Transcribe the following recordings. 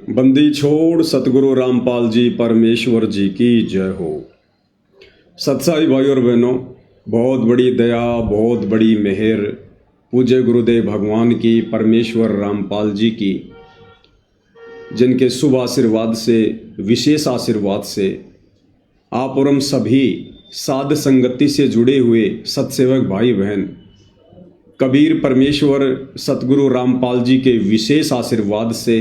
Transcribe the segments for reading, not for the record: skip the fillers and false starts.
बंदी छोड़ सतगुरु रामपाल जी परमेश्वर जी की जय हो। सत्साई भाई और बहनों, बहुत बड़ी दया, बहुत बड़ी मेहर पूज्य गुरुदेव भगवान की, परमेश्वर रामपाल जी की, जिनके शुभ आशीर्वाद से, विशेष आशीर्वाद से आप और हम सभी साध संगति से जुड़े हुए सत्सेवक भाई बहन कबीर परमेश्वर सतगुरु रामपाल जी के विशेष आशीर्वाद से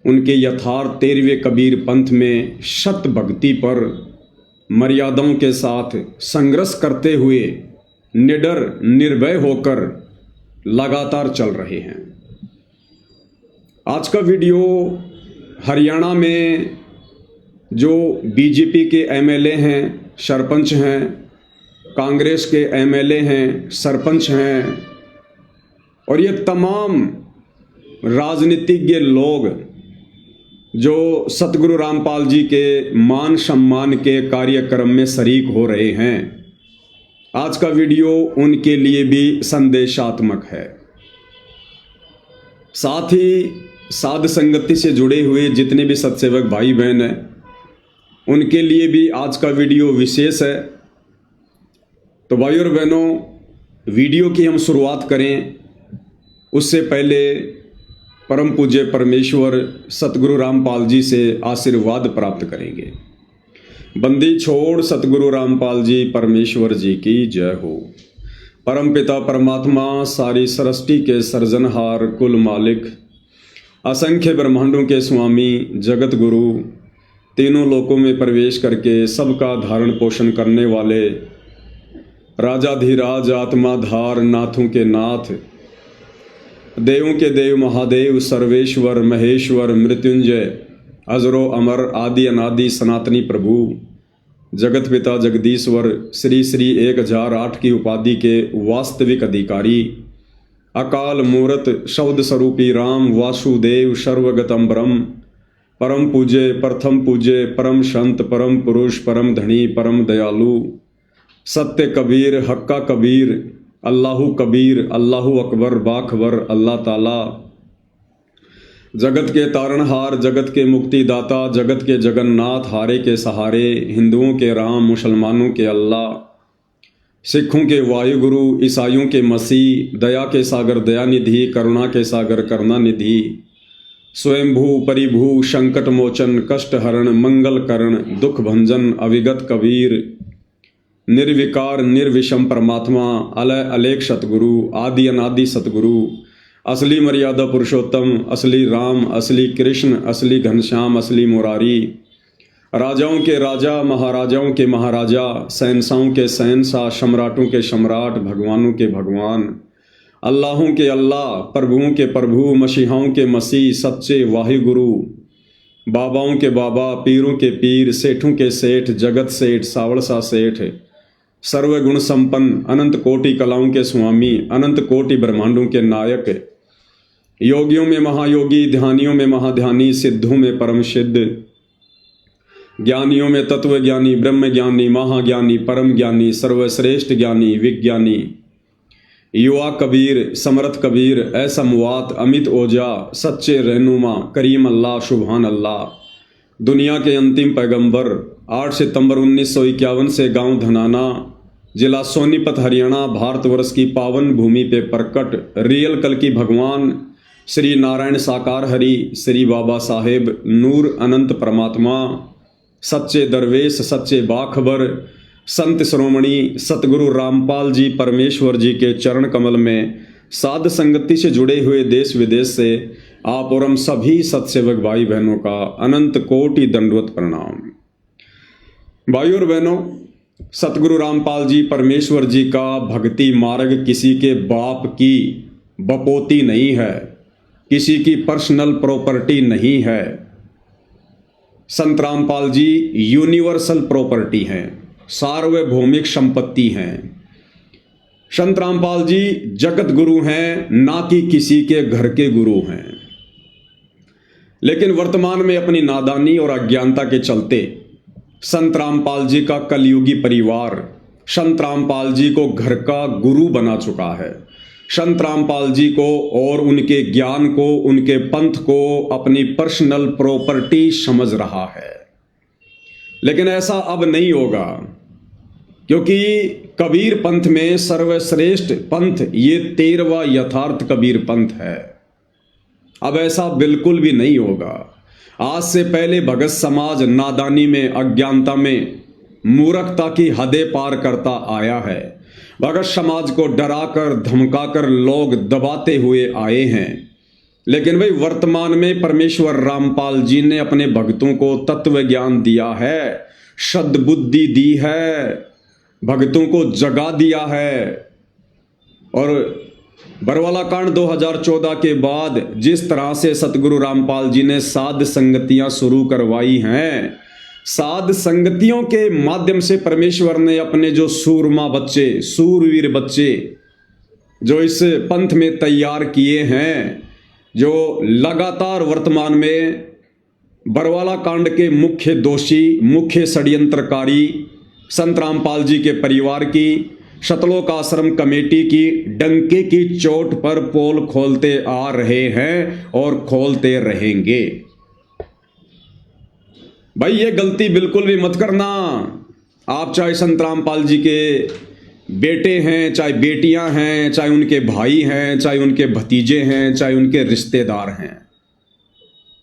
उनके यथार्थ 13वें कबीर पंथ में शत भक्ति पर मर्यादाओं के साथ संघर्ष करते हुए निडर निर्भय होकर लगातार चल रहे हैं। आज का वीडियो हरियाणा में जो बीजेपी के एमएलए हैं, सरपंच हैं, कांग्रेस के एमएलए हैं, सरपंच हैं और ये तमाम राजनीतिज्ञ लोग जो सतगुरु रामपाल जी के मान सम्मान के कार्यक्रम में शरीक हो रहे हैं, आज का वीडियो उनके लिए भी संदेशात्मक है। साथ ही साध संगति से जुड़े हुए जितने भी सत्सेवक भाई बहन हैं, उनके लिए भी आज का वीडियो विशेष है। तो भाई और बहनों, वीडियो की हम शुरुआत करें उससे पहले परम पूज्य परमेश्वर सतगुरु रामपाल जी से आशीर्वाद प्राप्त करेंगे। बंदी छोड़ सतगुरु रामपाल जी परमेश्वर जी की जय हो। परम पिता परमात्मा, सारी सृष्टि के सर्जनहार, कुल मालिक, असंख्य ब्रह्मांडों के स्वामी, जगत गुरु, तीनों लोकों में प्रवेश करके सबका धारण पोषण करने वाले राजाधिराज, आत्माधार, नाथों के नाथ, देवों के देव, महादेव, सर्वेश्वर, महेश्वर, मृत्युंजय, अजरो अमर, आदि अनादि सनातनी प्रभु, जगत पिता जगदीश्वर, श्री श्री 1008 की उपाधि के वास्तविक अधिकारी, अकाल मूर्त शब्द स्वरूपी राम, वासुदेव, सर्वगतम ब्रह्म, परम पूज्य, प्रथम पूज्य, परम संत, परम पुरुष, परम धनी, परम दयालु, सत्य कबीर, हक्का कबीर, अल्लाहु कबीर, अल्लाहु अकबर, बाखबर, अल्लाह ताला, जगत के तारणहार, जगत के मुक्तिदाता, जगत के जगन्नाथ, हारे के सहारे, हिंदुओं के राम, मुसलमानों के अल्लाह, सिखों के वायुगुरु, ईसाइयों के मसीह, दया के सागर दयानिधि, करुणा के सागर करुणानिधि, स्वयंभू परिभू, संकट मोचन, कष्ट हरण, मंगल करण, दुख भंजन, अविगत कबीर, निर्विकार निर्विषम परमात्मा, अलय अलेख सतगुरु, आदि अनादि सतगुरु, असली मर्यादा पुरुषोत्तम, असली राम, असली कृष्ण, असली घनश्याम, असली मुरारी, राजाओं के राजा, महाराजाओं के महाराजा, शहंशाहों के शहंशाह, सम्राटों के सम्राट, भगवानों के भगवान, अल्लाहों के अल्लाह, प्रभुओं के प्रभु, मसीहाओं के मसीह, सच्चे वाहिगुरु, बाबाओं के बाबा, पीरों के पीर, सेठों के सेठ, जगत सेठ, सावड़सा सेठ, सर्वगुण संपन्न, अनंत कोटि कलाओं के स्वामी, अनंत कोटि ब्रह्मांडों के नायक, योगियों में महायोगी, ध्यानियों में महाध्यानी, सिद्धों में परम सिद्ध, ज्ञानियों में तत्व ज्ञानी, ब्रह्म ज्ञानी, महाज्ञानी, परम ज्ञानी, सर्वश्रेष्ठ ज्ञानी, विज्ञानी, युवा कबीर, समर्थ कबीर, असमवात, अमित ओजा, सच्चे रहनुमा, करीम अल्लाह, सुभान अल्लाह, दुनिया के अंतिम पैगंबर, 8 सितंबर 1951 से गांव धनाना, जिला सोनीपत, हरियाणा, भारतवर्ष की पावन भूमि पे प्रकट रियल कल की भगवान श्री नारायण साकार हरि, श्री बाबा साहेब नूर अनंत परमात्मा, सच्चे दरवेश, सच्चे बाखबर, संत श्रोमणी सतगुरु रामपाल जी परमेश्वर जी के चरण कमल में साध संगति से जुड़े हुए देश विदेश से आप और हम सभी सत्सेवक भाई बहनों का अनंत कोटि दंडवत प्रणाम। भाई और बहनों, सतगुरु रामपाल जी परमेश्वर जी का भक्ति मार्ग किसी के बाप की बपोती नहीं है, किसी की पर्सनल प्रॉपर्टी नहीं है। संत रामपाल जी यूनिवर्सल प्रॉपर्टी हैं, सार्वभौमिक संपत्ति हैं। संत रामपाल जी जगत गुरु हैं, ना कि किसी के घर के गुरु हैं। लेकिन वर्तमान में अपनी नादानी और अज्ञानता के चलते संत रामपाल जी का कलयुगी परिवार संत रामपाल जी को घर का गुरु बना चुका है। संत रामपाल जी को और उनके ज्ञान को, उनके पंथ को अपनी पर्सनल प्रॉपर्टी समझ रहा है। लेकिन ऐसा अब नहीं होगा, क्योंकि कबीर पंथ में सर्वश्रेष्ठ पंथ ये 13वां यथार्थ कबीर पंथ है। अब ऐसा बिल्कुल भी नहीं होगा। आज से पहले भगत समाज नादानी में, अज्ञानता में, मूर्खता की हदें पार करता आया है। भगत समाज को डराकर धमकाकर लोग दबाते हुए आए हैं। लेकिन भाई वर्तमान में परमेश्वर रामपाल जी ने अपने भक्तों को तत्व ज्ञान दिया है, सद्बुद्धि दी है, भक्तों को जगा दिया है। और बरवाला कांड 2014 के बाद जिस तरह से सतगुरु रामपाल जी ने साध संगतियां शुरू करवाई हैं, साध संगतियों के माध्यम से परमेश्वर ने अपने जो सूरमा बच्चे, सूरवीर बच्चे जो इस पंथ में तैयार किए हैं, जो लगातार वर्तमान में बरवाला कांड के मुख्य दोषी, मुख्य षड्यंत्रकारी संत रामपाल जी के परिवार की, शतलोक आश्रम कमेटी की डंके की चोट पर पोल खोलते आ रहे हैं और खोलते रहेंगे। भाई ये गलती बिल्कुल भी मत करना। आप चाहे संत रामपाल जी के बेटे हैं, चाहे बेटियां हैं, चाहे उनके भाई हैं, चाहे उनके भतीजे हैं, चाहे उनके रिश्तेदार हैं,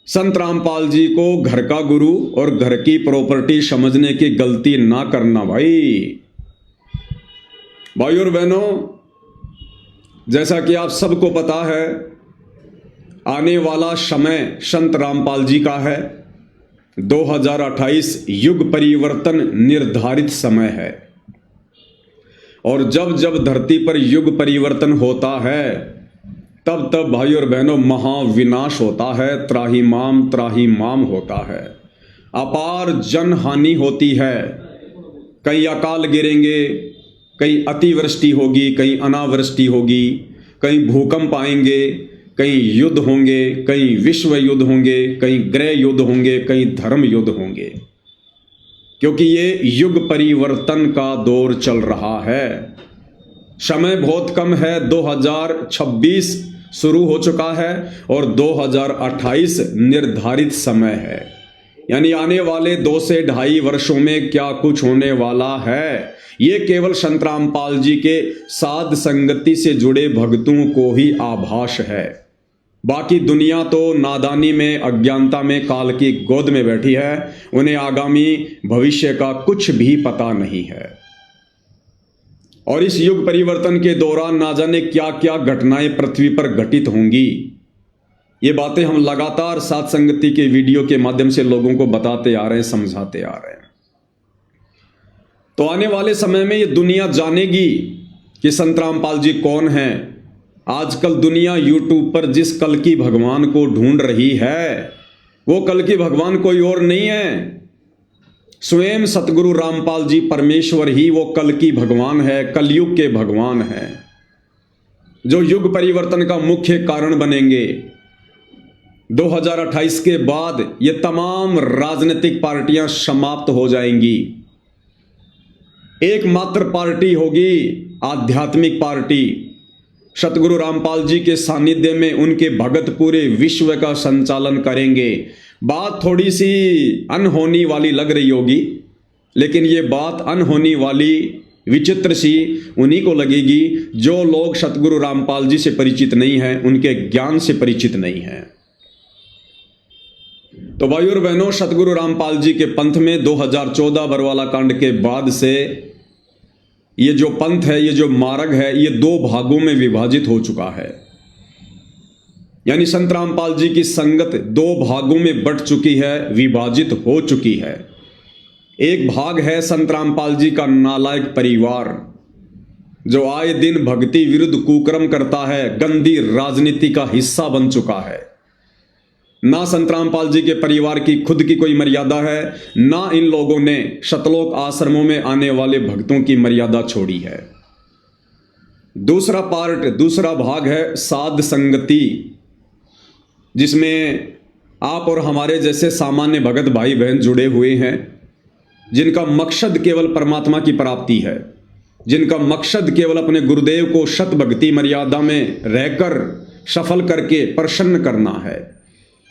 संत रामपाल जी को घर का गुरु और घर की प्रॉपर्टी समझने की गलती ना करना। भाई और बहनों, जैसा कि आप सबको पता है, आने वाला समय संत रामपाल जी का है। 2028 युग परिवर्तन निर्धारित समय है। और जब जब धरती पर युग परिवर्तन होता है, तब तब भाई और बहनों महाविनाश होता है, त्राही माम होता है, अपार जन हानि होती है। कई अकाल गिरेंगे, कहीं अतिवृष्टि होगी, कहीं अनावृष्टि होगी, कहीं भूकंप आएंगे, कहीं युद्ध होंगे, कहीं विश्व युद्ध होंगे, कहीं गृह युद्ध होंगे, कहीं धर्म युद्ध होंगे, क्योंकि ये युग परिवर्तन का दौर चल रहा है। समय बहुत कम है। 2026 शुरू हो चुका है और 2028 निर्धारित समय है। यानी आने वाले 2 से 2.5 वर्षों में क्या कुछ होने वाला है, ये केवल संत रामपाल जी के साध संगति से जुड़े भक्तों को ही आभास है। बाकी दुनिया तो नादानी में, अज्ञानता में, काल की गोद में बैठी है। उन्हें आगामी भविष्य का कुछ भी पता नहीं है। और इस युग परिवर्तन के दौरान ना जाने क्या क्या घटनाएं पृथ्वी पर घटित होंगी। ये बातें हम लगातार साध संगति के वीडियो के माध्यम से लोगों को बताते आ रहे हैं, समझाते आ रहे हैं। तो आने वाले समय में ये दुनिया जानेगी कि संत रामपाल जी कौन हैं। आजकल दुनिया यूट्यूब पर जिस कल की भगवान को ढूंढ रही है, वो कल की भगवान कोई और नहीं है, स्वयं सतगुरु रामपाल जी परमेश्वर ही वो कल की भगवान है, कलयुग के भगवान है, जो युग परिवर्तन का मुख्य कारण बनेंगे। 2028 के बाद ये तमाम राजनीतिक पार्टियां समाप्त हो जाएंगी। एकमात्र पार्टी होगी आध्यात्मिक पार्टी। सतगुरु रामपाल जी के सानिध्य में उनके भगत पूरे विश्व का संचालन करेंगे। बात थोड़ी सी अनहोनी वाली लग रही होगी, लेकिन ये बात अनहोनी वाली, विचित्र सी उन्हीं को लगेगी जो लोग सतगुरु रामपाल जी से परिचित नहीं हैं, उनके ज्ञान से परिचित नहीं हैं। तो भाई और बहनों, सतगुरु रामपाल जी के पंथ में 2014 बरवाला कांड के बाद से ये जो पंथ है, ये जो मार्ग है, ये 2 भागों में विभाजित हो चुका है। यानी संत रामपाल जी की संगत 2 भागों में बंट चुकी है, विभाजित हो चुकी है। एक भाग है संत रामपाल जी का नालायक परिवार, जो आए दिन भक्ति विरुद्ध कुकर्म करता है, गंदी राजनीति का हिस्सा बन चुका है। ना संत रामपाल जी के परिवार की खुद की कोई मर्यादा है, ना इन लोगों ने शतलोक आश्रमों में आने वाले भक्तों की मर्यादा छोड़ी है। दूसरा भाग है साध संगति, जिसमें आप और हमारे जैसे सामान्य भगत भाई बहन जुड़े हुए हैं, जिनका मकसद केवल परमात्मा की प्राप्ति है। जिनका मकसद केवल अपने गुरुदेव को शत भक्ति मर्यादा में रहकर सफल करके प्रसन्न करना है,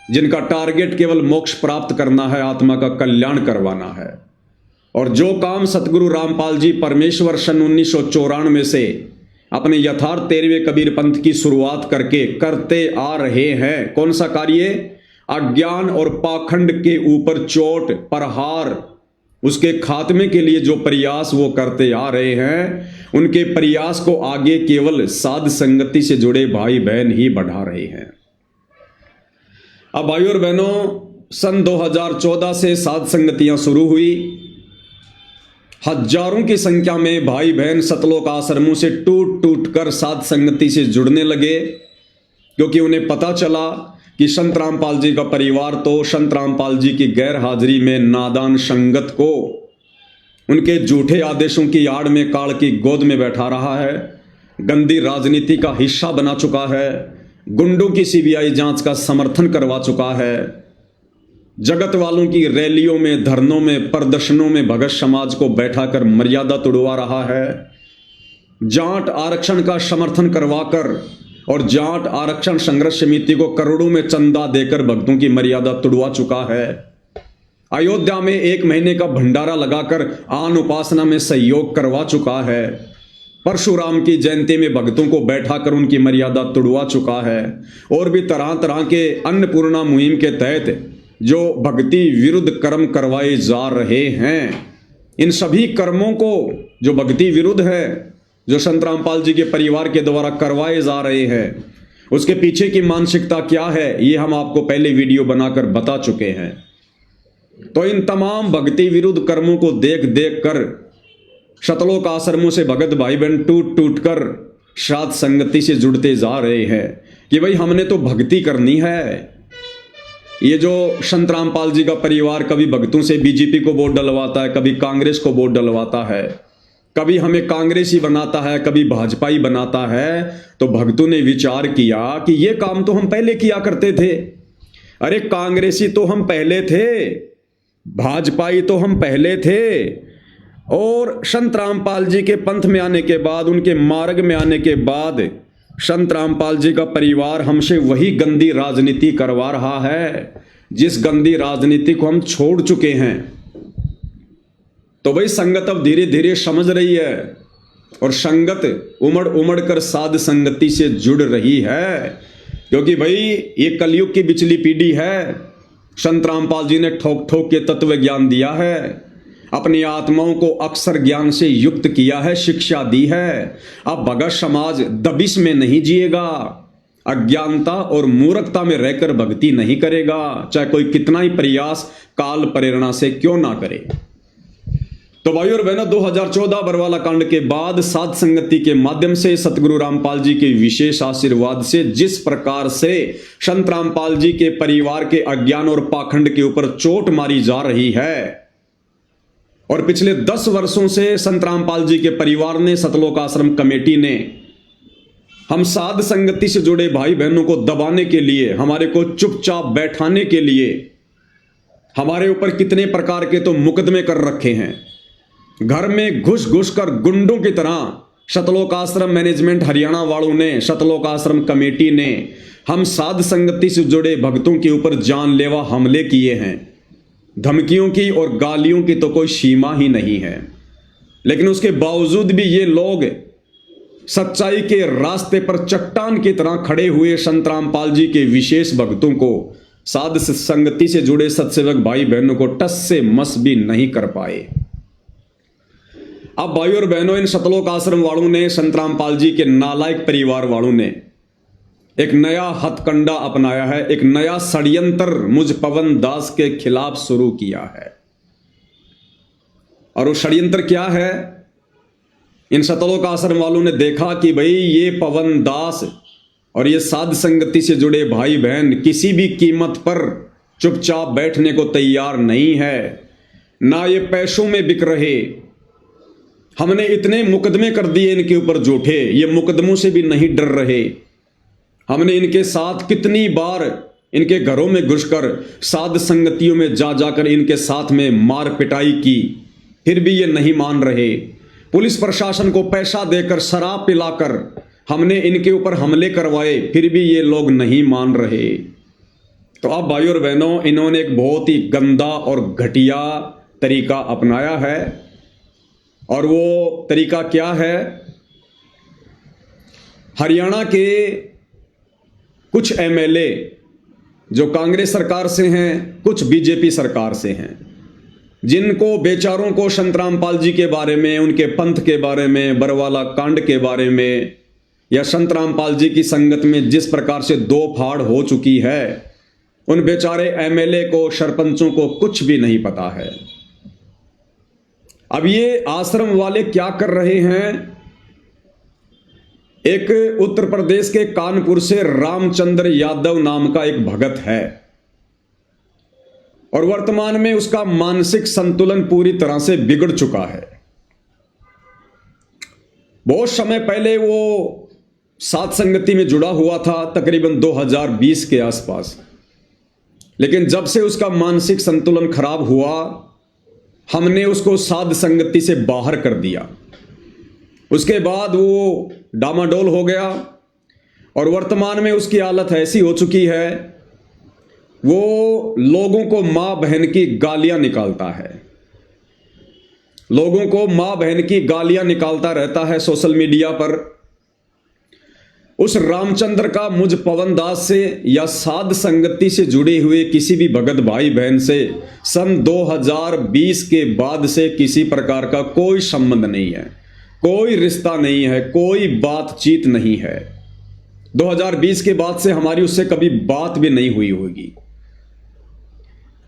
जिनका टारगेट केवल मोक्ष प्राप्त करना है, आत्मा का कल्याण करवाना है। और जो काम सतगुरु रामपाल जी परमेश्वर सन 1994 से अपने यथार्थ 13वें कबीर पंथ की शुरुआत करके करते आ रहे हैं, कौन सा कार्य? अज्ञान और पाखंड के ऊपर चोट प्रहार, उसके खात्मे के लिए जो प्रयास वो करते आ रहे हैं, उनके प्रयास को आगे केवल साध संगति से जुड़े भाई बहन ही बढ़ा रहे हैं। अब भाई और बहनों, सन 2014 से साध संगतियां शुरू हुई। हजारों की संख्या में भाई बहन सतलोक आश्रमों से टूट टूट कर साध संगति से जुड़ने लगे, क्योंकि उन्हें पता चला कि संत रामपाल जी का परिवार तो संत रामपाल जी की गैर हाजिरी में नादान संगत को उनके झूठे आदेशों की आड़ में काल की गोद में बैठा रहा है, गंदी राजनीति का हिस्सा बना चुका है, गुंडों की सीबीआई जांच का समर्थन करवा चुका है, जगत वालों की रैलियों में, धरनों में, प्रदर्शनों में भगत समाज को बैठाकर मर्यादा तोड़वा रहा है, जाट आरक्षण का समर्थन करवाकर और जाट आरक्षण संघर्ष समिति को करोड़ों में चंदा देकर भक्तों की मर्यादा तोड़वा चुका है, अयोध्या में 1 महीने का भंडारा लगाकर आन उपासना में सहयोग करवा चुका है, परशुराम की जयंती में भक्तों को बैठाकर उनकी मर्यादा तोड़वा चुका है, और भी तरह तरह के अन्नपूर्णा मुहिम के तहत जो भक्ति विरुद्ध कर्म करवाए जा रहे हैं, इन सभी कर्मों को जो भक्ति विरुद्ध है, जो संत रामपाल जी के परिवार के द्वारा करवाए जा रहे हैं, उसके पीछे की मानसिकता क्या है, ये हम आपको पहले वीडियो बनाकर बता चुके हैं। तो इन तमाम भक्ति विरुद्ध कर्मों को देख देख कर सतलोक आश्रमों से भगत भाई बहन टूट टूट कर साध संगति से जुड़ते जा रहे हैं कि भाई हमने तो भक्ति करनी है। ये जो संत रामपाल जी का परिवार कभी भक्तों से बीजेपी को वोट डलवाता है, कभी कांग्रेस को वोट डलवाता है, कभी हमें कांग्रेसी बनाता है, कभी भाजपाई बनाता है, तो भक्तों ने विचार किया कि ये काम तो हम पहले किया करते थे। अरे कांग्रेसी तो हम पहले थे, भाजपाई तो हम पहले थे, और संत रामपाल जी के पंथ में आने के बाद, उनके मार्ग में आने के बाद संत रामपाल जी का परिवार हमसे वही गंदी राजनीति करवा रहा है जिस गंदी राजनीति को हम छोड़ चुके हैं। तो भाई संगत अब धीरे धीरे समझ रही है और संगत उमड़ उमड़ कर साध संगति से जुड़ रही है, क्योंकि भाई ये कलयुग की बिचली पीढ़ी है। संत रामपाल जी ने ठोक ठोक के तत्व ज्ञान दिया है, अपनी आत्माओं को अक्षर ज्ञान से युक्त किया है, शिक्षा दी है। अब भगत समाज दबिश में नहीं जिएगा, अज्ञानता और मूर्खता में रहकर भक्ति नहीं करेगा, चाहे कोई कितना ही प्रयास काल प्रेरणा से क्यों ना करे। तो भाई और बहनों, 2014 बरवाला कांड के बाद साध संगति के माध्यम से सतगुरु रामपाल जी के विशेष आशीर्वाद से जिस प्रकार से संत रामपाल जी के परिवार के अज्ञान और पाखंड के ऊपर चोट मारी जा रही है, और पिछले 10 वर्षों से संत रामपाल जी के परिवार ने, सतलोक आश्रम कमेटी ने हम साध संगति से जुड़े भाई बहनों को दबाने के लिए, हमारे को चुपचाप बैठाने के लिए हमारे ऊपर कितने प्रकार के तो मुकदमे कर रखे हैं। घर में घुस घुस कर गुंडों की तरह सतलोक आश्रम मैनेजमेंट हरियाणा वालों ने, सतलोक आश्रम कमेटी ने हम साध संगति से जुड़े भक्तों के ऊपर जानलेवा हमले किए हैं। धमकियों की और गालियों की तो कोई सीमा ही नहीं है, लेकिन उसके बावजूद भी ये लोग सच्चाई के रास्ते पर चट्टान की तरह खड़े हुए संत रामपाल जी के विशेष भक्तों को, साध संगति से जुड़े सत्सेवक भाई बहनों को टस से मस भी नहीं कर पाए। अब भाई और बहनों, इन सतलोक आश्रम वालों ने, संत रामपाल जी के नालायक परिवार वालों ने एक नया हथकंडा अपनाया है, एक नया षड्यंत्र मुझ पवन दास के खिलाफ शुरू किया है। और वो षड्यंत्र क्या है? इन सतलोक आश्रम वालों ने देखा कि भाई ये पवन दास और ये साध संगति से जुड़े भाई बहन किसी भी कीमत पर चुपचाप बैठने को तैयार नहीं है, ना ये पैसों में बिक रहे। हमने इतने मुकदमे कर दिए इनके ऊपर झूठे, ये मुकदमों से भी नहीं डर रहे। हमने इनके साथ कितनी बार इनके घरों में घुसकर साध संगतियों में जा जाकर इनके साथ में मार पिटाई की, फिर भी ये नहीं मान रहे। पुलिस प्रशासन को पैसा देकर, शराब पिलाकर हमने इनके ऊपर हमले करवाए, फिर भी ये लोग नहीं मान रहे। तो अब भाइयों और बहनों, इन्होंने एक बहुत ही गंदा और घटिया तरीका अपनाया है। और वो तरीका क्या है? हरियाणा के कुछ एमएलए जो कांग्रेस सरकार से हैं, कुछ बीजेपी सरकार से हैं, जिनको बेचारों को संतरामपाल जी के बारे में, उनके पंथ के बारे में, बरवाला कांड के बारे में, या संतरामपाल जी की संगत में जिस प्रकार से दो फाड़ हो चुकी है, उन बेचारे एमएलए को, सरपंचों को कुछ भी नहीं पता है। अब ये आश्रम वाले क्या कर रहे हैं? एक उत्तर प्रदेश के कानपुर से रामचंद्र यादव नाम का एक भगत है, और वर्तमान में उसका मानसिक संतुलन पूरी तरह से बिगड़ चुका है। बहुत समय पहले वो सात संगति में जुड़ा हुआ था, तकरीबन 2020 के आसपास, लेकिन जब से उसका मानसिक संतुलन खराब हुआ, हमने उसको साध संगति से बाहर कर दिया। उसके बाद वो डामाडोल हो गया, और वर्तमान में उसकी हालत ऐसी हो चुकी है, वो लोगों को मां बहन की गालियां निकालता है, लोगों को मां बहन की गालियां निकालता रहता है सोशल मीडिया पर। उस रामचंद्र का मुझ पवन दास से या साध संगति से जुड़े हुए किसी भी भगत भाई बहन से सन 2020 के बाद से किसी प्रकार का कोई संबंध नहीं है, कोई रिश्ता नहीं है, कोई बातचीत नहीं है। 2020 के बाद से हमारी उससे कभी बात भी नहीं हुई होगी।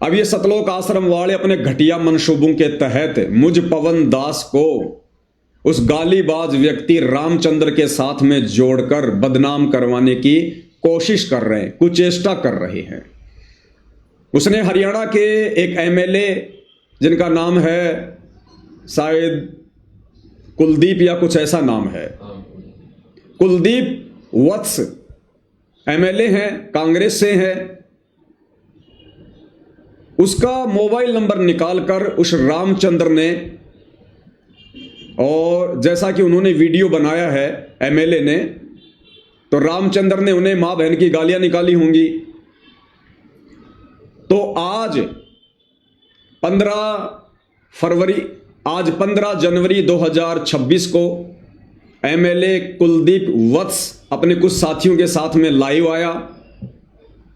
अब ये सतलोक आश्रम वाले अपने घटिया मंसूबों के तहत मुझ पवन दास को उस गालीबाज व्यक्ति रामचंद्र के साथ में जोड़कर बदनाम करवाने की कोशिश कर रहे हैं, कुचेष्टा कर रहे हैं। उसने हरियाणा के एक एमएलए, जिनका नाम है शायद कुलदीप या कुछ ऐसा नाम है, कुलदीप वत्स एमएलए हैं, कांग्रेस से हैं, उसका मोबाइल नंबर निकालकर उस रामचंद्र ने, और जैसा कि उन्होंने वीडियो बनाया है एमएलए ने, तो रामचंद्र ने उन्हें मां बहन की गालियां निकाली होंगी। तो आज 15 जनवरी 2026 को एमएलए कुलदीप वत्स अपने कुछ साथियों के साथ में लाइव आया।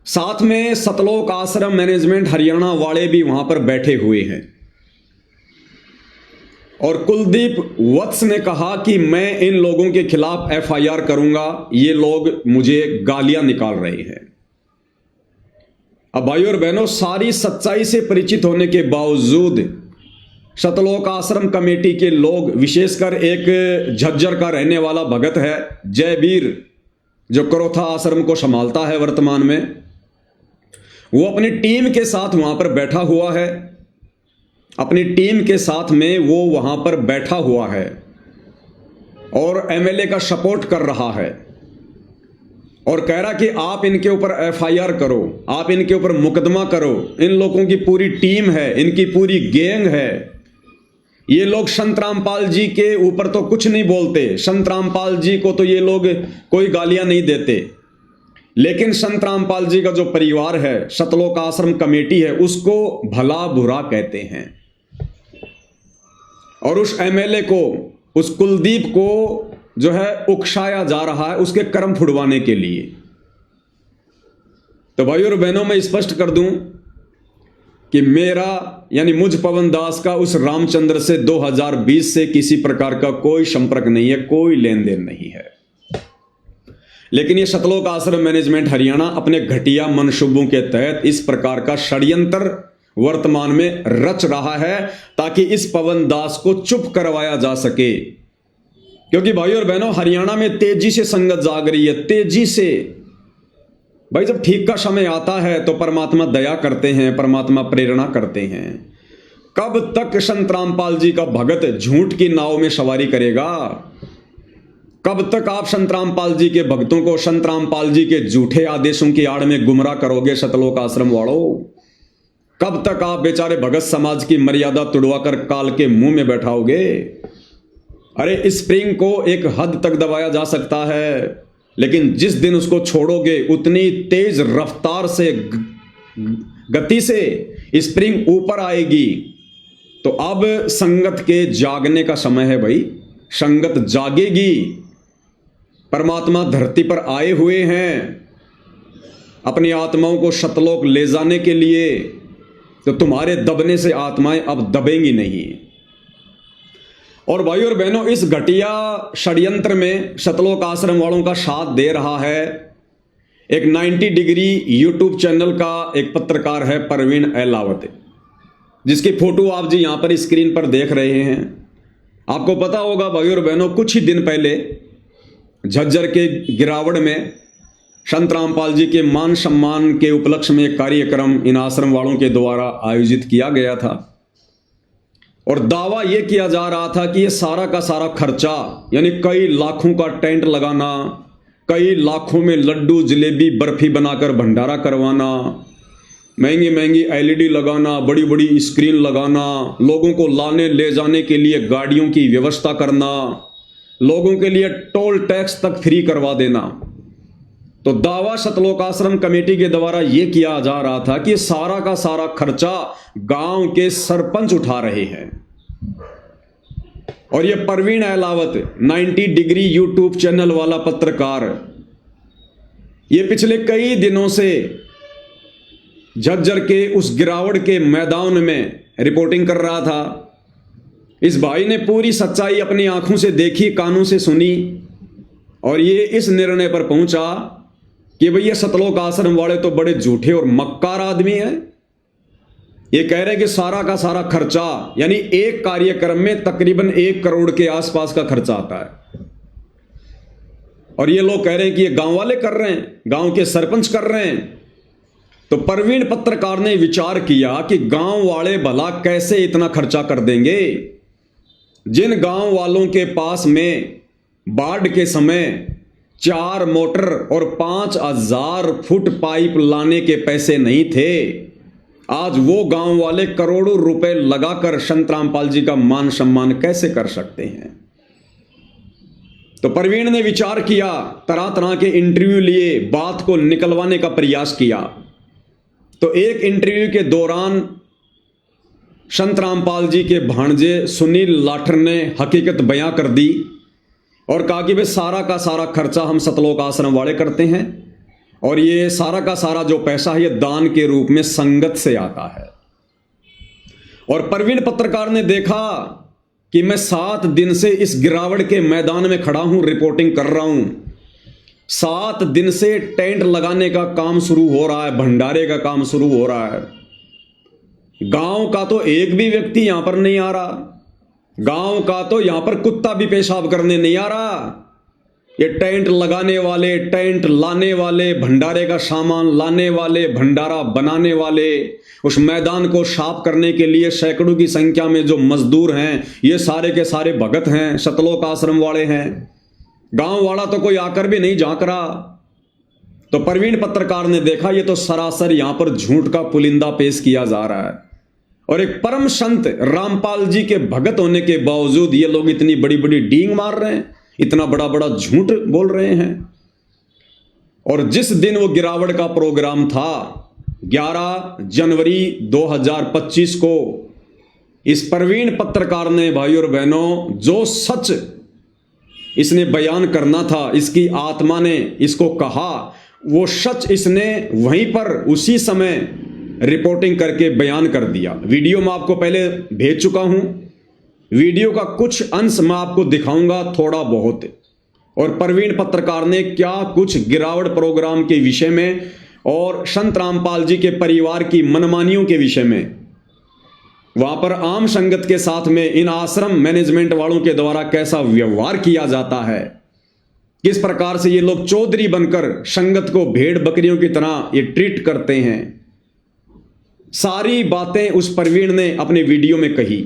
साथ में सतलोक आश्रम मैनेजमेंट हरियाणा वाले भी वहां पर बैठे हुए हैं, और कुलदीप वत्स ने कहा कि मैं इन लोगों के खिलाफ एफआईआर करूंगा, ये लोग मुझे गालियां निकाल रहे हैं। अब भाइयों और बहनों, सारी सच्चाई से परिचित होने के बावजूद सतलोक आश्रम कमेटी के लोग, विशेषकर एक झज्जर का रहने वाला भगत है जयवीर, जो करोथा आश्रम को संभालता है वर्तमान में, वो अपनी टीम के साथ वहां पर बैठा हुआ है, अपनी टीम के साथ में वो वहां पर बैठा हुआ है और एमएलए का सपोर्ट कर रहा है, और कह रहा कि आप इनके ऊपर एफआईआर करो, आप इनके ऊपर मुकदमा करो। इन लोगों की पूरी टीम है, इनकी पूरी गैंग है। ये लोग संत रामपाल जी के ऊपर तो कुछ नहीं बोलते, संत रामपाल जी को तो ये लोग कोई गालियां नहीं देते, लेकिन संत रामपाल जी का जो परिवार है, सतलोक आश्रम कमेटी है, उसको भला बुरा कहते हैं। और उस एमएलए को, उस कुलदीप को जो है उकसाया जा रहा है उसके कर्म फुड़वाने के लिए। तो भाइयों और बहनों, मैं स्पष्ट कर दूं कि मेरा यानी मुझ पवन दास का उस रामचंद्र से 2020 से किसी प्रकार का कोई संपर्क नहीं है, कोई लेन देन नहीं है। लेकिन ये सतलोक आश्रम मैनेजमेंट हरियाणा अपने घटिया मंसूबों के तहत इस प्रकार का षड्यंत्र वर्तमान में रच रहा है, ताकि इस पवन दास को चुप करवाया जा सके। क्योंकि भाइयों और बहनों, हरियाणा में तेजी से संगत जाग रही है, तेजी से। भाई, जब ठीक का समय आता है तो परमात्मा दया करते हैं, परमात्मा प्रेरणा करते हैं। कब तक संत रामपाल जी का भगत झूठ की नाव में सवारी करेगा? कब तक आप संत रामपाल जी के भक्तों को संत रामपाल जी के झूठे आदेशों की आड़ में गुमराह करोगे सतलोक आश्रम वालों? कब तक आप बेचारे भगत समाज की मर्यादा तुड़वाकर काल के मुंह में बैठाओगे? अरे स्प्रिंग को एक हद तक दबाया जा सकता है, लेकिन जिस दिन उसको छोड़ोगे उतनी तेज रफ्तार से गति से स्प्रिंग ऊपर आएगी। तो अब संगत के जागने का समय है भाई, संगत जागेगी। परमात्मा धरती पर आए हुए हैं अपनी आत्माओं को सतलोक ले जाने के लिए, तो तुम्हारे दबने से आत्माएं अब दबेंगी नहीं। और भाई और बहनों, इस घटिया षड्यंत्र में सतलोक आश्रम वालों का साथ दे रहा है एक 90 डिग्री यूट्यूब चैनल का एक पत्रकार है परवीन अहलावत, जिसकी फोटो आप जी यहां पर स्क्रीन पर देख रहे हैं। आपको पता होगा भाई और बहनों, कुछ ही दिन पहले झज्जर के गिरावड़ में संत रामपाल जी के मान सम्मान के उपलक्ष्य में एक कार्यक्रम इन आश्रम वालों के द्वारा आयोजित किया गया था, और दावा यह किया जा रहा था कि ये सारा का सारा खर्चा, यानी कई लाखों का टेंट लगाना, कई लाखों में लड्डू जलेबी बर्फी बनाकर भंडारा करवाना, महंगी महंगी एलईडी लगाना, बड़ी बड़ी स्क्रीन लगाना, लोगों को लाने ले जाने के लिए गाड़ियों की व्यवस्था करना, लोगों के लिए टोल टैक्स तक फ्री करवा देना। तो दावा सतलोक आश्रम कमेटी के द्वारा यह किया जा रहा था कि सारा का सारा खर्चा गांव के सरपंच उठा रहे हैं। और यह Parveen Ahlawat 90 degree YouTube channel वाला पत्रकार, यह पिछले कई दिनों से झज्जर के उस गिरावड़ के मैदान में रिपोर्टिंग कर रहा था। इस भाई ने पूरी सच्चाई अपनी आंखों से देखी, कानों से सुनी, और ये इस निर्णय पर पहुंचा कि भैया सतलोक आश्रम वाले तो बड़े झूठे और मक्कार आदमी हैं। ये कह रहे कि सारा का सारा खर्चा, यानी एक कार्यक्रम में तकरीबन 1 करोड़ के आसपास का खर्चा आता है, और ये लोग कह रहे हैं कि ये गांव वाले कर रहे हैं, गांव के सरपंच कर रहे हैं। तो परवीन पत्रकार ने विचार किया कि गांव वाले भला कैसे इतना खर्चा कर देंगे। जिन गांव वालों के पास में बाढ़ के समय 4 मोटर और 5000 फुट पाइप लाने के पैसे नहीं थे, आज वो गांव वाले करोड़ों रुपए लगाकर संत रामपाल जी का मान सम्मान कैसे कर सकते हैं। तो परवीन ने विचार किया, तरह तरह के इंटरव्यू लिए, बात को निकलवाने का प्रयास किया। तो एक इंटरव्यू के दौरान संत रामपाल जी के भांजे सुनील लाठर ने हकीकत बयां कर दी और कहा कि भाई सारा का सारा खर्चा हम सतलोक आश्रम वाले करते हैं, और ये सारा का सारा जो पैसा है ये दान के रूप में संगत से आता है। और परवीन पत्रकार ने देखा कि मैं 7 दिन से इस गिरावड़ के मैदान में खड़ा हूं, रिपोर्टिंग कर रहा हूं। 7 दिन से टेंट लगाने का काम शुरू हो रहा है, भंडारे का काम शुरू हो रहा है। गांव का तो एक भी व्यक्ति यहां पर नहीं आ रहा, गांव का तो यहां पर कुत्ता भी पेशाब करने नहीं आ रहा। ये टेंट लगाने वाले, टेंट लाने वाले, भंडारे का सामान लाने वाले, भंडारा बनाने वाले, उस मैदान को साफ करने के लिए सैकड़ों की संख्या में जो मजदूर हैं, ये सारे के सारे भगत हैं, सतलोक आश्रम वाले हैं। गांव वाला तो कोई आकर भी नहीं झांक रहा। तो परवीन पत्रकार ने देखा ये तो सरासर यहां पर झूठ का पुलिंदा पेश किया जा रहा है, और एक परम संत रामपाल जी के भगत होने के बावजूद ये लोग इतनी बड़ी बड़ी डींग मार रहे हैं, इतना बड़ा बड़ा झूठ बोल रहे हैं। और जिस दिन वो गिरावड़ का प्रोग्राम था 11 जनवरी 2025 को, इस परवीन पत्रकार ने भाई और बहनों जो सच इसने बयान करना था, इसकी आत्मा ने इसको कहा, वो सच इसने वहीं पर उसी समय रिपोर्टिंग करके बयान कर दिया। वीडियो मैं आपको पहले भेज चुका हूं, वीडियो का कुछ अंश मैं आपको दिखाऊंगा थोड़ा बहुत। और परवीन पत्रकार ने क्या कुछ गिरावड़ प्रोग्राम के विषय में और संत रामपाल जी के परिवार की मनमानियों के विषय में, वहां पर आम संगत के साथ में इन आश्रम मैनेजमेंट वालों के द्वारा कैसा व्यवहार किया जाता है, किस प्रकार से ये लोग चौधरी बनकर संगत को भेड़ बकरियों की तरह ये ट्रीट करते हैं, सारी बातें उस परवीन ने अपने वीडियो में कही।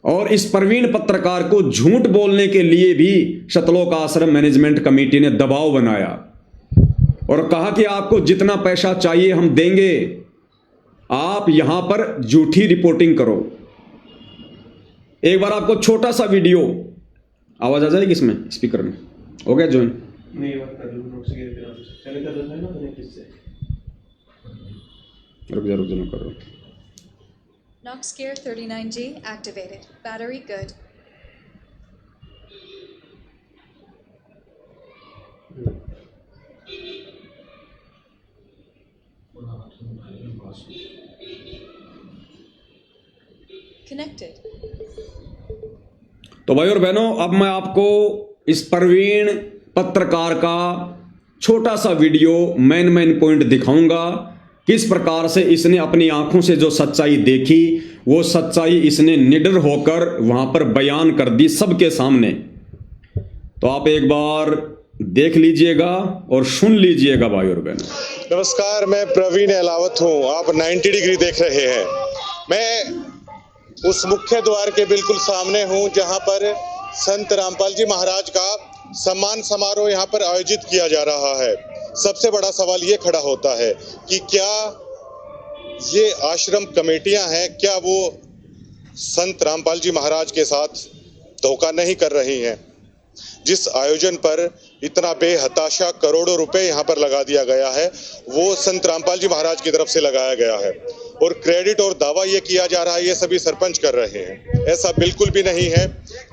और इस परवीन पत्रकार को झूठ बोलने के लिए भी सतलोक आश्रम मैनेजमेंट कमेटी ने दबाव बनाया और कहा कि आपको जितना पैसा चाहिए हम देंगे, आप यहां पर झूठी रिपोर्टिंग करो। एक बार आपको छोटा सा वीडियो आवाज़ आ जाएगी इसमें स्पीकर में? हो गया ज्वाइन? नहीं बात कर लो नोट्स के पहले कर रहा था ना मैंने किससे रुक जा मैं कर रहा हूँ। Nox Gear 39G activated. Battery good. Connected. तो भाई और बहनों, अब मैं आपको इस प्रवीण पत्रकार का छोटा सा वीडियो मेन पॉइंट दिखाऊंगा। किस प्रकार से इसने अपनी आंखों से जो सच्चाई देखी, वो सच्चाई इसने निडर होकर वहां पर बयान कर दी सबके सामने। तो आप एक बार देख लीजिएगा और सुन लीजिएगा भाई और बहनों। नमस्कार, मैं प्रवीण अहलावत हूँ। आप 90 डिग्री देख रहे हैं। मैं उस मुख्य द्वार के बिल्कुल सामने हूँ जहाँ पर संत रामपाल जी महाराज का सम्मान समारोह यहाँ पर आयोजित किया जा रहा है। सबसे बड़ा सवाल ये खड़ा होता है कि क्या ये आश्रम कमेटियां हैं, क्या वो संत रामपाल जी महाराज के साथ धोखा नहीं कर रही हैं? जिस आयोजन पर इतना बेहताशा करोड़ों रुपए यहाँ पर लगा दिया गया है, वो संत रामपाल जी महाराज की तरफ से लगाया गया है और क्रेडिट और दावा ये किया जा रहा है ये सभी सरपंच कर रहे हैं। ऐसा बिल्कुल भी नहीं है।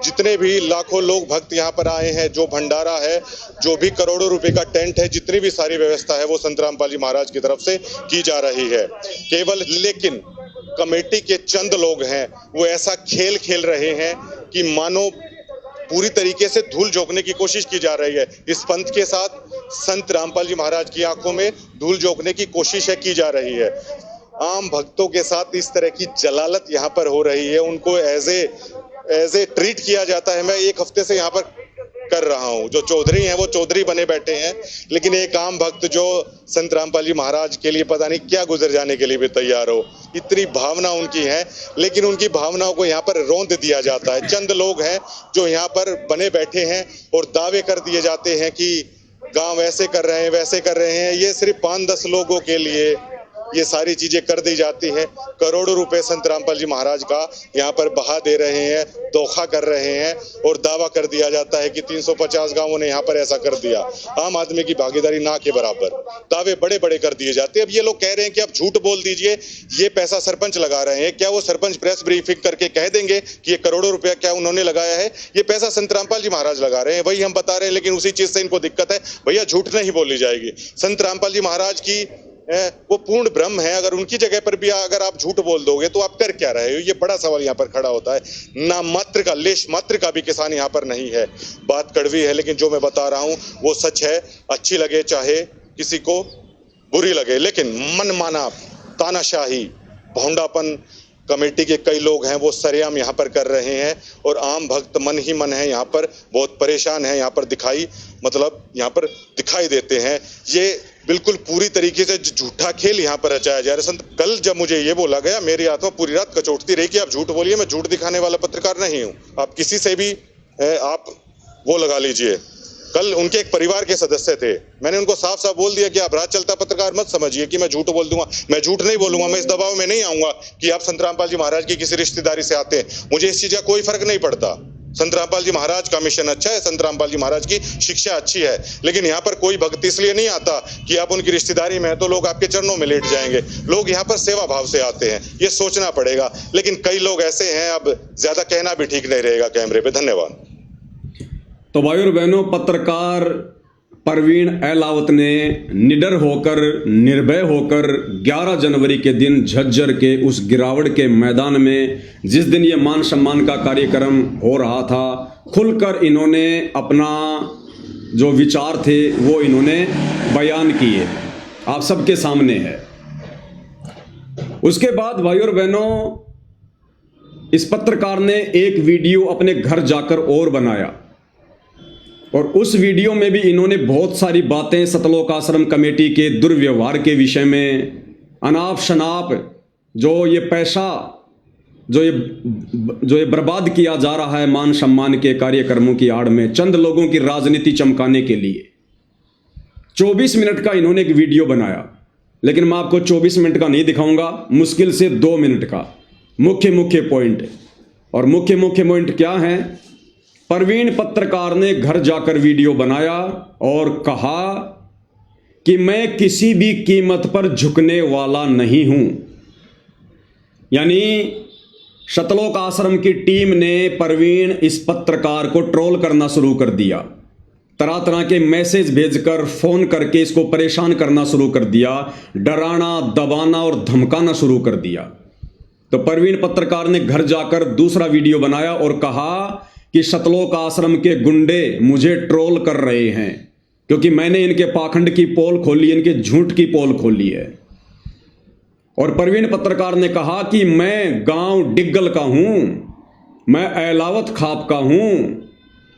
जितने भी लाखों लोग भक्त यहाँ पर आए हैं, जो भंडारा है, जो भी करोड़ों रुपए का टेंट है, जितनी भी सारी व्यवस्था है वो संत रामपाल जी महाराज की तरफ से की जा रही है। केवल लेकिन कमेटी के चंद लोग हैं वो ऐसा खेल खेल रहे हैं कि मानो पूरी तरीके से धूल झोंकने की कोशिश की जा रही है। इस पंथ के साथ संत रामपाल जी महाराज की आंखों में धूल झोंकने की कोशिश की जा रही है। आम भक्तों के साथ इस तरह की जलालत यहाँ पर हो रही है, उनको एज ए ट्रीट किया जाता है। मैं एक हफ्ते से यहाँ पर कर रहा हूँ। जो चौधरी हैं वो चौधरी बने बैठे हैं, लेकिन एक आम भक्त जो संत रामपाल जी महाराज के लिए पता नहीं क्या गुजर जाने के लिए भी तैयार हो, इतनी भावना उनकी है, लेकिन उनकी भावनाओं को यहाँ पर रौंद दिया जाता है। चंद लोग हैं जो यहाँ पर बने बैठे हैं और दावे कर दिए जाते हैं कि गांव ऐसे कर रहे हैं, वैसे कर रहे हैं। ये सिर्फ 5-10 लोगों के लिए ये सारी चीजें कर दी जाती हैं। करोड़ों रुपए संत रामपाल जी महाराज का यहाँ पर बहा दे रहे हैं, धोखा कर रहे हैं और दावा कर दिया जाता है कि 350 गांवों ने यहाँ पर ऐसा कर दिया। आम आदमी की भागीदारी ना के बराबर, दावे बड़े बड़े कर दिए जाते हैं। अब ये लोग कह रहे हैं कि आप झूठ बोल दीजिए, ये पैसा सरपंच लगा रहे हैं। क्या वो सरपंच प्रेस ब्रीफिंग करके कह देंगे कि ये करोड़ों रुपया क्या उन्होंने लगाया है? ये पैसा संत रामपाल जी महाराज लगा रहे हैं, वही हम बता रहे हैं, लेकिन उसी चीज से इनको दिक्कत है। भैया झूठ नहीं बोली जाएगी। संत रामपाल जी महाराज की वो पूर्ण ब्रह्म है। अगर उनकी जगह पर भी अगर आप झूठ बोल दोगे तो आप कर क्या रहे हो? ये बड़ा सवाल यहाँ पर खड़ा होता है। ना मात्र का लेश मात्र का भी किसान यहाँ पर नहीं है। बात कड़वी है, लेकिन जो मैं बता रहा हूँ वो सच है। अच्छी लगे चाहे किसी को बुरी लगे, लेकिन मनमाना तानाशाही भोंडापन कमेटी के कई लोग हैं वो सरेआम यहाँ पर कर रहे हैं और आम भक्त मन ही मन है यहाँ पर बहुत परेशान है। यहाँ पर यहाँ पर दिखाई देते हैं। ये बिल्कुल पूरी तरीके से झूठा खेल यहाँ पर रचाया जा रहा है। संत कल जब मुझे ये बोला गया, मेरी आत्मा पूरी रात कचोटती रही कि आप झूठ बोलिए। मैं झूठ दिखाने वाला पत्रकार नहीं हूँ। आप किसी से भी आप वो लगा लीजिए। कल उनके एक परिवार के सदस्य थे, मैंने उनको साफ साफ बोल दिया कि आप राज चलता पत्रकार मत समझिए कि मैं झूठ बोल दूंगा। मैं झूठ नहीं बोलूंगा। मैं इस दबाव में नहीं आऊंगा कि आप संत रामपाल जी महाराज की किसी रिश्तेदारी से आते हैं। मुझे इस चीज का कोई फर्क नहीं पड़ता। संत रामपाल जी महाराज का मिशन अच्छा है, संत रामपाल जी महाराज की शिक्षा अच्छी है, लेकिन यहाँ पर कोई भक्त इसलिए नहीं आता कि आप उनकी रिश्तेदारी में है तो लोग आपके चरणों में लेट जाएंगे। लोग यहाँ पर सेवा भाव से आते हैं, ये सोचना पड़ेगा। लेकिन कई लोग ऐसे हैं, अब ज्यादा कहना भी ठीक नहीं रहेगा कैमरे पे। धन्यवाद। तो भाई और बहनों, पत्रकार प्रवीण अहलावत ने निडर होकर, निर्भय होकर 11 जनवरी के दिन झज्जर के उस गिरावट के मैदान में, जिस दिन ये मान सम्मान का कार्यक्रम हो रहा था, खुलकर इन्होंने अपना जो विचार थे वो इन्होंने बयान किए, आप सबके सामने है। उसके बाद भाई और बहनों, इस पत्रकार ने एक वीडियो अपने घर जाकर और बनाया और उस वीडियो में भी इन्होंने बहुत सारी बातें सतलोक आश्रम कमेटी के दुर्व्यवहार के विषय में, अनाप शनाप जो ये पैसा जो ये बर्बाद किया जा रहा है मान सम्मान के कार्यक्रमों की आड़ में, चंद लोगों की राजनीति चमकाने के लिए 24 मिनट का इन्होंने एक वीडियो बनाया। लेकिन मैं आपको 24 मिनट का नहीं दिखाऊंगा, मुश्किल से 2 मिनट का मुख्य पॉइंट। और मुख्य पॉइंट क्या है प्रवीण पत्रकार ने घर जाकर वीडियो बनाया और कहा कि मैं किसी भी कीमत पर झुकने वाला नहीं हूं। यानी सतलोक आश्रम की टीम ने प्रवीण इस पत्रकार को ट्रोल करना शुरू कर दिया, तरह तरह के मैसेज भेजकर फोन करके इसको परेशान करना शुरू कर दिया, डराना दबाना और धमकाना शुरू कर दिया। तो प्रवीण पत्रकार ने घर जाकर दूसरा वीडियो बनाया और कहा कि सतलोक आश्रम के गुंडे मुझे ट्रोल कर रहे हैं क्योंकि मैंने इनके पाखंड की पोल खोली, इनके झूठ की पोल खोली है। और प्रवीण पत्रकार ने कहा कि मैं गांव डिग्गल का हूं, मैं एलावत खाप का हूं,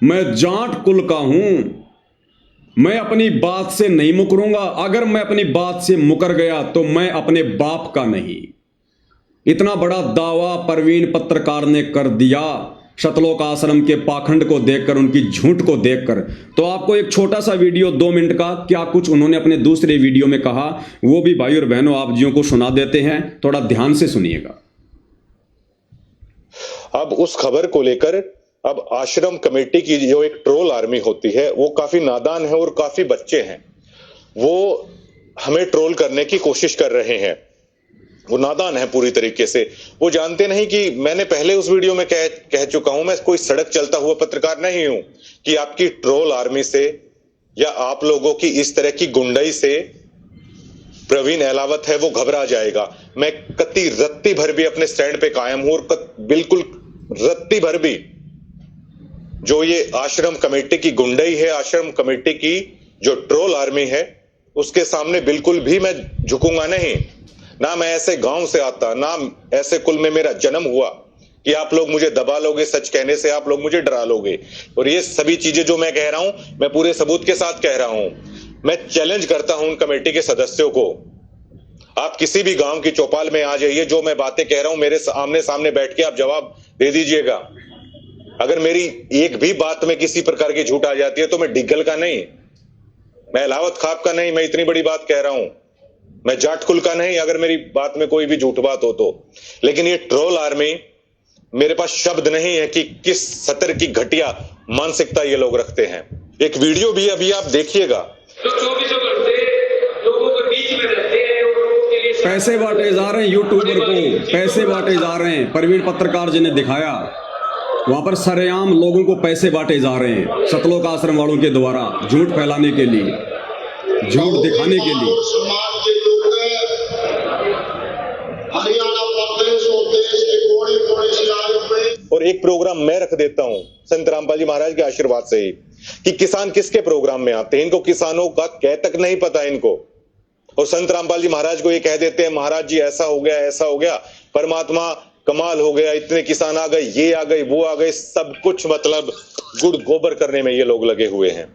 मैं जाट कुल का हूं, मैं अपनी बात से नहीं मुकरूंगा। अगर मैं अपनी बात से मुकर गया तो मैं अपने बाप का नहीं। इतना बड़ा दावा प्रवीण पत्रकार ने कर दिया सतलोक आश्रम के पाखंड को देखकर, उनकी झूठ को देखकर। तो आपको एक छोटा सा वीडियो 2 मिनट का क्या कुछ उन्होंने अपने दूसरे वीडियो में कहा वो भी भाई और बहनों आप जियों को सुना देते हैं, थोड़ा ध्यान से सुनिएगा। अब उस खबर को लेकर अब आश्रम कमेटी की जो एक ट्रोल आर्मी होती है वो काफी नादान है और काफी बच्चे हैं, वो हमें ट्रोल करने की कोशिश कर रहे हैं। वो नादान है पूरी तरीके से। वो जानते नहीं कि मैंने पहले उस वीडियो में कह चुका हूं, मैं कोई सड़क चलता हुआ पत्रकार नहीं हूं कि आपकी ट्रोल आर्मी से या आप लोगों की इस तरह की गुंडाई से प्रवीण एलावत है वो घबरा जाएगा। मैं कत्ती रत्ती भर भी अपने स्टैंड पे कायम हूं और बिल्कुल रत्ती भर भी जो ये आश्रम कमेटी की गुंडाई है, आश्रम कमेटी की जो ट्रोल आर्मी है, उसके सामने बिल्कुल भी मैं झुकूंगा नहीं। ना मैं ऐसे गांव से आता, ना ऐसे कुल में मेरा जन्म हुआ कि आप लोग मुझे दबा लोगे, सच कहने से आप लोग मुझे डरा लोगे। और ये सभी चीजें जो मैं कह रहा हूं मैं पूरे सबूत के साथ कह रहा हूं। मैं चैलेंज करता हूं उन कमेटी के सदस्यों को, आप किसी भी गांव की चौपाल में आ जाइए, जो मैं बातें कह रहा हूं मेरे आमने सामने बैठ के आप जवाब दे दीजिएगा। अगर मेरी एक भी बात में किसी प्रकार की झूठ आ जाती है तो मैं डिग्गल का नहीं, मैं एलावत खाप का नहीं, मैं इतनी बड़ी बात कह रहा हूं, मैं जाट कुल का नहीं, अगर मेरी बात में कोई भी झूठ बात हो तो। लेकिन ये ट्रोल आर्मी, मेरे पास शब्द नहीं है कि किस सतर की घटिया मानसिकता ये लोग रखते हैं। एक वीडियो भी अभी आप देखिएगा। तो 24 घंटे लोगों के बीच में रहते हैं और लोगों के लिए पैसे बांटे जा रहे हैं, यूट्यूबर को पैसे बांटे जा रहे हैं। प्रवीण पत्रकार जी ने दिखाया वहां पर सरेआम लोगों को पैसे बांटे जा रहे हैं सतलोक आश्रम वालों के द्वारा, झूठ फैलाने के लिए, झूठ दिखाने के लिए। समाज के लोग हरियाणा प्रदेश और देश के कोने कोने से आए हुए। और एक प्रोग्राम मैं रख देता हूं संत रामपाल जी महाराज के आशीर्वाद से ही कि किसान किसके प्रोग्राम में आते हैं, इनको किसानों का कह तक नहीं पता इनको। और संत रामपाल जी महाराज को ये कह देते हैं महाराज जी ऐसा हो गया, ऐसा हो गया, परमात्मा कमाल हो गया, इतने किसान आ गए, ये आ गए, वो आ गए, सब कुछ मतलब गुड़ गोबर करने में ये लोग लगे हुए हैं।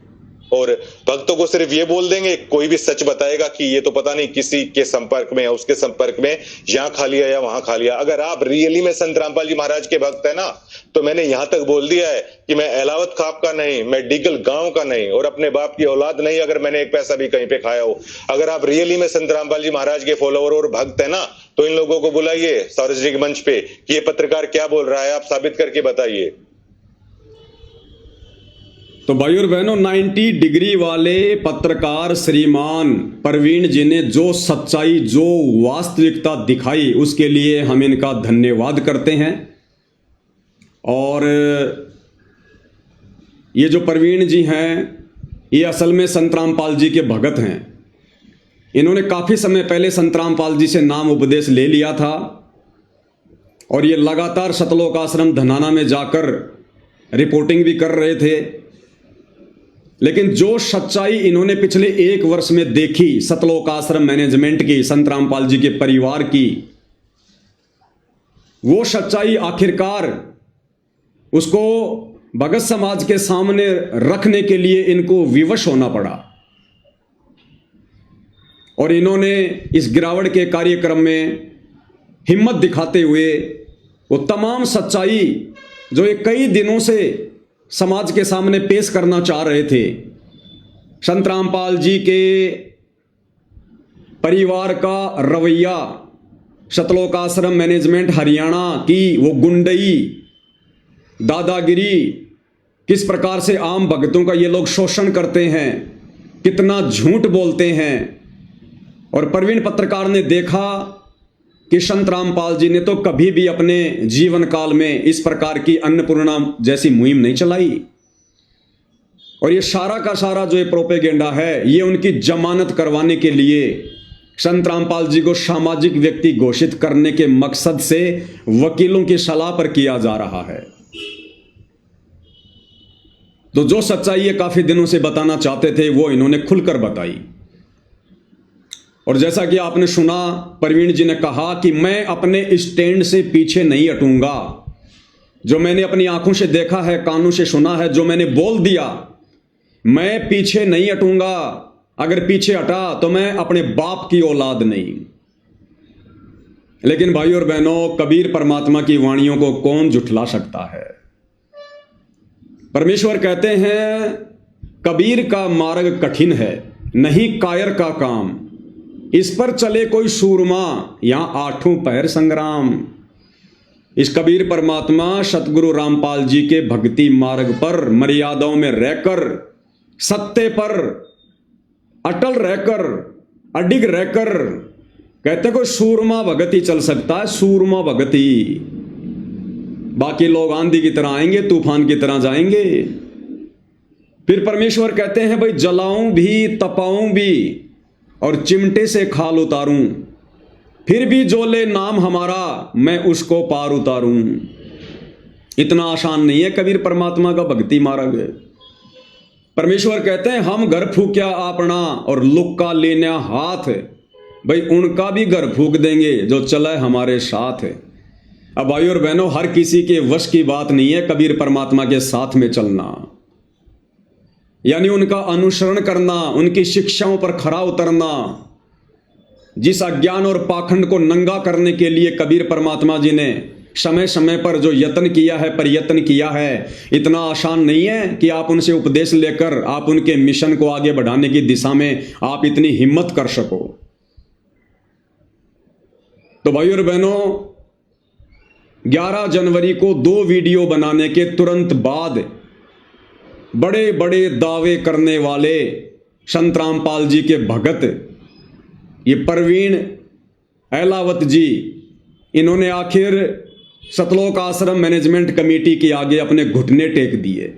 और भक्तों को सिर्फ ये बोल देंगे, कोई भी सच बताएगा कि ये तो पता नहीं किसी के संपर्क में या उसके संपर्क में यहां खा लिया या वहां खा लिया। अगर आप रियली में संत रामपाल जी महाराज के भक्त है ना, तो मैंने यहां तक बोल दिया है कि मैं एलावत खाप का नहीं, मैं डिगल गांव का नहीं और अपने बाप की औलाद नहीं, अगर मैंने एक पैसा भी कहीं पे खाया हो। अगर आप रियली में संत रामपाल जी महाराज के फॉलोअर और भक्त है ना, तो इन लोगों को बुलाइए सार्वजनिक मंच पे कि ये पत्रकार क्या बोल रहा है, आप साबित करके बताइए। तो भाई और बहनों, 90 डिग्री वाले पत्रकार श्रीमान प्रवीण जी ने जो सच्चाई, जो वास्तविकता दिखाई, उसके लिए हम इनका धन्यवाद करते हैं। और ये जो प्रवीण जी हैं, ये असल में संत रामपाल जी के भगत हैं। इन्होंने काफ़ी समय पहले संत रामपाल जी से नाम उपदेश ले लिया था और ये लगातार सतलोक आश्रम धनाना में जाकर रिपोर्टिंग भी कर रहे थे। लेकिन जो सच्चाई इन्होंने पिछले 1 वर्ष में देखी सतलोक आश्रम मैनेजमेंट की, संत रामपाल जी के परिवार की, वो सच्चाई आखिरकार उसको भगत समाज के सामने रखने के लिए इनको विवश होना पड़ा। और इन्होंने इस गिरावट के कार्यक्रम में हिम्मत दिखाते हुए वो तमाम सच्चाई जो ये कई दिनों से समाज के सामने पेश करना चाह रहे थे, संत रामपाल जी के परिवार का रवैया, सतलोक आश्रम मैनेजमेंट हरियाणा की वो गुंडई, दादागिरी, किस प्रकार से आम भक्तों का ये लोग शोषण करते हैं, कितना झूठ बोलते हैं। और प्रवीण पत्रकार ने देखा कि संत रामपाल जी ने तो कभी भी अपने जीवन काल में इस प्रकार की अन्नपूर्णा जैसी मुहिम नहीं चलाई। और ये सारा का सारा जो ये प्रोपेगेंडा है, ये उनकी जमानत करवाने के लिए संत रामपाल जी को सामाजिक व्यक्ति घोषित करने के मकसद से वकीलों की सलाह पर किया जा रहा है। तो जो सच्चाई ये काफी दिनों से बताना चाहते थे वो इन्होंने खुलकर बताई। और जैसा कि आपने सुना, प्रवीण जी ने कहा कि मैं अपने स्टैंड से पीछे नहीं हटूंगा। जो मैंने अपनी आंखों से देखा है, कानों से सुना है, जो मैंने बोल दिया, मैं पीछे नहीं हटूंगा। अगर पीछे हटा तो मैं अपने बाप की औलाद नहीं। लेकिन भाई और बहनों, कबीर परमात्मा की वाणियों को कौन झुठला सकता है। परमेश्वर कहते हैं, कबीर का मार्ग कठिन है, नहीं कायर का काम। इस पर चले कोई सूरमा, यहां आठों पहर संग्राम। इस कबीर परमात्मा सतगुरु रामपाल जी के भक्ति मार्ग पर मर्यादाओं में रहकर, सत्य पर अटल रहकर, अडिग रहकर, कहते कोई सूरमा भगत ही चल सकता है, सूरमा भगत ही। बाकी लोग आंधी की तरह आएंगे, तूफान की तरह जाएंगे। फिर परमेश्वर कहते हैं, भाई जलाऊं भी, तपाऊं भी और चिमटे से खाल उतारूं, फिर भी जो ले नाम हमारा मैं उसको पार उतारूं। इतना आसान नहीं है कबीर परमात्मा का भक्ति मार्ग। परमेश्वर कहते हैं, हम घर फूक्या अपना और लुक्का लेना हाथ, भाई उनका भी घर फूक देंगे जो चला हमारे साथ। अब भाई और बहनों, हर किसी के वश की बात नहीं है कबीर परमात्मा के साथ में चलना, यानी उनका अनुसरण करना, उनकी शिक्षाओं पर खरा उतरना। जिस अज्ञान और पाखंड को नंगा करने के लिए कबीर परमात्मा जी ने समय समय पर जो यत्न किया है, प्रयत्न किया है, इतना आसान नहीं है कि आप उनसे उपदेश लेकर आप उनके मिशन को आगे बढ़ाने की दिशा में आप इतनी हिम्मत कर सको। तो भाई और बहनों, 11 जनवरी को 2 वीडियो बनाने के तुरंत बाद बड़े बड़े दावे करने वाले संत रामपाल जी के भगत, ये प्रवीण अहलावत जी, इन्होंने आखिर सतलोक आश्रम मैनेजमेंट कमेटी के आगे अपने घुटने टेक दिए।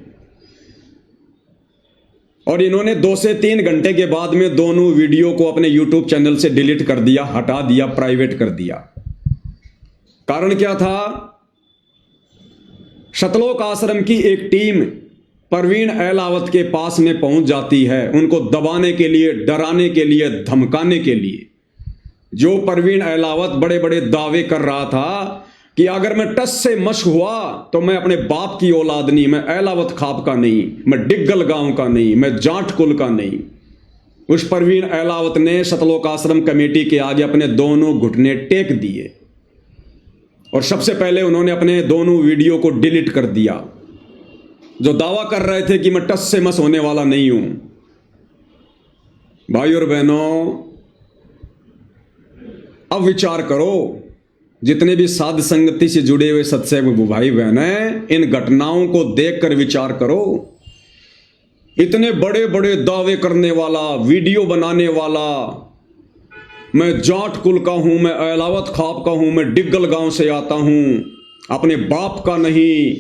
और इन्होंने 2 से 3 घंटे के बाद में दोनों वीडियो को अपने यूट्यूब चैनल से डिलीट कर दिया, हटा दिया, प्राइवेट कर दिया। कारण क्या था? सतलोक आश्रम की एक टीम प्रवीण अहलावत के पास में पहुंच जाती है, उनको दबाने के लिए, डराने के लिए, धमकाने के लिए। जो प्रवीण अहलावत बड़े बड़े दावे कर रहा था कि अगर मैं टस से मश हुआ तो मैं अपने बाप की औलाद नहीं, मैं अहलावत खाप का नहीं, मैं डिग्गल गांव का नहीं, मैं जाट कुल का नहीं। उस प्रवीण अहलावत ने सतलोक आश्रम कमेटी के आगे अपने दोनों घुटने टेक दिए और सबसे पहले उन्होंने अपने दोनों वीडियो को डिलीट कर दिया। जो दावा कर रहे थे कि मैं टस से मस होने वाला नहीं हूं। भाई और बहनों, अब विचार करो, जितने भी साध संगति से जुड़े हुए सत्संग भाई बहन हैं, इन घटनाओं को देखकर विचार करो। इतने बड़े बड़े दावे करने वाला, वीडियो बनाने वाला, मैं जाट कुल का हूं, मैं अहलावत खाप का हूं, मैं डिग्गल गांव से आता हूं, अपने बाप का नहीं,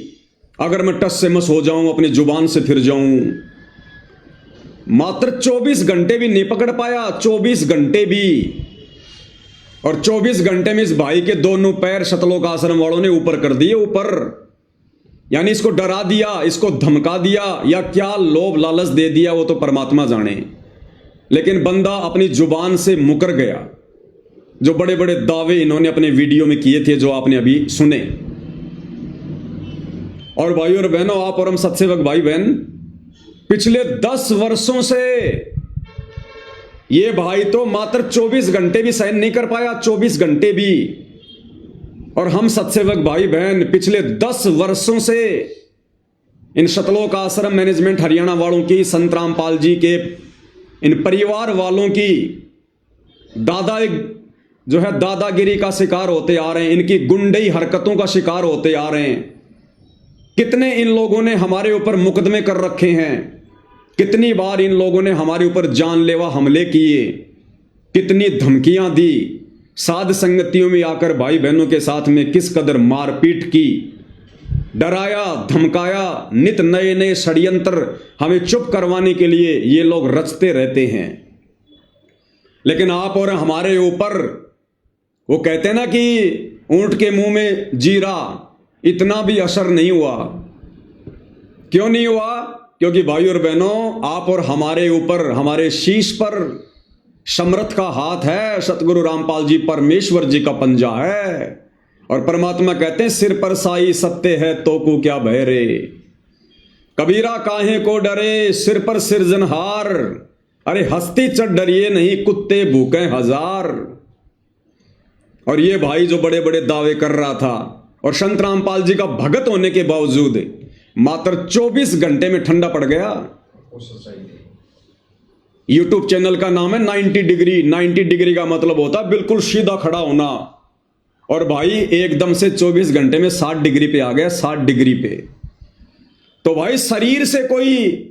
अगर मैं टस से मस हो जाऊं, अपनी जुबान से फिर जाऊं। मात्र 24 घंटे भी नहीं पकड़ पाया, 24 घंटे भी। और 24 घंटे में इस भाई के दोनों पैर सतलोक आश्रम वालों ने ऊपर कर दिए, ऊपर। यानी इसको डरा दिया, इसको धमका दिया, या क्या लोभ लालच दे दिया वो तो परमात्मा जाने। लेकिन बंदा अपनी जुबान से मुकर गया। जो बड़े बड़े दावे इन्होंने अपने वीडियो में किए थे, जो आपने अभी सुने। और भाई और बहनों, आप और हम सत्सेवक भाई बहन, पिछले 10 वर्षों से ये भाई तो मात्र 24 घंटे भी सहन नहीं कर पाया, 24 घंटे भी। और हम सत्सेवक भाई बहन पिछले 10 वर्षों से इन सतलोक आश्रम मैनेजमेंट हरियाणा वालों की, संत रामपाल जी के इन परिवार वालों की जो है दादागिरी का शिकार होते आ रहे हैं, इनकी गुंडई हरकतों का शिकार होते आ रहे हैं। कितने इन लोगों ने हमारे ऊपर मुकदमे कर रखे हैं, कितनी बार इन लोगों ने हमारे ऊपर जानलेवा हमले किए, कितनी धमकियां दी, साध संगतियों में आकर भाई बहनों के साथ में किस कदर मारपीट की, डराया धमकाया, नित नए नए षड्यंत्र हमें चुप करवाने के लिए ये लोग रचते रहते हैं। लेकिन आप और हमारे ऊपर, वो कहते हैं ना कि ऊंट के मुंह में जीरा, इतना भी असर नहीं हुआ। क्यों नहीं हुआ? क्योंकि भाई और बहनों, आप और हमारे ऊपर, हमारे शीश पर समर्थ का हाथ है, सतगुरु रामपाल जी परमेश्वर जी का पंजा है। और परमात्मा कहते हैं सिर पर साई सत्य है तो को क्या भय रे, कबीरा काहे को डरे सिर पर सिरजनहार, अरे हस्ती चढ़ डरिए नहीं कुत्ते भूखे हजार। और ये भाई जो बड़े बड़े दावे कर रहा था और संत रामपाल जी का भगत होने के बावजूद मात्र 24 घंटे में ठंडा पड़ गया। यूट्यूब चैनल का नाम है 90 डिग्री। 90 डिग्री का मतलब होता है बिल्कुल सीधा खड़ा होना, और भाई एकदम से 24 घंटे में 60 डिग्री पे आ गया, 60 डिग्री पे। तो भाई शरीर से कोई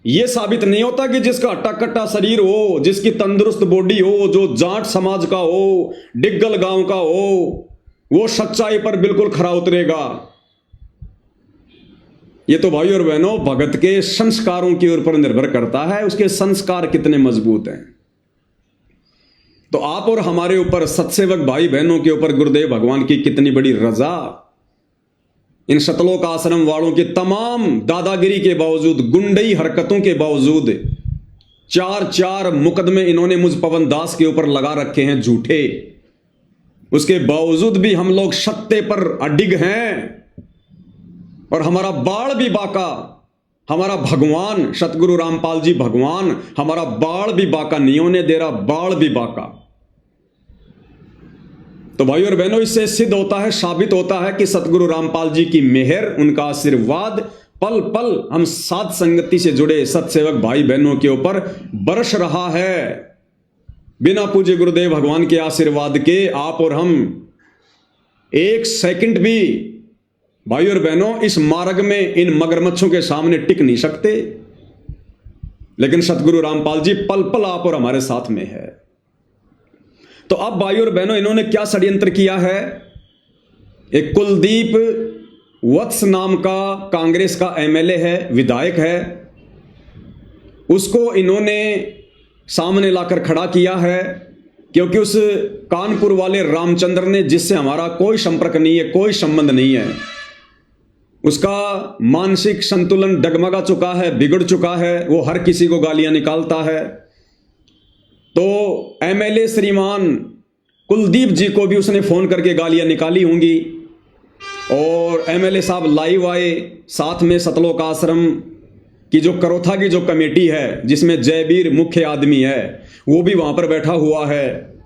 ये साबित नहीं होता कि जिसका हट्टा कट्टा शरीर हो, जिसकी तंदुरुस्त बॉडी हो, जो जाट समाज का हो, डिग्गल गांव का हो, वो सच्चाई पर बिल्कुल खरा उतरेगा। ये तो भाई और बहनों भगत के संस्कारों की ओर पर निर्भर करता है, उसके संस्कार कितने मजबूत हैं। तो आप और हमारे ऊपर, सत्सेवक भाई बहनों के ऊपर गुरुदेव भगवान की कितनी बड़ी रजा। इन सतलोक आश्रम वालों की तमाम दादागिरी के बावजूद, गुंडई हरकतों के बावजूद 4 मुकदमे इन्होंने मुझ पवन दास के ऊपर लगा रखे हैं झूठे। उसके बावजूद भी हम लोग सत्य पर अडिग हैं, और हमारा बाण भी बाका, हमारा भगवान सतगुरु रामपाल जी भगवान हमारा बाण भी बाका नहीं होने दे रहा, बाण भी बाका। तो भाई और बहनों, इससे सिद्ध होता है, साबित होता है कि सतगुरु रामपाल जी की मेहर, उनका आशीर्वाद पल पल हम साध संगति से जुड़े सत्सेवक भाई बहनों के ऊपर बरस रहा है। बिना पूज्य गुरुदेव भगवान के आशीर्वाद के आप और हम एक सेकंड भी भाई और बहनों इस मार्ग में इन मगरमच्छों के सामने टिक नहीं सकते। लेकिन सतगुरु रामपाल जी पल पल आप और हमारे साथ में है। तो अब भाई और बहनों, इन्होंने क्या षड्यंत्र किया है? एक कुलदीप वत्स नाम का कांग्रेस का एमएलए है, विधायक है, उसको इन्होंने सामने लाकर खड़ा किया है, क्योंकि उस कानपुर वाले रामचंद्र ने, जिससे हमारा कोई संपर्क नहीं है, कोई संबंध नहीं है, उसका मानसिक संतुलन डगमगा चुका है, बिगड़ चुका है, वो हर किसी को गालियां निकालता है। तो एमएलए श्रीमान कुलदीप जी को भी उसने फोन करके गालियां निकाली होंगी, और एमएलए साहब लाइव आए, साथ में सतलोक आश्रम की जो करोथा की जो कमेटी है, जिसमें जयवीर मुख्य आदमी है, वो भी वहां पर बैठा हुआ है,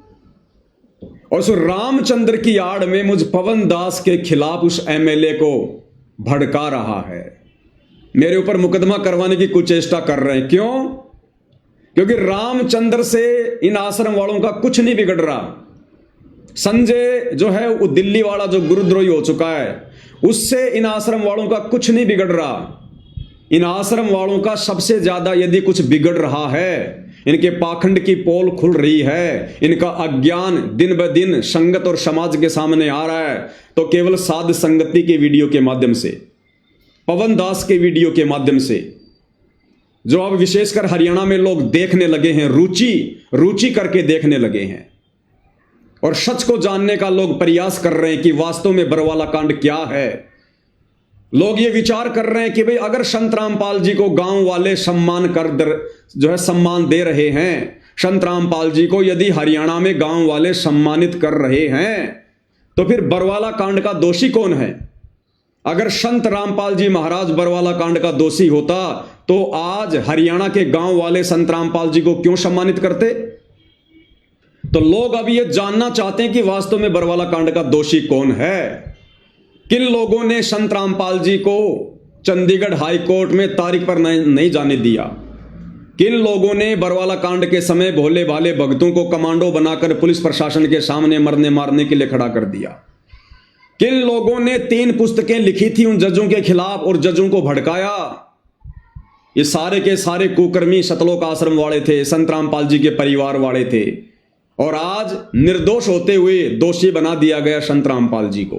और उस रामचंद्र की आड़ में मुझ पवन दास के खिलाफ उस एमएलए को भड़का रहा है, मेरे ऊपर मुकदमा करवाने की कुचेष्टा कर रहे हैं। क्यों? क्योंकि रामचंद्र से इन आश्रम वालों का कुछ नहीं बिगड़ रहा। संजय जो है वो दिल्ली वाला जो गुरुद्रोही हो चुका है, उससे इन आश्रम वालों का कुछ नहीं बिगड़ रहा। इन आश्रम वालों का सबसे ज्यादा यदि कुछ बिगड़ रहा है, इनके पाखंड की पोल खुल रही है, इनका अज्ञान दिन ब दिन संगत और समाज के सामने आ रहा है, तो केवल साध संगति के वीडियो के माध्यम से, पवन दास के वीडियो के माध्यम से, जो अब विशेषकर हरियाणा में लोग देखने लगे हैं, रुचि करके देखने लगे हैं, और सच को जानने का लोग प्रयास कर रहे हैं कि वास्तव में बरवाला कांड क्या है। लोग ये विचार कर रहे हैं कि भाई अगर संत रामपाल जी को गांव वाले सम्मान दे रहे हैं, संत रामपाल जी को यदि हरियाणा में गांव वाले सम्मानित कर रहे हैं, तो फिर बरवाला कांड का दोषी कौन है? अगर संत रामपाल जी महाराज बरवाला कांड का दोषी होता तो आज हरियाणा के गांव वाले संत रामपाल जी को क्यों सम्मानित करते? तो लोग अब ये जानना चाहते हैं कि वास्तव में बरवाला कांड का दोषी कौन है। किन लोगों ने संत रामपाल जी को चंडीगढ़ हाई कोर्ट में तारीख पर नहीं जाने दिया? किन लोगों ने बरवाला कांड के समय भोले भाले भक्तों को कमांडो बनाकर पुलिस प्रशासन के सामने मरने मारने के लिए खड़ा कर दिया? किन लोगों ने 3 पुस्तकें लिखी थी उन जजों के खिलाफ और जजों को भड़काया। ये सारे के सारे कुकर्मी सतलोक आश्रम वाले थे, संत रामपाल जी के परिवार वाले थे, और आज निर्दोष होते हुए दोषी बना दिया गया संत रामपाल जी को।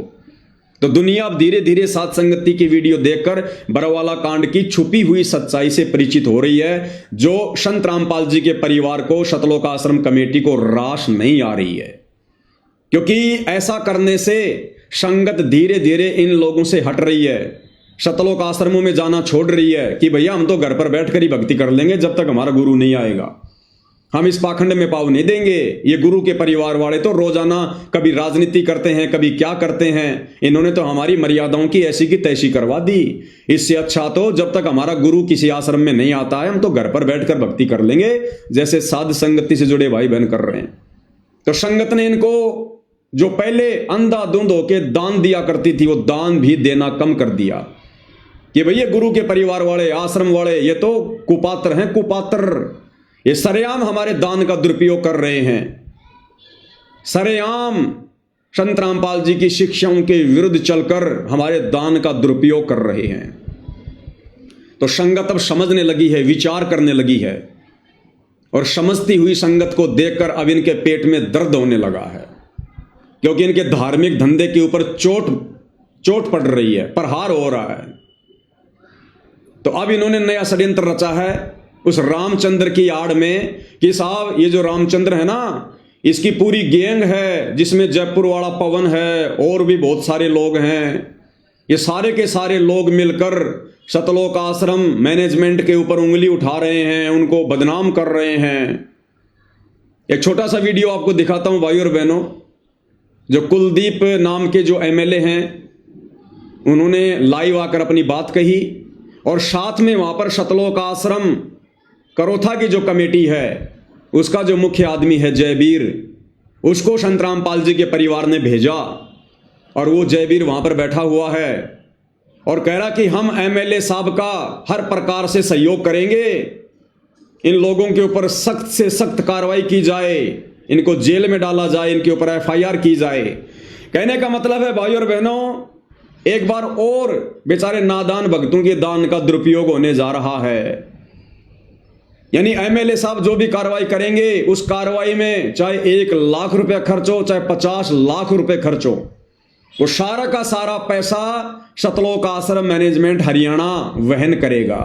तो दुनिया अब धीरे धीरे साध संगति की वीडियो देखकर बरवाला कांड की छुपी हुई सच्चाई से परिचित हो रही है, जो संत रामपाल जी के परिवार को, सतलोक आश्रम कमेटी को रास नहीं आ रही है। क्योंकि ऐसा करने से संगत धीरे धीरे इन लोगों से हट रही है, सतलोक आश्रमों में जाना छोड़ रही है कि भैया हम तो घर पर बैठकर ही भक्ति कर लेंगे जब तक हमारा गुरु नहीं आएगा, हम इस पाखंड में पाव नहीं देंगे। ये गुरु के परिवार वाले तो रोजाना कभी राजनीति करते हैं, कभी क्या करते हैं, इन्होंने तो हमारी मर्यादाओं की ऐसी की तैसी करवा दी। इससे अच्छा तो जब तक हमारा गुरु किसी आश्रम में नहीं आता है हम तो घर पर बैठकर भक्ति कर लेंगे, जैसे साध संगति से जुड़े भाई बहन कर रहे हैं। तो संगत ने इनको जो पहले अंधाधुंध होके दान दिया करती थी वो दान भी देना कम कर दिया कि भैया गुरु के परिवार वाले, आश्रम वाले ये तो कुपात्र हैं, कुपात्र, ये सरेआम हमारे दान का दुरुपयोग कर रहे हैं, सरेआम संत रामपाल जी की शिक्षाओं के विरुद्ध चलकर हमारे दान का दुरुपयोग कर रहे हैं। तो संगत अब समझने लगी है, विचार करने लगी है, और समझती हुई संगत को देखकर अब इनके पेट में दर्द होने लगा है, क्योंकि इनके धार्मिक धंधे के ऊपर चोट पड़ रही है, प्रहार हो रहा है। तो अब इन्होंने नया षड्यंत्र रचा है उस रामचंद्र की आड़ में कि साहब ये जो रामचंद्र है ना, इसकी पूरी गैंग है जिसमें जयपुर वाला पवन है और भी बहुत सारे लोग हैं, ये सारे के सारे लोग मिलकर सतलोक आश्रम मैनेजमेंट के ऊपर उंगली उठा रहे हैं, उनको बदनाम कर रहे हैं। एक छोटा सा वीडियो आपको दिखाता हूं भाई और बहनों। जो कुलदीप नाम के जो एमएलए हैं उन्होंने लाइव आकर अपनी बात कही, और साथ में वहां पर सतलोक आश्रम करोथा की जो कमेटी है उसका जो मुख्य आदमी है जयवीर, उसको संत रामपाल जी के परिवार ने भेजा, और वो जयवीर वहां पर बैठा हुआ है और कह रहा कि हम एमएलए साहब का हर प्रकार से सहयोग करेंगे, इन लोगों के ऊपर सख्त से सख्त कार्रवाई की जाए, इनको जेल में डाला जाए, इनके ऊपर एफआईआर की जाए। कहने का मतलब है भाई और बहनों, एक बार और बेचारे नादान भक्तों के दान का दुरुपयोग होने जा रहा है। यानी एमएलए साहब जो भी कार्रवाई करेंगे उस कार्रवाई में चाहे 1 लाख रुपया खर्च हो, चाहे 50 लाख रुपए खर्च हो, वो सारा का सारा पैसा सतलोक आश्रम मैनेजमेंट हरियाणा वहन करेगा।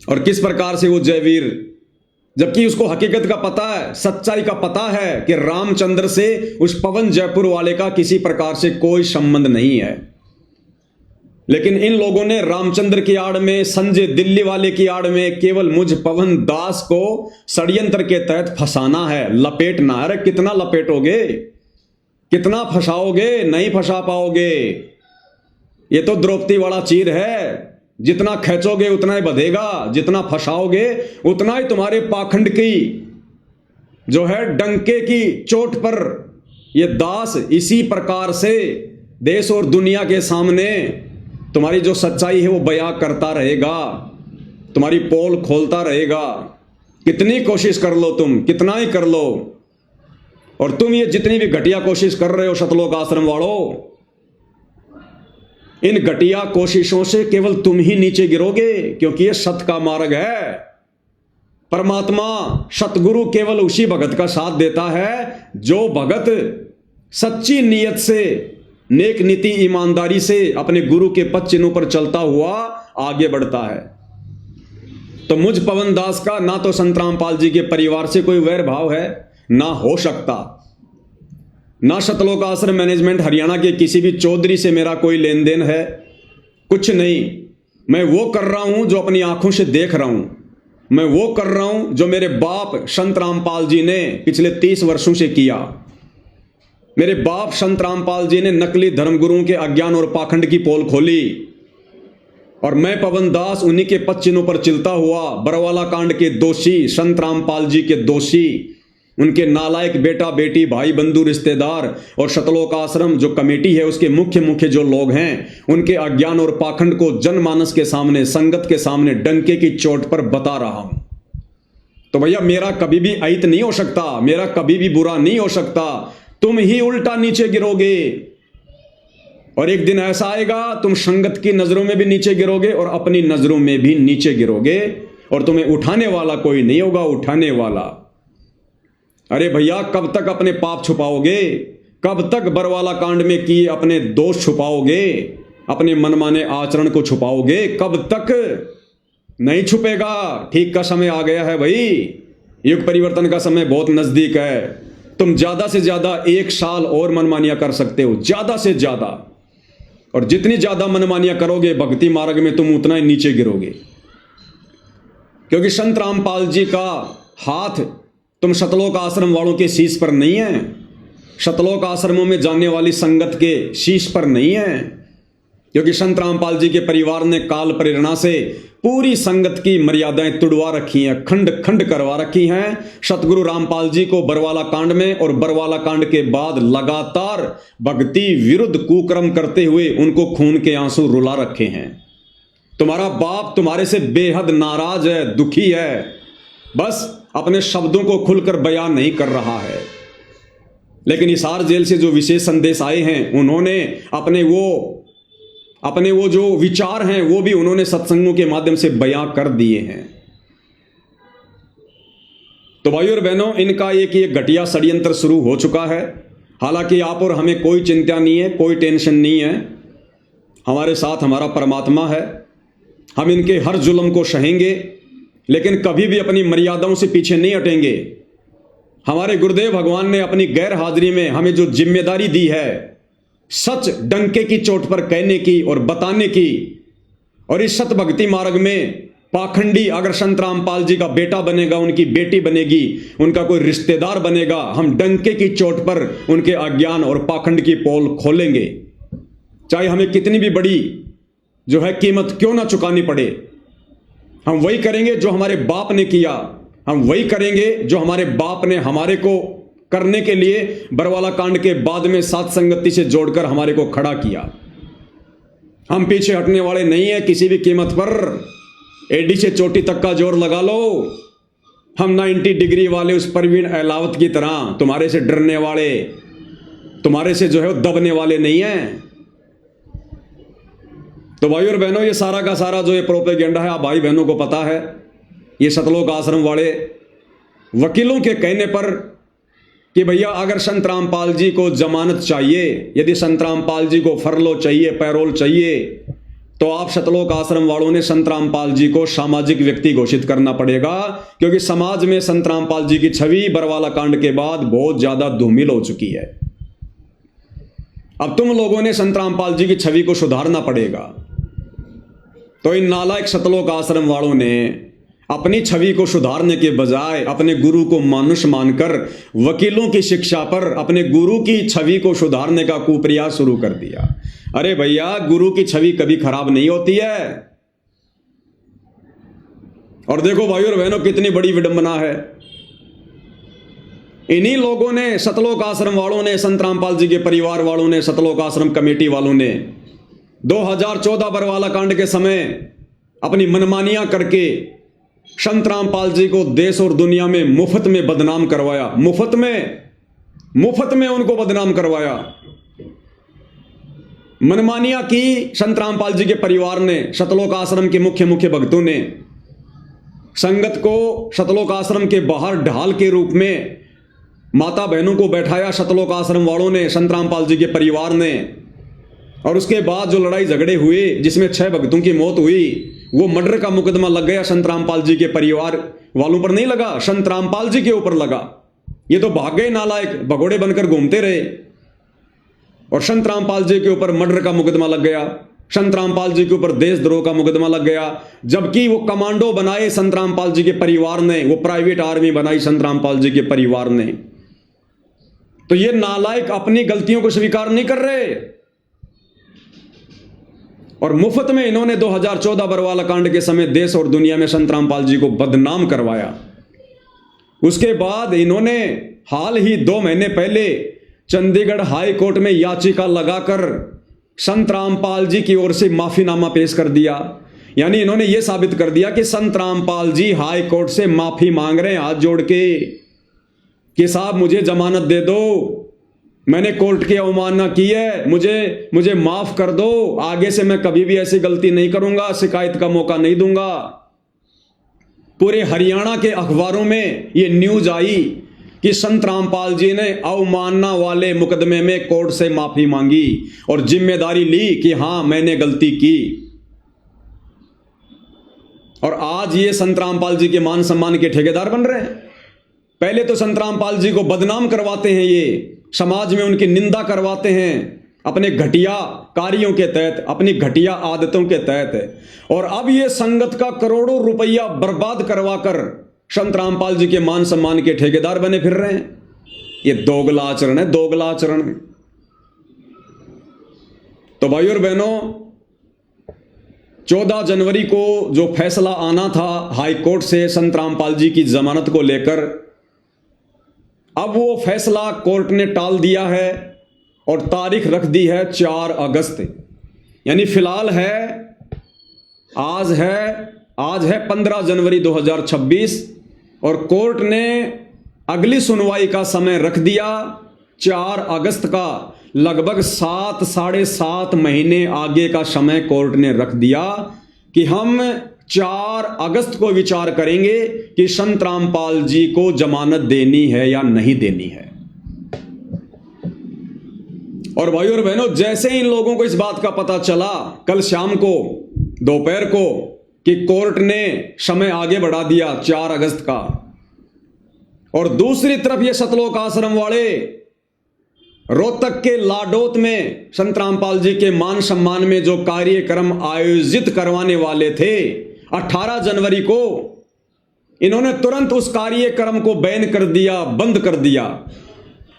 और किस प्रकार से वो जयवीर, जबकि उसको हकीकत का पता है, सच्चाई का पता है कि रामचंद्र से उस पवन जयपुर वाले का किसी प्रकार से कोई संबंध नहीं है, लेकिन इन लोगों ने रामचंद्र की आड़ में, संजय दिल्ली वाले की आड़ में केवल मुझ पवन दास को षड्यंत्र के तहत फंसाना है, लपेटना है। अरे कितना लपेटोगे, कितना फंसाओगे, नहीं फंसा पाओगे। ये तो द्रौपदी वाला चीर है, जितना खींचोगे उतना ही बधेगा, जितना फंसाओगे उतना ही तुम्हारे पाखंड की जो है डंके की चोट पर ये दास इसी प्रकार से देश और दुनिया के सामने तुम्हारी जो सच्चाई है वो बयां करता रहेगा, तुम्हारी पोल खोलता रहेगा। कितनी कोशिश कर लो तुम, कितना ही कर लो, और तुम ये जितनी भी घटिया कोशिश कर रहे हो सतलोक आश्रम वालों, इन घटिया कोशिशों से केवल तुम ही नीचे गिरोगे, क्योंकि ये सत का मार्ग है। परमात्मा सतगुरु केवल उसी भगत का साथ देता है जो भगत सच्ची नीयत से, नेक नीति ईमानदारी से अपने गुरु के पद चिन्हों पर चलता हुआ आगे बढ़ता है। तो मुझ पवन दास का ना तो संत रामपाल जी के परिवार से कोई वैर भाव है, ना हो सकता, ना सतलोक आश्रम मैनेजमेंट हरियाणा के किसी भी चौधरी से मेरा कोई लेन देन है, कुछ नहीं। मैं वो कर रहा हूं जो अपनी आंखों से देख रहा हूं, मैं वो कर रहा हूं जो मेरे बाप संत रामपाल जी ने पिछले 30 वर्षों से किया। मेरे बाप संत रामपाल जी ने नकली धर्मगुरुओं के अज्ञान और पाखंड की पोल खोली, और मैं पवन दास उन्हीं के पद चिन्हों पर चलता हुआ बरवाला कांड के दोषी, संत रामपाल जी के दोषी, उनके नालायक बेटा बेटी, भाई बंधु रिश्तेदार और सतलोक आश्रम जो कमेटी है उसके मुख्य जो लोग हैं, उनके अज्ञान और पाखंड को जनमानस के सामने, संगत के सामने डंके की चोट पर बता रहा हूं। तो भैया मेरा कभी भी अहित नहीं हो सकता, मेरा कभी भी बुरा नहीं हो सकता। तुम ही उल्टा नीचे गिरोगे। और एक दिन ऐसा आएगा तुम संगत की नजरों में भी नीचे गिरोगे और अपनी नजरों में भी नीचे गिरोगे, और तुम्हें उठाने वाला कोई नहीं होगा, उठाने वाला। अरे भैया, कब तक अपने पाप छुपाओगे? कब तक बरवाला कांड में किए अपने दोष छुपाओगे? अपने मनमाने आचरण को छुपाओगे? कब तक? नहीं छुपेगा। ठीक का समय आ गया है भाई। युग परिवर्तन का समय बहुत नजदीक है। तुम ज्यादा से ज्यादा 1 साल और मनमानियां कर सकते हो, ज्यादा से ज्यादा। और जितनी ज्यादा मनमानियां करोगे भक्ति मार्ग में, तुम उतना ही नीचे गिरोगे। क्योंकि संत रामपाल जी का हाथ तुम सतलोक आश्रम वालों के शीश पर नहीं है, सतलोक आश्रमों में जाने वाली संगत के शीश पर नहीं है। क्योंकि संत रामपाल जी के परिवार ने काल प्रेरणा से पूरी संगत की मर्यादाएं तुड़वा रखी हैं, खंड खंड करवा रखी हैं। सतगुरु रामपाल जी को बरवाला कांड में और बरवाला कांड के बाद लगातार भक्ति विरुद्ध कुकर्म करते हुए उनको खून के आंसू रुला रखे हैं। तुम्हारा बाप तुम्हारे से बेहद नाराज है, दुखी है, बस अपने शब्दों को खुलकर बयान नहीं कर रहा है। लेकिन हिसार जेल से जो विशेष संदेश आए हैं, उन्होंने अपने वो जो विचार हैं वो भी उन्होंने सत्संगों के माध्यम से बयां कर दिए हैं। तो भाइयों और बहनों, इनका एक घटिया षड्यंत्र शुरू हो चुका है। हालांकि आप और हमें कोई चिंता नहीं है, कोई टेंशन नहीं है। हमारे साथ हमारा परमात्मा है। हम इनके हर जुल्म को सहेंगे, लेकिन कभी भी अपनी मर्यादाओं से पीछे नहीं हटेंगे। हमारे गुरुदेव भगवान ने अपनी गैर हाजिरी में हमें जो जिम्मेदारी दी है, सच डंके की चोट पर कहने की और बताने की, और इस सत भक्ति मार्ग में पाखंडी अगर संत रामपाल जी का बेटा बनेगा, उनकी बेटी बनेगी, उनका कोई रिश्तेदार बनेगा, हम डंके की चोट पर उनके अज्ञान और पाखंड की पोल खोलेंगे। चाहे हमें कितनी भी बड़ी जो है कीमत क्यों ना चुकानी पड़े, हम वही करेंगे जो हमारे बाप ने किया। हम वही करेंगे जो हमारे बाप ने हमारे को करने के लिए बरवाला कांड के बाद में सात संगति से जोड़कर हमारे को खड़ा किया। हम पीछे हटने वाले नहीं है किसी भी कीमत पर। एडी से चोटी तक का जोर लगा लो। हम 90 डिग्री वाले उस परवीन अहलावत की तरह तुम्हारे से डरने वाले, तुम्हारे से जो है दबने वाले नहीं है। तो भाई और बहनों, ये सारा का सारा जो ये प्रोपेगेंडा है, आप भाई बहनों को पता है, ये सतलोक आश्रम वाले वकीलों के कहने पर कि भैया अगर संत रामपाल जी को जमानत चाहिए, यदि संत रामपाल जी को फरलो चाहिए, पैरोल चाहिए, तो आप सतलोक आश्रम वालों ने संत रामपाल जी को सामाजिक व्यक्ति घोषित करना पड़ेगा। क्योंकि समाज में संत रामपाल जी की छवि बरवाला कांड के बाद बहुत ज्यादा धूमिल हो चुकी है। अब तुम लोगों ने संत रामपाल जी की छवि को सुधारना पड़ेगा। तो इन नालायक सतलोक आश्रम वालों ने अपनी छवि को सुधारने के बजाय अपने गुरु को मानुष मानकर वकीलों की शिक्षा पर अपने गुरु की छवि को सुधारने का कुप्रयास शुरू कर दिया। अरे भैया, गुरु की छवि कभी खराब नहीं होती है। और देखो भाइयों और बहनों, कितनी बड़ी विडंबना है। इन्हीं लोगों ने, सतलोक आश्रम वालों ने, संत रामपाल जी के परिवार वालों ने, सतलोक आश्रम कमेटी वालों ने 2014 बरवाला कांड के समय अपनी मनमानियां करके संत रामपाल जी को देश और दुनिया में मुफ्त में बदनाम करवाया। मुफ्त में उनको बदनाम करवाया। मनमानियां की संत रामपाल जी के परिवार ने, सतलोक आश्रम के मुख्य भक्तों ने। संगत को सतलोक आश्रम के बाहर ढाल के रूप में माता बहनों को बैठाया सतलोक आश्रम वालों ने, संत रामपाल जी के परिवार ने। और उसके बाद जो लड़ाई झगड़े हुए जिसमें 6 भक्तों की मौत हुई, वो मर्डर का मुकदमा लग गया संत रामपाल जी के परिवार वालों पर नहीं लगा, संत रामपाल जी के ऊपर लगा। ये तो भाग गए नालायक, भगोड़े बनकर घूमते रहे और संत रामपाल जी के ऊपर मर्डर का मुकदमा लग गया। संत रामपाल जी के ऊपर देशद्रोह का मुकदमा लग गया। जबकि वो कमांडो बनाए संत रामपाल जी के परिवार ने, वो प्राइवेट आर्मी बनाई संत रामपाल जी के परिवार ने। तो ये नालायक अपनी गलतियों को स्वीकार नहीं कर रहे और मुफ्त में इन्होंने 2014 बरवाला कांड के समय देश और दुनिया में संत रामपाल जी को बदनाम करवाया। उसके बाद इन्होंने हाल ही 2 महीने पहले चंडीगढ़ हाई कोर्ट में याचिका लगाकर संत रामपाल जी की ओर से माफीनामा पेश कर दिया। यानी इन्होंने यह साबित कर दिया कि संत रामपाल जी हाई कोर्ट से माफी मांग रहे हैं हाथ जोड़ के कि साहब मुझे जमानत दे दो, मैंने कोर्ट की अवमानना की है, मुझे माफ कर दो, आगे से मैं कभी भी ऐसी गलती नहीं करूंगा, शिकायत का मौका नहीं दूंगा। पूरे हरियाणा के अखबारों में ये न्यूज आई कि संत रामपाल जी ने अवमानना वाले मुकदमे में कोर्ट से माफी मांगी और जिम्मेदारी ली कि हां मैंने गलती की। और आज ये संत रामपाल जी के मान सम्मान के ठेकेदार बन रहे हैं। पहले तो संत रामपाल जी को बदनाम करवाते हैं, ये समाज में उनकी निंदा करवाते हैं अपने घटिया कार्यों के तहत, अपनी घटिया आदतों के तहत, और अब ये संगत का करोड़ों रुपया बर्बाद करवाकर संत रामपाल जी के मान सम्मान के ठेकेदार बने फिर रहे हैं। ये दोगला आचरण है, दोगला आचरण है। तो भाई और बहनों, 14 जनवरी को जो फैसला आना था हाई कोर्ट से संत रामपाल जी की जमानत को लेकर, अब वो फैसला कोर्ट ने टाल दिया है और तारीख रख दी है 4 अगस्त। यानी फिलहाल आज है 15 जनवरी 2026 और कोर्ट ने अगली सुनवाई का समय रख दिया 4 अगस्त का। लगभग 7-7.5 महीने आगे का समय कोर्ट ने रख दिया कि हम 4 अगस्त को विचार करेंगे कि संत रामपाल जी को जमानत देनी है या नहीं देनी है। और भाई और बहनों, जैसे इन लोगों को इस बात का पता चला कल शाम को, दोपहर को, कि कोर्ट ने समय आगे बढ़ा दिया 4 अगस्त का, और दूसरी तरफ ये सतलोक आश्रम वाले रोहतक के लाडोत में संत रामपाल जी के मान सम्मान में जो कार्यक्रम आयोजित करवाने वाले थे 18 जनवरी को, इन्होंने तुरंत उस कार्यक्रम को बैन कर दिया, बंद कर दिया,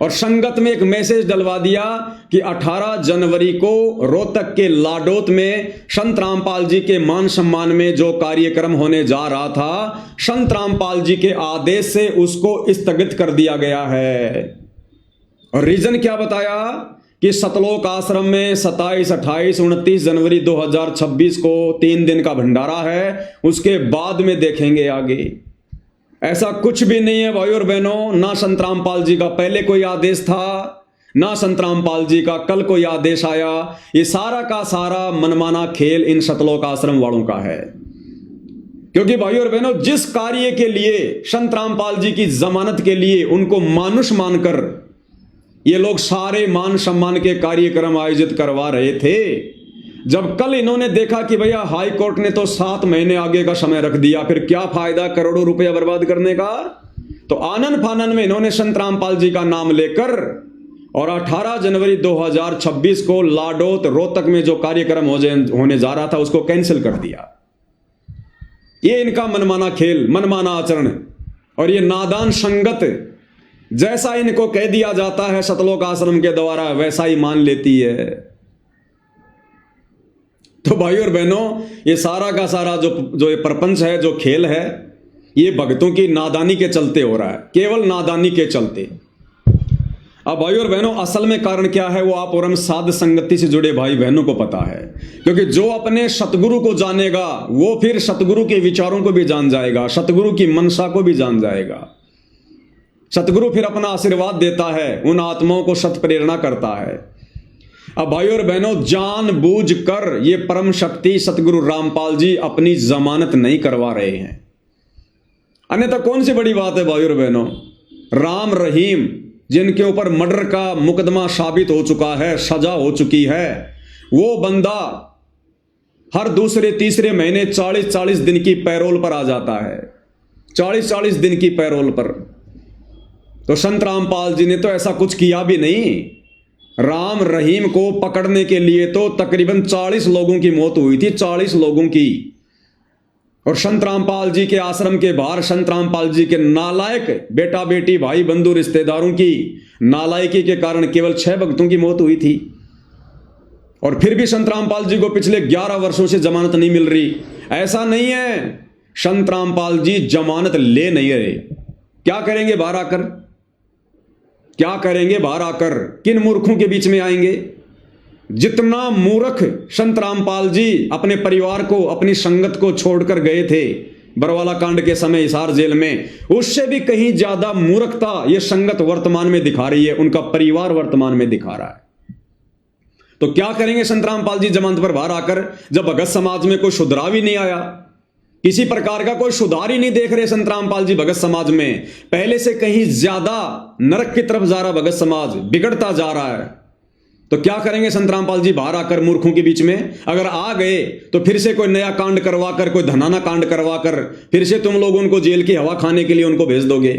और संगत में एक मैसेज डलवा दिया कि 18 जनवरी को रोहतक के लाडोत में संत रामपाल जी के मान सम्मान में जो कार्यक्रम होने जा रहा था, संत रामपाल जी के आदेश से उसको स्थगित कर दिया गया है। और रीजन क्या बताया कि सतलोक आश्रम में 27, 28, 29 जनवरी 2026 को 3 दिन का भंडारा है, उसके बाद में देखेंगे आगे। ऐसा कुछ भी नहीं है भाई और बहनों, ना संत रामपाल जी का पहले कोई आदेश था, ना संत रामपाल जी का कल कोई आदेश आया। ये सारा का सारा मनमाना खेल इन सतलोक आश्रम वालों का है। क्योंकि भाई और बहनों, जिस कार्य के लिए संत रामपाल जी की जमानत के लिए उनको मानुष मानकर ये लोग सारे मान सम्मान के कार्यक्रम आयोजित करवा रहे थे, जब कल इन्होंने देखा कि भैया हाई कोर्ट ने तो 7 महीने आगे का समय रख दिया, फिर क्या फायदा करोड़ों रुपया बर्बाद करने का, तो आनन फानन में इन्होंने संत रामपाल जी का नाम लेकर और 18 जनवरी 2026 को लाडोत रोहतक में जो कार्यक्रम होने जा रहा था उसको कैंसिल कर दिया। ये इनका मनमाना खेल, मनमाना आचरण, और ये नादान संगत जैसा इनको कह दिया जाता है सतलोक आश्रम के द्वारा वैसा ही मान लेती है। तो भाई और बहनों, ये सारा का सारा जो ये प्रपंच है, जो खेल है, ये भक्तों की नादानी के चलते हो रहा है, केवल नादानी के चलते। अब भाई और बहनों, असल में कारण क्या है वो आप और हम साध संगति से जुड़े भाई बहनों को पता है। क्योंकि जो अपने सतगुरु को जानेगा वो फिर सतगुरु के विचारों को भी जान जाएगा, सतगुरु की मनसा को भी जान जाएगा। सतगुरु फिर अपना आशीर्वाद देता है, उन आत्माओं को सत प्रेरणा करता है। अब भाई और बहनों, जानबूझकर ये परम शक्ति सतगुरु रामपाल जी अपनी जमानत नहीं करवा रहे हैं, अन्यथा कौन सी बड़ी बात है भाई और बहनों। राम रहीम जिनके ऊपर मर्डर का मुकदमा साबित हो चुका है, सजा हो चुकी है, वो बंदा हर दूसरे तीसरे महीने 40-40 दिन की पैरोल पर आ जाता है, 40-40 दिन की पैरोल पर। तो संत रामपाल जी ने तो ऐसा कुछ किया भी नहीं। राम रहीम को पकड़ने के लिए तो तकरीबन 40 लोगों की मौत हुई थी, 40 लोगों की। और संत रामपाल जी के आश्रम के बाहर संत रामपाल जी के नालायक बेटा बेटी भाई बंधु रिश्तेदारों की नालायकी के कारण केवल 6 भक्तों की मौत हुई थी। और फिर भी संत रामपाल जी को पिछले 11 वर्षों से जमानत नहीं मिल रही। ऐसा नहीं है, संत रामपाल जी जमानत ले नहीं रहे। क्या करेंगे बाहर आकर, क्या करेंगे बाहर आकर, किन मूर्खों के बीच में आएंगे। जितना मूर्ख संत रामपाल जी अपने परिवार को, अपनी संगत को छोड़कर गए थे, बरवाला कांड के समय हिसार जेल में, उससे भी कहीं ज्यादा मूर्खता ये संगत वर्तमान में दिखा रही है, उनका परिवार वर्तमान में दिखा रहा है। तो क्या करेंगे संत रामपाल जी जमानत पर बाहर आकर, जब भगत समाज में कोई सुधराव ही नहीं आया, किसी प्रकार का कोई सुधार ही नहीं देख रहे संत रामपाल जी भगत समाज में, पहले से कहीं ज्यादा नरक की तरफ जा रहा भगत समाज, बिगड़ता जा रहा है। तो क्या करेंगे संत रामपाल जी बाहर आकर मूर्खों के बीच में? अगर आ गए तो फिर से कोई नया कांड करवाकर, कोई धनाना कांड करवाकर फिर से तुम लोग उनको जेल की हवा खाने के लिए उनको भेज दोगे।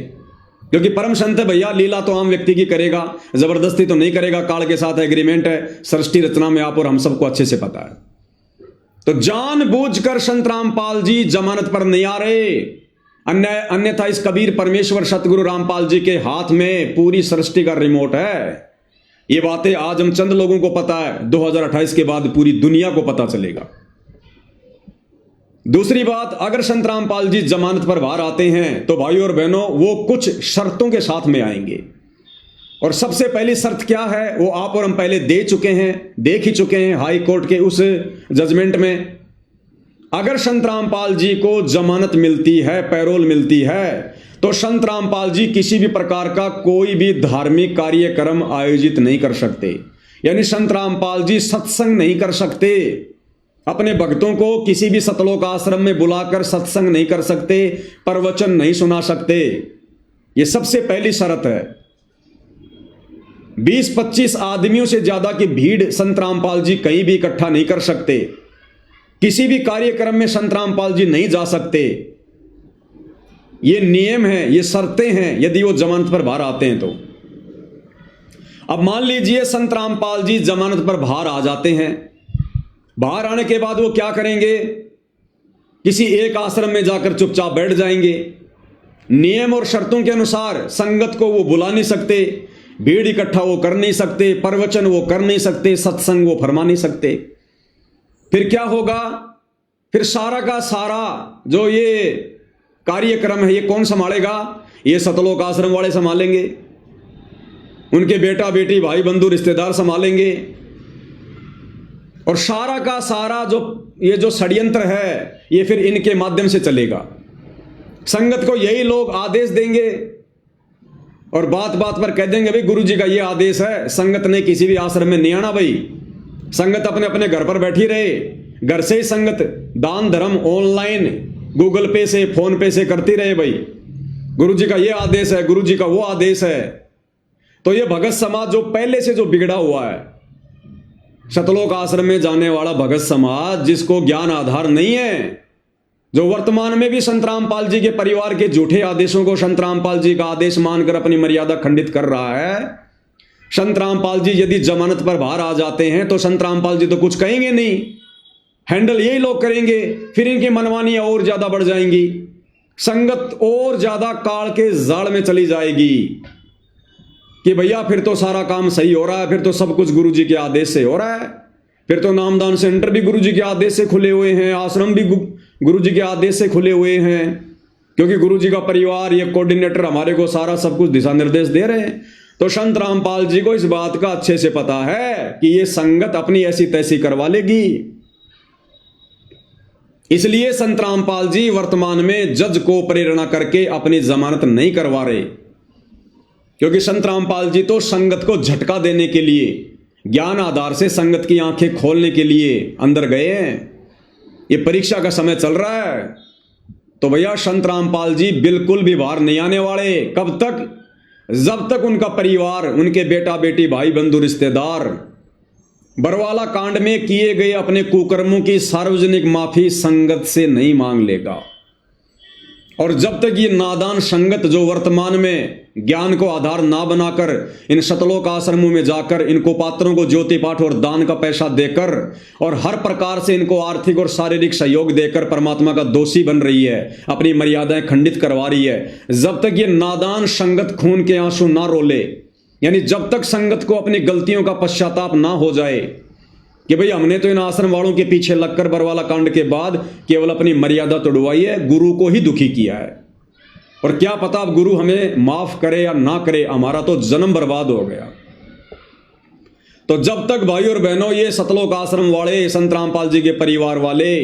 क्योंकि परम संत है भैया, लीला तो आम व्यक्ति की करेगा, जबरदस्ती तो नहीं करेगा, काल के साथ एग्रीमेंट है, सृष्टि रचना में आप और हम सबको अच्छे से पता है। तो जानबूझकर संत रामपाल जी जमानत पर नहीं आ रहे, अन्यथा इस कबीर परमेश्वर सतगुरु रामपाल जी के हाथ में पूरी सृष्टि का रिमोट है। ये बातें आज हम चंद लोगों को पता है, 2028 के बाद पूरी दुनिया को पता चलेगा। दूसरी बात, अगर संत रामपाल जी जमानत पर बाहर आते हैं तो भाई और बहनों वो कुछ शर्तों के साथ में आएंगे। और सबसे पहली शर्त क्या है वो आप और हम पहले देख ही चुके हैं हाई कोर्ट के उस जजमेंट में। अगर संत रामपाल जी को जमानत मिलती है, पैरोल मिलती है, तो संत रामपाल जी किसी भी प्रकार का कोई भी धार्मिक कार्यक्रम आयोजित नहीं कर सकते। यानी संत रामपाल जी सत्संग नहीं कर सकते, अपने भक्तों को किसी भी सतलोक आश्रम में बुलाकर सत्संग नहीं कर सकते, प्रवचन नहीं सुना सकते। यह सबसे पहली शर्त है। 20-25 आदमियों से ज्यादा की भीड़ संत रामपाल जी कहीं भी इकट्ठा नहीं कर सकते, किसी भी कार्यक्रम में संत रामपाल जी नहीं जा सकते। ये नियम है, ये शर्तें हैं यदि वो जमानत पर बाहर आते हैं तो। अब मान लीजिए संत रामपाल जी जमानत पर बाहर आ जाते हैं, बाहर आने के बाद वो क्या करेंगे? किसी एक आश्रम में जाकर चुपचाप बैठ जाएंगे। नियम और शर्तों के अनुसार संगत को वो बुला नहीं सकते, भीड़ इकट्ठा वो कर नहीं सकते, प्रवचन वो कर नहीं सकते, सत्संग वो फरमा नहीं सकते। फिर क्या होगा? फिर सारा का सारा जो ये कार्यक्रम है ये कौन संभालेगा? ये सतलोक आश्रम वाले संभालेंगे, उनके बेटा बेटी भाई बंधु रिश्तेदार संभालेंगे। और सारा का सारा ये जो षड्यंत्र है ये फिर इनके माध्यम से चलेगा। संगत को यही लोग आदेश देंगे और बात बात पर कह देंगे भाई गुरु जी का ये आदेश है, संगत ने किसी भी आश्रम में नहीं आना भाई, संगत अपने अपने घर पर बैठी रहे, घर से ही संगत दान धर्म ऑनलाइन गूगल पे से फोन पे से करती रहे भाई, गुरु जी का ये आदेश है, गुरु जी का वो आदेश है। तो ये भगत समाज जो पहले से जो बिगड़ा हुआ है, सतलोक आश्रम में जाने वाला भगत समाज जिसको ज्ञान आधार नहीं है, जो वर्तमान में भी संत रामपाल जी के परिवार के झूठे आदेशों को संत रामपाल जी का आदेश मानकर अपनी मर्यादा खंडित कर रहा है। संत रामपाल जी यदि जमानत पर बाहर आ जाते हैं तो संत रामपाल जी तो कुछ कहेंगे नहीं, हैंडल यही लोग करेंगे। फिर इनकी मनमानियां और ज्यादा बढ़ जाएंगी, संगत और ज्यादा काल के जाल में चली जाएगी कि भैया फिर तो सारा काम सही हो रहा है, फिर तो सब कुछ गुरु जी के आदेश से हो रहा है, फिर तो नामदान सेंटर भी गुरु जी के आदेश से खुले हुए हैं, आश्रम भी गुरु जी के आदेश से खुले हुए हैं, क्योंकि गुरु जी का परिवार ये कोऑर्डिनेटर हमारे को सारा सब कुछ दिशा निर्देश दे रहे हैं। तो संत रामपाल जी को इस बात का अच्छे से पता है कि ये संगत अपनी ऐसी तैसी करवा लेगी। इसलिए संत रामपाल जी वर्तमान में जज को प्रेरणा करके अपनी जमानत नहीं करवा रहे, क्योंकि संत रामपाल जी तो संगत को झटका देने के लिए, ज्ञान आधार से संगत की आंखें खोलने के लिए अंदर गए हैं। ये परीक्षा का समय चल रहा है, तो भैया संत रामपाल जी बिल्कुल भी बाहर नहीं आने वाले। कब तक? जब तक उनका परिवार, उनके बेटा बेटी भाई बंधु रिश्तेदार बरवाला कांड में किए गए अपने कुकर्मों की सार्वजनिक माफी संगत से नहीं मांग लेगा। और जब तक ये नादान संगत जो वर्तमान में ज्ञान को आधार ना बनाकर इन सतलोक आश्रमों में जाकर इनको पात्रों को ज्योति पाठ और दान का पैसा देकर और हर प्रकार से इनको आर्थिक और शारीरिक सहयोग देकर परमात्मा का दोषी बन रही है, अपनी मर्यादाएं खंडित करवा रही है, जब तक ये नादान संगत खून के आंसू ना रोले, यानी जब तक संगत को अपनी गलतियों का पश्चाताप ना हो जाए कि भाई हमने तो इन आश्रम वालों के पीछे लगकर बरवाला कांड के बाद केवल अपनी मर्यादा तोड़वाई है, गुरु को ही दुखी किया है, और क्या पता अब गुरु हमें माफ करे या ना करे, हमारा तो जन्म बर्बाद हो गया। तो जब तक भाई और बहनों ये सतलोक आश्रम वाले, संत रामपाल जी के परिवार वाले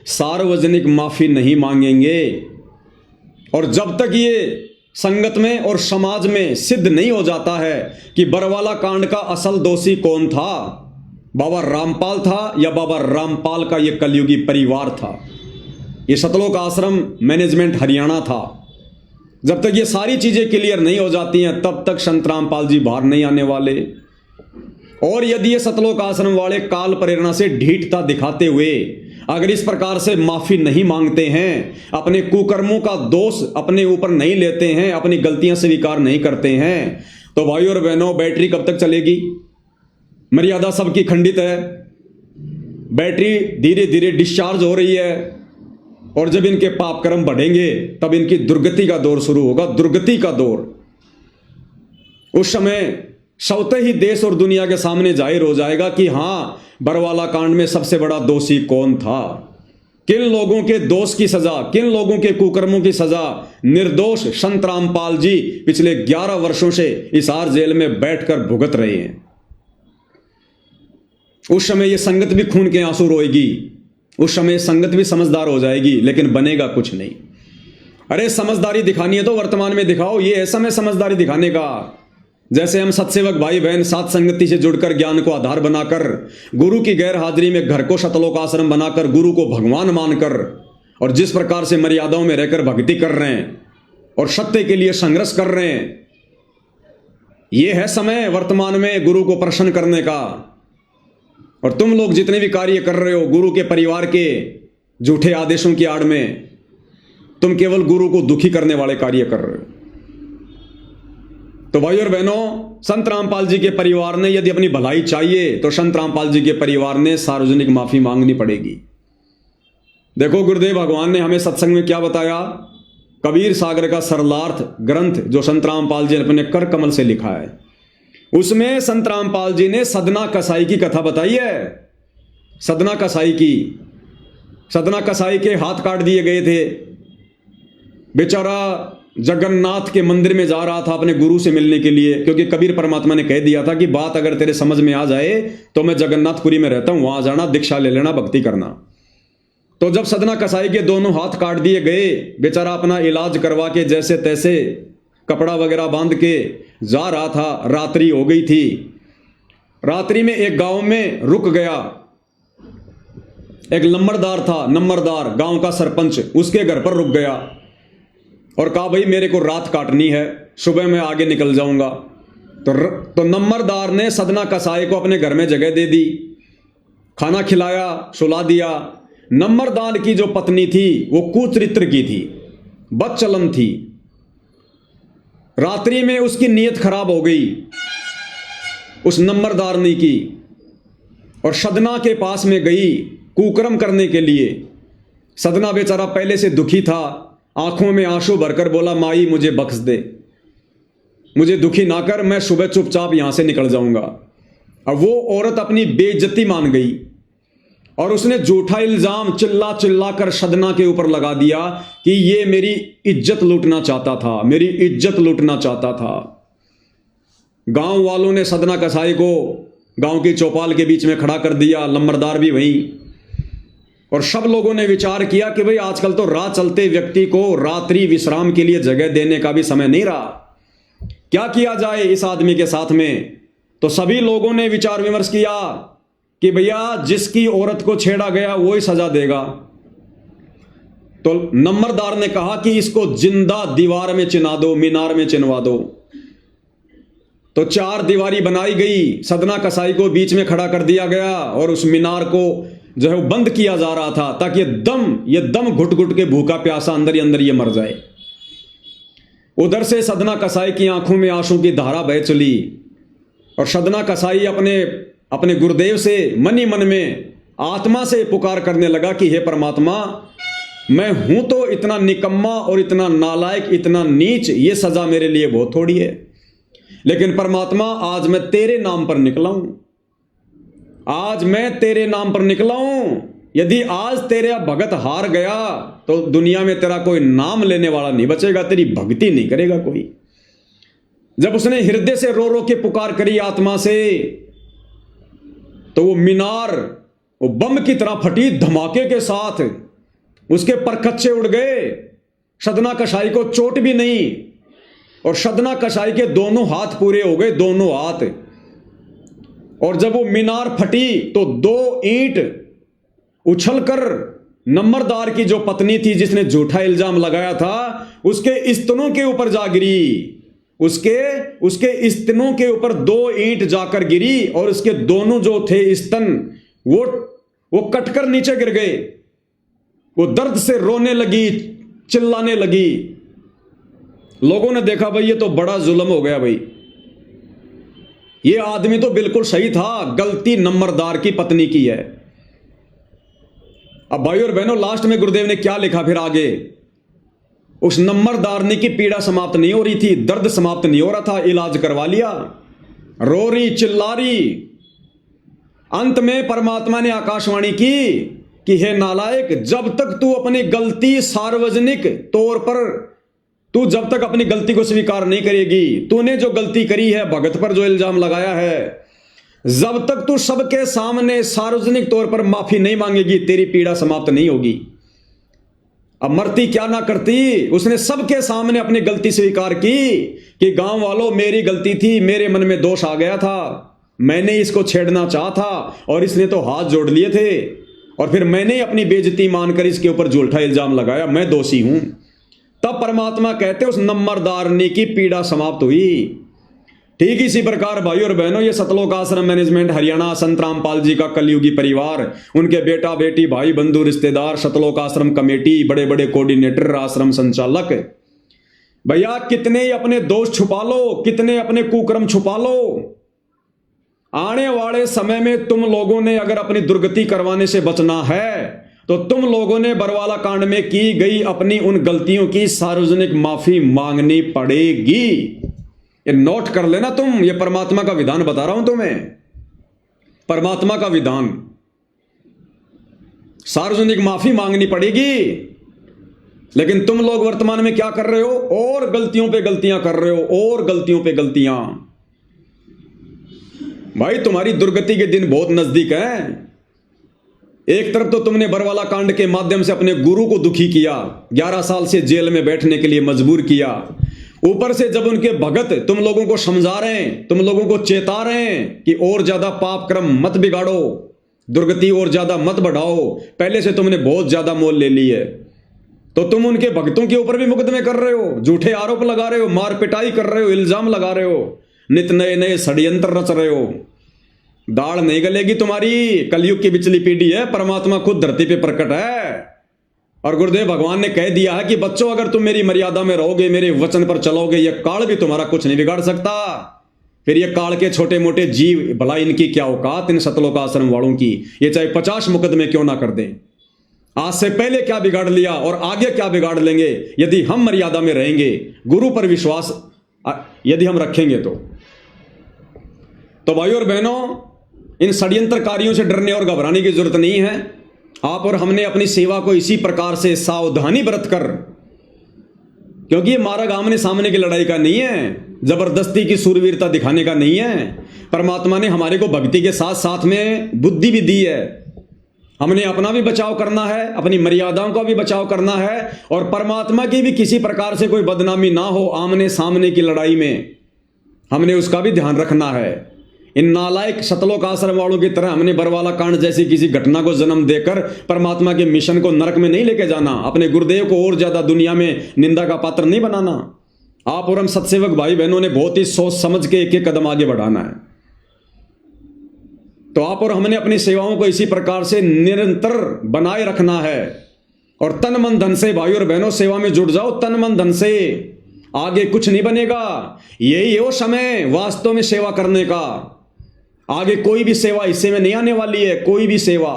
सार्वजनिक माफी नहीं मांगेंगे। और जब तक ये संगत में और समाज में सिद्ध नहीं हो जाता है कि बरवाला कांड का असल दोषी कौन था, बाबा रामपाल था या बाबा रामपाल का ये कलयुगी परिवार था, ये सतलोक आश्रम मैनेजमेंट हरियाणा था, जब तक ये सारी चीजें क्लियर नहीं हो जाती हैं तब तक संत रामपाल जी बाहर नहीं आने वाले। और यदि ये सतलोक आश्रम वाले काल प्रेरणा से ढीठता दिखाते हुए अगर इस प्रकार से माफी नहीं मांगते हैं, अपने कुकर्मों का दोष अपने ऊपर नहीं लेते हैं, अपनी गलतियां स्वीकार नहीं करते हैं, तो भाई और बहनों बैटरी कब तक चलेगी? मर्यादा सबकी खंडित है, बैटरी धीरे धीरे डिस्चार्ज हो रही है, और जब इनके पाप कर्म बढ़ेंगे तब इनकी दुर्गति का दौर शुरू होगा, दुर्गति का दौर। उस समय स्वतः ही देश और दुनिया के सामने जाहिर हो जाएगा कि हां, बरवाला कांड में सबसे बड़ा दोषी कौन था, किन लोगों के दोष की सजा, किन लोगों के कुकर्मों की सजा निर्दोष संत रामपाल जी पिछले 11 वर्षों से हिसार जेल में बैठकर भुगत रहे हैं। उस समय यह संगत भी खून के आंसू रोएगी, उस समय संगत भी समझदार हो जाएगी, लेकिन बनेगा कुछ नहीं। अरे समझदारी दिखानी है तो वर्तमान में दिखाओ, ये है समय समझदारी दिखाने का। जैसे हम सत्सेवक भाई बहन साथ संगति से जुड़कर ज्ञान को आधार बनाकर, गुरु की गैर हाजिरी में घर को सतलोक आश्रम बनाकर, गुरु को भगवान मानकर, और जिस प्रकार से मर्यादाओं में रहकर भक्ति कर रहे हैं और सत्य के लिए संघर्ष कर रहे हैं, यह है समय वर्तमान में गुरु को प्रसन्न करने का। और तुम लोग जितने भी कार्य कर रहे हो गुरु के परिवार के झूठे आदेशों की आड़ में, तुम केवल गुरु को दुखी करने वाले कार्य कर रहे हो। तो भाई और बहनों, संत रामपाल जी के परिवार ने यदि अपनी भलाई चाहिए तो संत रामपाल जी के परिवार ने सार्वजनिक माफी मांगनी पड़ेगी। देखो गुरुदेव भगवान ने हमें सत्संग में क्या बताया, कबीर सागर का सरलार्थ ग्रंथ जो संत रामपाल जी ने अपने कर कमल से लिखा है, उसमें संत रामपाल जी ने सदना कसाई की कथा बताई है। सदना कसाई की, सदना कसाई के हाथ काट दिए गए थे, बेचारा जगन्नाथ के मंदिर में जा रहा था अपने गुरु से मिलने के लिए, क्योंकि कबीर परमात्मा ने कह दिया था कि बात अगर तेरे समझ में आ जाए तो मैं जगन्नाथपुरी में रहता हूं, वहां जाना, दीक्षा ले लेना, भक्ति करना। तो जब सदना कसाई के दोनों हाथ काट दिए गए, बेचारा अपना इलाज करवा के जैसे तैसे कपड़ा वगैरह बांध के जा रहा था, रात्रि हो गई थी। रात्रि में एक गांव में रुक गया, एक नंबरदार था, नंबरदार गांव का सरपंच, उसके घर पर रुक गया और कहा भाई मेरे को रात काटनी है, सुबह मैं आगे निकल जाऊंगा। तो नंबरदार ने सदना कसाई को अपने घर में जगह दे दी, खाना खिलाया, सुला दिया। नंबरदार की जो पत्नी थी वो कुचरित्र की थी, बदचलन थी। रात्रि में उसकी नीयत खराब हो गई उस नंबरदारनी की, और सदना के पास में गई कुकर्म करने के लिए। सदना बेचारा पहले से दुखी था, आंखों में आंसू भरकर बोला, माई मुझे बख्श दे, मुझे दुखी ना कर, मैं सुबह चुपचाप यहां से निकल जाऊंगा। अब वो औरत अपनी बेइज्जती मान गई और उसने झूठा इल्जाम चिल्ला चिल्ला कर सदना के ऊपर लगा दिया कि ये मेरी इज्जत लूटना चाहता था, मेरी इज्जत लूटना चाहता था। गांव वालों ने सदना कसाई को गांव की चौपाल के बीच में खड़ा कर दिया, नंबरदार भी वहीं, और सब लोगों ने विचार किया कि भाई आजकल तो राह चलते व्यक्ति को रात्रि विश्राम के लिए जगह देने का भी समय नहीं रहा, क्या किया जाए इस आदमी के साथ में। तो सभी लोगों ने विचार विमर्श किया कि भैया जिसकी औरत को छेड़ा गया वो ही सजा देगा। तो नंबरदार ने कहा कि इसको जिंदा दीवार में चिना दो, मीनार में चिनवा दो। तो 4 दीवारी बनाई गई, सदना कसाई को बीच में खड़ा कर दिया गया और उस मीनार को जो है वो बंद किया जा रहा था ताकि ये दम घुट घुट के भूखा प्यासा अंदर ही अंदर ये मर जाए। उधर से सदना कसाई की आंखों में आंसू की धारा बह चली और सदना कसाई अपने गुरुदेव से मन ही मन में आत्मा से पुकार करने लगा कि हे परमात्मा, मैं हूं तो इतना निकम्मा और इतना नालायक, इतना नीच, ये सजा मेरे लिए बहुत थोड़ी है, लेकिन परमात्मा आज मैं तेरे नाम पर निकला हूं, आज मैं तेरे नाम पर निकला हूं। यदि आज तेरा भगत हार गया तो दुनिया में तेरा कोई नाम लेने वाला नहीं बचेगा, तेरी भक्ति नहीं करेगा कोई। जब उसने हृदय से रो रो के पुकार करी आत्मा से, तो वो मीनार वो बम की तरह फटी धमाके के साथ, उसके परखच्चे उड़ गए, सदना कसाई को चोट भी नहीं, और सदना कसाई के दोनों हाथ पूरे हो गए, दोनों हाथ। और जब वो मीनार फटी तो 2 ईंट उछलकर नंबरदार की जो पत्नी थी जिसने झूठा इल्जाम लगाया था उसके स्तनों के ऊपर जा गिरी। उसके स्तनों के ऊपर 2 ईंट जाकर गिरी और उसके दोनों जो थे स्तन वो कटकर नीचे गिर गए। वो दर्द से रोने लगी, चिल्लाने लगी। लोगों ने देखा भाई ये तो बड़ा जुल्म हो गया भाई, ये आदमी तो बिल्कुल सही था, गलती नंबरदार की पत्नी की है। अब भाई और बहनों लास्ट में गुरुदेव ने क्या लिखा फिर आगे, उस नंबरदारनी की पीड़ा समाप्त नहीं हो रही थी, दर्द समाप्त नहीं हो रहा था, इलाज करवा लिया, रो रही चिल्ला रही। अंत में परमात्मा ने आकाशवाणी की कि हे नालायक, जब तक तू अपनी गलती सार्वजनिक तौर पर तू जब तक अपनी गलती को स्वीकार नहीं करेगी, तूने जो गलती करी है, भगत पर जो इल्जाम लगाया है, जब तक तू सबके सामने सार्वजनिक तौर पर माफी नहीं मांगेगी तेरी पीड़ा समाप्त नहीं होगी। अब मरती क्या ना करती, उसने सबके सामने अपनी गलती स्वीकार की कि गांव वालों मेरी गलती थी, मेरे मन में दोष आ गया था, मैंने इसको छेड़ना चाहा था और इसने तो हाथ जोड़ लिए थे और फिर मैंने अपनी बेइज्जती मानकर इसके ऊपर झूठा इल्जाम लगाया, मैं दोषी हूं। तब परमात्मा कहते उस नंबरदारनी की पीड़ा समाप्त हुई। ठीक इसी प्रकार भाई और बहनों ये सतलोक आश्रम मैनेजमेंट हरियाणा संत रामपाल जी का कलयुगी परिवार, उनके बेटा बेटी भाई बंधु रिश्तेदार, सतलोक आश्रम कमेटी, बड़े बड़े कोऑर्डिनेटर, आश्रम संचालक, भैया कितने ही अपने दोष छुपा लो, कितने अपने कुकर्म छुपा लो, आने वाले समय में तुम लोगों ने अगर अपनी दुर्गति करवाने से बचना है तो तुम लोगों ने बरवाला कांड में की गई अपनी उन गलतियों की सार्वजनिक माफी मांगनी पड़ेगी। ये नोट कर लेना तुम, ये परमात्मा का विधान बता रहा हूं तुम्हें, परमात्मा का विधान, सार्वजनिक माफी मांगनी पड़ेगी। लेकिन तुम लोग वर्तमान में क्या कर रहे हो, और गलतियों पे गलतियां कर रहे हो, और गलतियों पे गलतियां। भाई तुम्हारी दुर्गति के दिन बहुत नजदीक हैं। एक तरफ तो तुमने बरवाला कांड के माध्यम से अपने गुरु को दुखी किया, 11 साल से जेल में बैठने के लिए मजबूर किया, ऊपर से जब उनके भगत तुम लोगों को समझा रहे हैं, तुम लोगों को चेता रहे हैं कि और ज्यादा पाप क्रम मत बिगाड़ो, दुर्गति और ज्यादा मत बढ़ाओ, पहले से तुमने बहुत ज्यादा मोल ले ली है, तो तुम उनके भक्तों के ऊपर भी मुकदमे कर रहे हो, झूठे आरोप लगा रहे हो, मार पिटाई कर रहे हो, इल्जाम लगा रहे हो, नित नए नए षड्यंत्र रच रहे हो। दाढ़ नहीं गलेगी तुम्हारी, कलयुग की बिचली पीढ़ी है, परमात्मा खुद धरती पे प्रकट है। और गुरुदेव भगवान ने कह दिया है कि बच्चों अगर तुम मेरी मर्यादा में रहोगे, मेरे वचन पर चलोगे, यह काल भी तुम्हारा कुछ नहीं बिगाड़ सकता। फिर ये काल के छोटे मोटे जीव, भला इनकी क्या औकात, इन सतलोक आश्रम वालों की, ये चाहे 50 मुकदमे क्यों ना कर दें। आज से पहले क्या बिगाड़ लिया और आगे क्या बिगाड़ लेंगे, यदि हम मर्यादा में रहेंगे, गुरु पर विश्वास यदि हम रखेंगे तो भाइयों और बहनों, इन षड्यंत्रकारियों से डरने और घबराने की जरूरत नहीं है। आप और हमने अपनी सेवा को इसी प्रकार से सावधानी बरत कर, क्योंकि ये मार्ग आमने सामने की लड़ाई का नहीं है, जबरदस्ती की सूरवीरता दिखाने का नहीं है। परमात्मा ने हमारे को भक्ति के साथ साथ में बुद्धि भी दी है, हमने अपना भी बचाव करना है, अपनी मर्यादाओं का भी बचाव करना है, और परमात्मा की भी किसी प्रकार से कोई बदनामी ना हो आमने सामने की लड़ाई में, हमने उसका भी ध्यान रखना है। इन नालायक सतलोक आश्रम वालों की तरह हमने बरवाला कांड जैसी किसी घटना को जन्म देकर परमात्मा के मिशन को नरक में नहीं लेके जाना, अपने गुरुदेव को और ज्यादा दुनिया में निंदा का पात्र नहीं बनाना। आप और हम सत्सेवक भाई बहनों ने बहुत ही सोच समझ के एक एक कदम आगे बढ़ाना है। तो आप और हमने अपनी सेवाओं को इसी प्रकार से निरंतर बनाए रखना है, और तन मन धन से भाई और बहनों सेवा में जुट जाओ, तन मन धन से, आगे कुछ नहीं बनेगा। यही वो समय वास्तव में सेवा करने का, आगे कोई भी सेवा हिस्से में नहीं आने वाली है, कोई भी सेवा।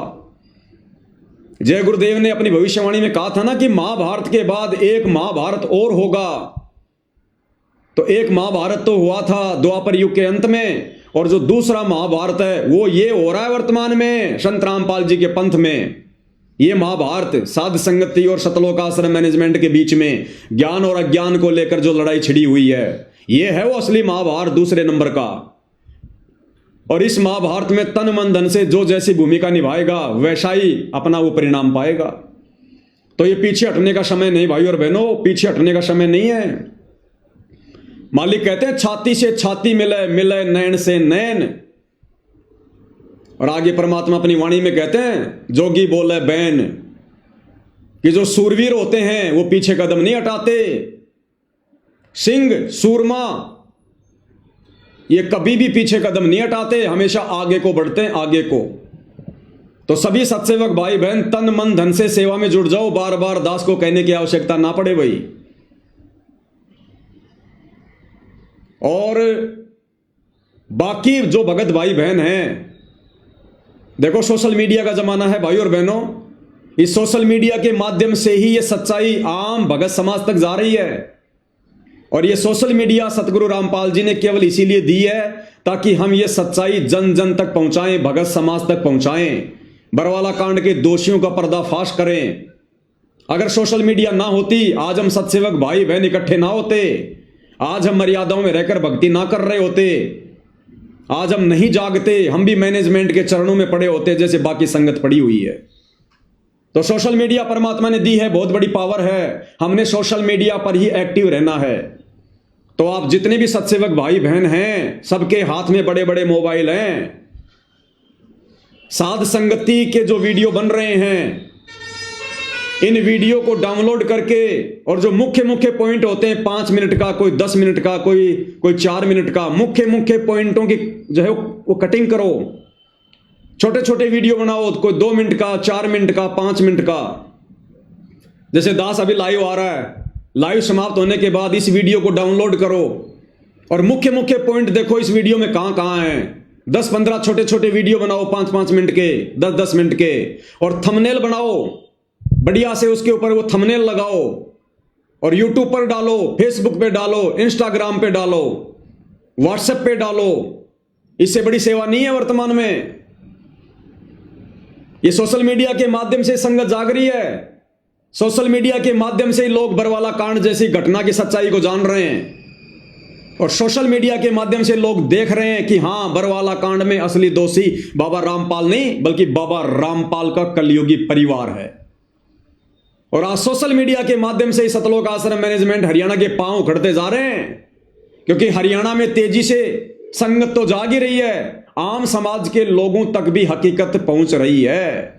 जय गुरुदेव ने अपनी भविष्यवाणी में कहा था ना कि महाभारत के बाद एक महाभारत और होगा। तो एक महाभारत तो हुआ था द्वापर युग के अंत में, और जो दूसरा महाभारत है वो ये हो रहा है वर्तमान में संत रामपाल जी के पंथ में। ये महाभारत साध संगति और सतलोक आश्रम मैनेजमेंट के बीच में ज्ञान और अज्ञान को लेकर जो लड़ाई छिड़ी हुई है, ये है वो असली महाभारत दूसरे नंबर का। और इस महाभारत में तन मन धन से जो जैसी भूमिका निभाएगा वैसा ही अपना वो परिणाम पाएगा। तो ये पीछे हटने का समय नहीं भाई और बहनों, पीछे हटने का समय नहीं है। मालिक कहते हैं छाती से छाती मिले, मिले नैन से नैन। और आगे परमात्मा अपनी वाणी में कहते हैं जोगी बोले बैन, कि जो सूरवीर होते हैं वो पीछे कदम नहीं हटाते। सिंह सूरमा ये कभी भी पीछे कदम नहीं हटाते, हमेशा आगे को बढ़ते हैं, आगे को। तो सभी सत्सेवक भाई बहन तन मन धन से सेवा में जुड़ जाओ, बार बार दास को कहने की आवश्यकता ना पड़े भाई। और बाकी जो भगत भाई बहन हैं, देखो सोशल मीडिया का जमाना है भाई और बहनों, इस सोशल मीडिया के माध्यम से ही ये सच्चाई आम भगत समाज तक जा रही है। और ये सोशल मीडिया सतगुरु रामपाल जी ने केवल इसीलिए दी है ताकि हम ये सच्चाई जन जन तक पहुंचाएं, भगत समाज तक पहुंचाएं, बरवाला कांड के दोषियों का पर्दाफाश करें। अगर सोशल मीडिया ना होती, आज हम सत्सेवक भाई बहन इकट्ठे ना होते, आज हम मर्यादाओं में रहकर भक्ति ना कर रहे होते, आज हम नहीं जागते, हम भी मैनेजमेंट के चरणों में पड़े होते जैसे बाकी संगत पड़ी हुई है। तो सोशल मीडिया परमात्मा ने दी है, बहुत बड़ी पावर है, हमने सोशल मीडिया पर ही एक्टिव रहना है। तो आप जितने भी सत्सेवक भाई बहन हैं, सबके हाथ में बड़े बड़े मोबाइल हैं। साध संगति के जो वीडियो बन रहे हैं, इन वीडियो को डाउनलोड करके, और जो मुख्य मुख्य पॉइंट होते हैं 5 मिनट का, कोई 10 मिनट का, कोई 4 मिनट का, मुख्य मुख्य पॉइंटों की जो है वो कटिंग करो, छोटे छोटे वीडियो बनाओ, कोई 2 मिनट का, 4 मिनट का, 5 मिनट का। जैसे दास अभी लाइव आ रहा है, लाइव समाप्त होने के बाद इस वीडियो को डाउनलोड करो और मुख्य मुख्य पॉइंट देखो इस वीडियो में कहां कहां है। 10-15 छोटे छोटे वीडियो बनाओ, 5-5 मिनट के, 10-10 मिनट के, और थंबनेल बनाओ बढ़िया से, उसके ऊपर वो थंबनेल लगाओ और यूट्यूब पर डालो, फेसबुक पे डालो, इंस्टाग्राम पे डालो, व्हाट्सएप पे डालो। इससे बड़ी सेवा नहीं है वर्तमान में। ये सोशल मीडिया के माध्यम से संगत जाग रही है, सोशल मीडिया के माध्यम से लोग बरवाला कांड जैसी घटना की सच्चाई को जान रहे हैं, और सोशल मीडिया के माध्यम से लोग देख रहे हैं कि हां, बरवाला कांड में असली दोषी बाबा रामपाल नहीं बल्कि बाबा रामपाल का कलयुगी परिवार है। और आज सोशल मीडिया के माध्यम से सतलोक आश्रम मैनेजमेंट हरियाणा के पांव उखड़ते जा रहे हैं, क्योंकि हरियाणा में तेजी से संगत तो जाग ही रही है, आम समाज के लोगों तक भी हकीकत पहुंच रही है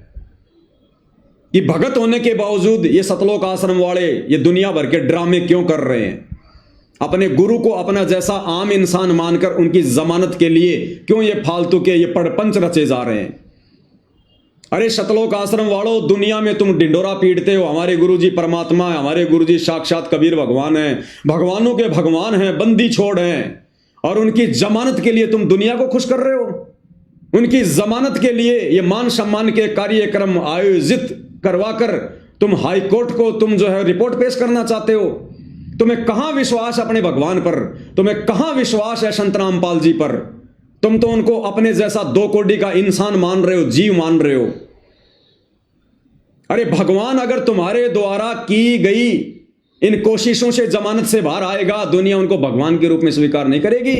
कि भगत होने के बावजूद ये सतलोक आश्रम वाले ये दुनिया भर के ड्रामे क्यों कर रहे हैं। अपने गुरु को अपना जैसा आम इंसान मानकर उनकी जमानत के लिए क्यों ये फालतू के ये पड़पंच रचे जा रहे हैं। अरे सतलोक आश्रम वालों, दुनिया में तुम डिंडोरा पीटते हो, हमारे गुरुजी परमात्मा है, हमारे गुरुजी साक्षात कबीर भगवान है, भगवानों के भगवान हैं, बंदी छोड़ हैं, और उनकी जमानत के लिए तुम दुनिया को खुश कर रहे हो। उनकी जमानत के लिए ये मान सम्मान के कार्यक्रम आयोजित करवाकर तुम हाई कोर्ट को तुम जो है रिपोर्ट पेश करना चाहते हो। तुम्हें कहां विश्वास अपने भगवान पर, तुम्हें कहां विश्वास है संत रामपाल जी पर। तुम तो उनको अपने जैसा 2 कोड़ी का इंसान मान रहे हो, जीव मान रहे हो। अरे भगवान अगर तुम्हारे द्वारा की गई इन कोशिशों से जमानत से बाहर आएगा, दुनिया उनको भगवान के रूप में स्वीकार नहीं करेगी।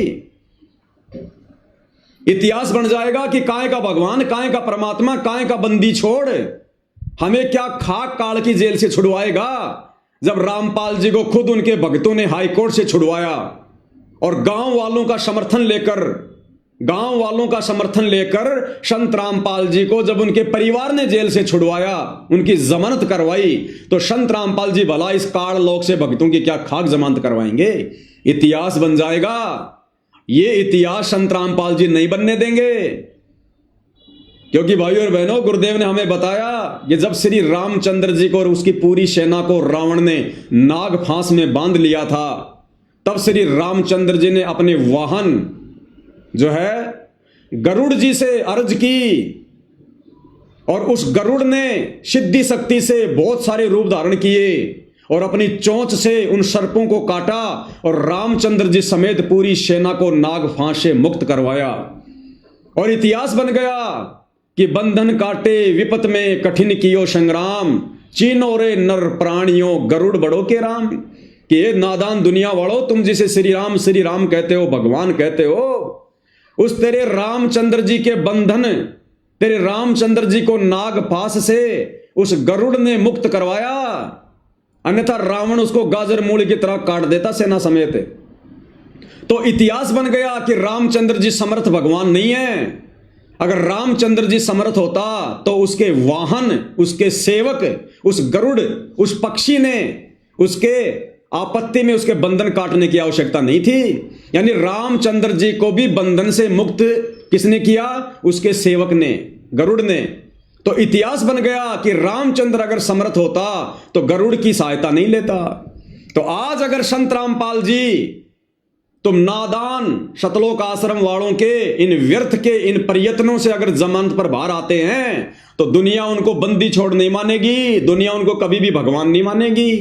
इतिहास बन जाएगा कि काहे का भगवान, काहे का परमात्मा, काहे का बंदी छोड़। हमें क्या खाक काल की जेल से छुड़वाएगा, जब रामपाल जी को खुद उनके भक्तों ने हाई कोर्ट से छुड़वाया, और गांव वालों का समर्थन लेकर संत रामपाल जी को जब उनके परिवार ने जेल से छुड़वाया, उनकी जमानत करवाई, तो संत रामपाल जी भला इस काल लोक से भक्तों की क्या खाक जमानत करवाएंगे। इतिहास बन जाएगा। ये इतिहास संत रामपाल जी नहीं बनने देंगे, क्योंकि भाइयों और बहनों, गुरुदेव ने हमें बताया कि जब श्री रामचंद्र जी को और उसकी पूरी सेना को रावण ने नाग फांस में बांध लिया था, तब श्री रामचंद्र जी ने अपने वाहन जो है गरुड़ जी से अर्ज की, और उस गरुड़ ने सिद्धि शक्ति से बहुत सारे रूप धारण किए और अपनी चोंच से उन सर्पों को काटा, और रामचंद्र जी समेत पूरी सेना को नाग फांस से मुक्त करवाया। और इतिहास बन गया कि बंधन काटे विपत में कठिन कियो संग्राम, चीनो रे नर प्राणियों गरुड़ बड़ो के राम। कि ये नादान दुनिया वालों, तुम जिसे श्री राम कहते हो, भगवान कहते हो, उस तेरे रामचंद्र जी के बंधन, तेरे रामचंद्र जी को नाग फांस से उस गरुड़ ने मुक्त करवाया। अन्यथा रावण उसको गाजर मूली की तरह काट देता सेना समेत। तो इतिहास बन गया कि रामचंद्र जी समर्थ भगवान नहीं है। अगर रामचंद्र जी समर्थ होता तो उसके वाहन, उसके सेवक, उस गरुड़, उस पक्षी ने उसके आपत्ति में उसके बंधन काटने की आवश्यकता नहीं थी। यानी रामचंद्र जी को भी बंधन से मुक्त किसने किया? उसके सेवक ने, गरुड़ ने। तो इतिहास बन गया कि रामचंद्र अगर समर्थ होता तो गरुड़ की सहायता नहीं लेता। तो आज अगर संत रामपाल जी, तुम नादान शतलोक आश्रम वालों के इन व्यर्थ के इन प्रयत्नों से अगर जमानत पर बाहर आते हैं तो दुनिया उनको बंदी छोड़ नहीं मानेगी, दुनिया उनको कभी भी भगवान नहीं मानेगी।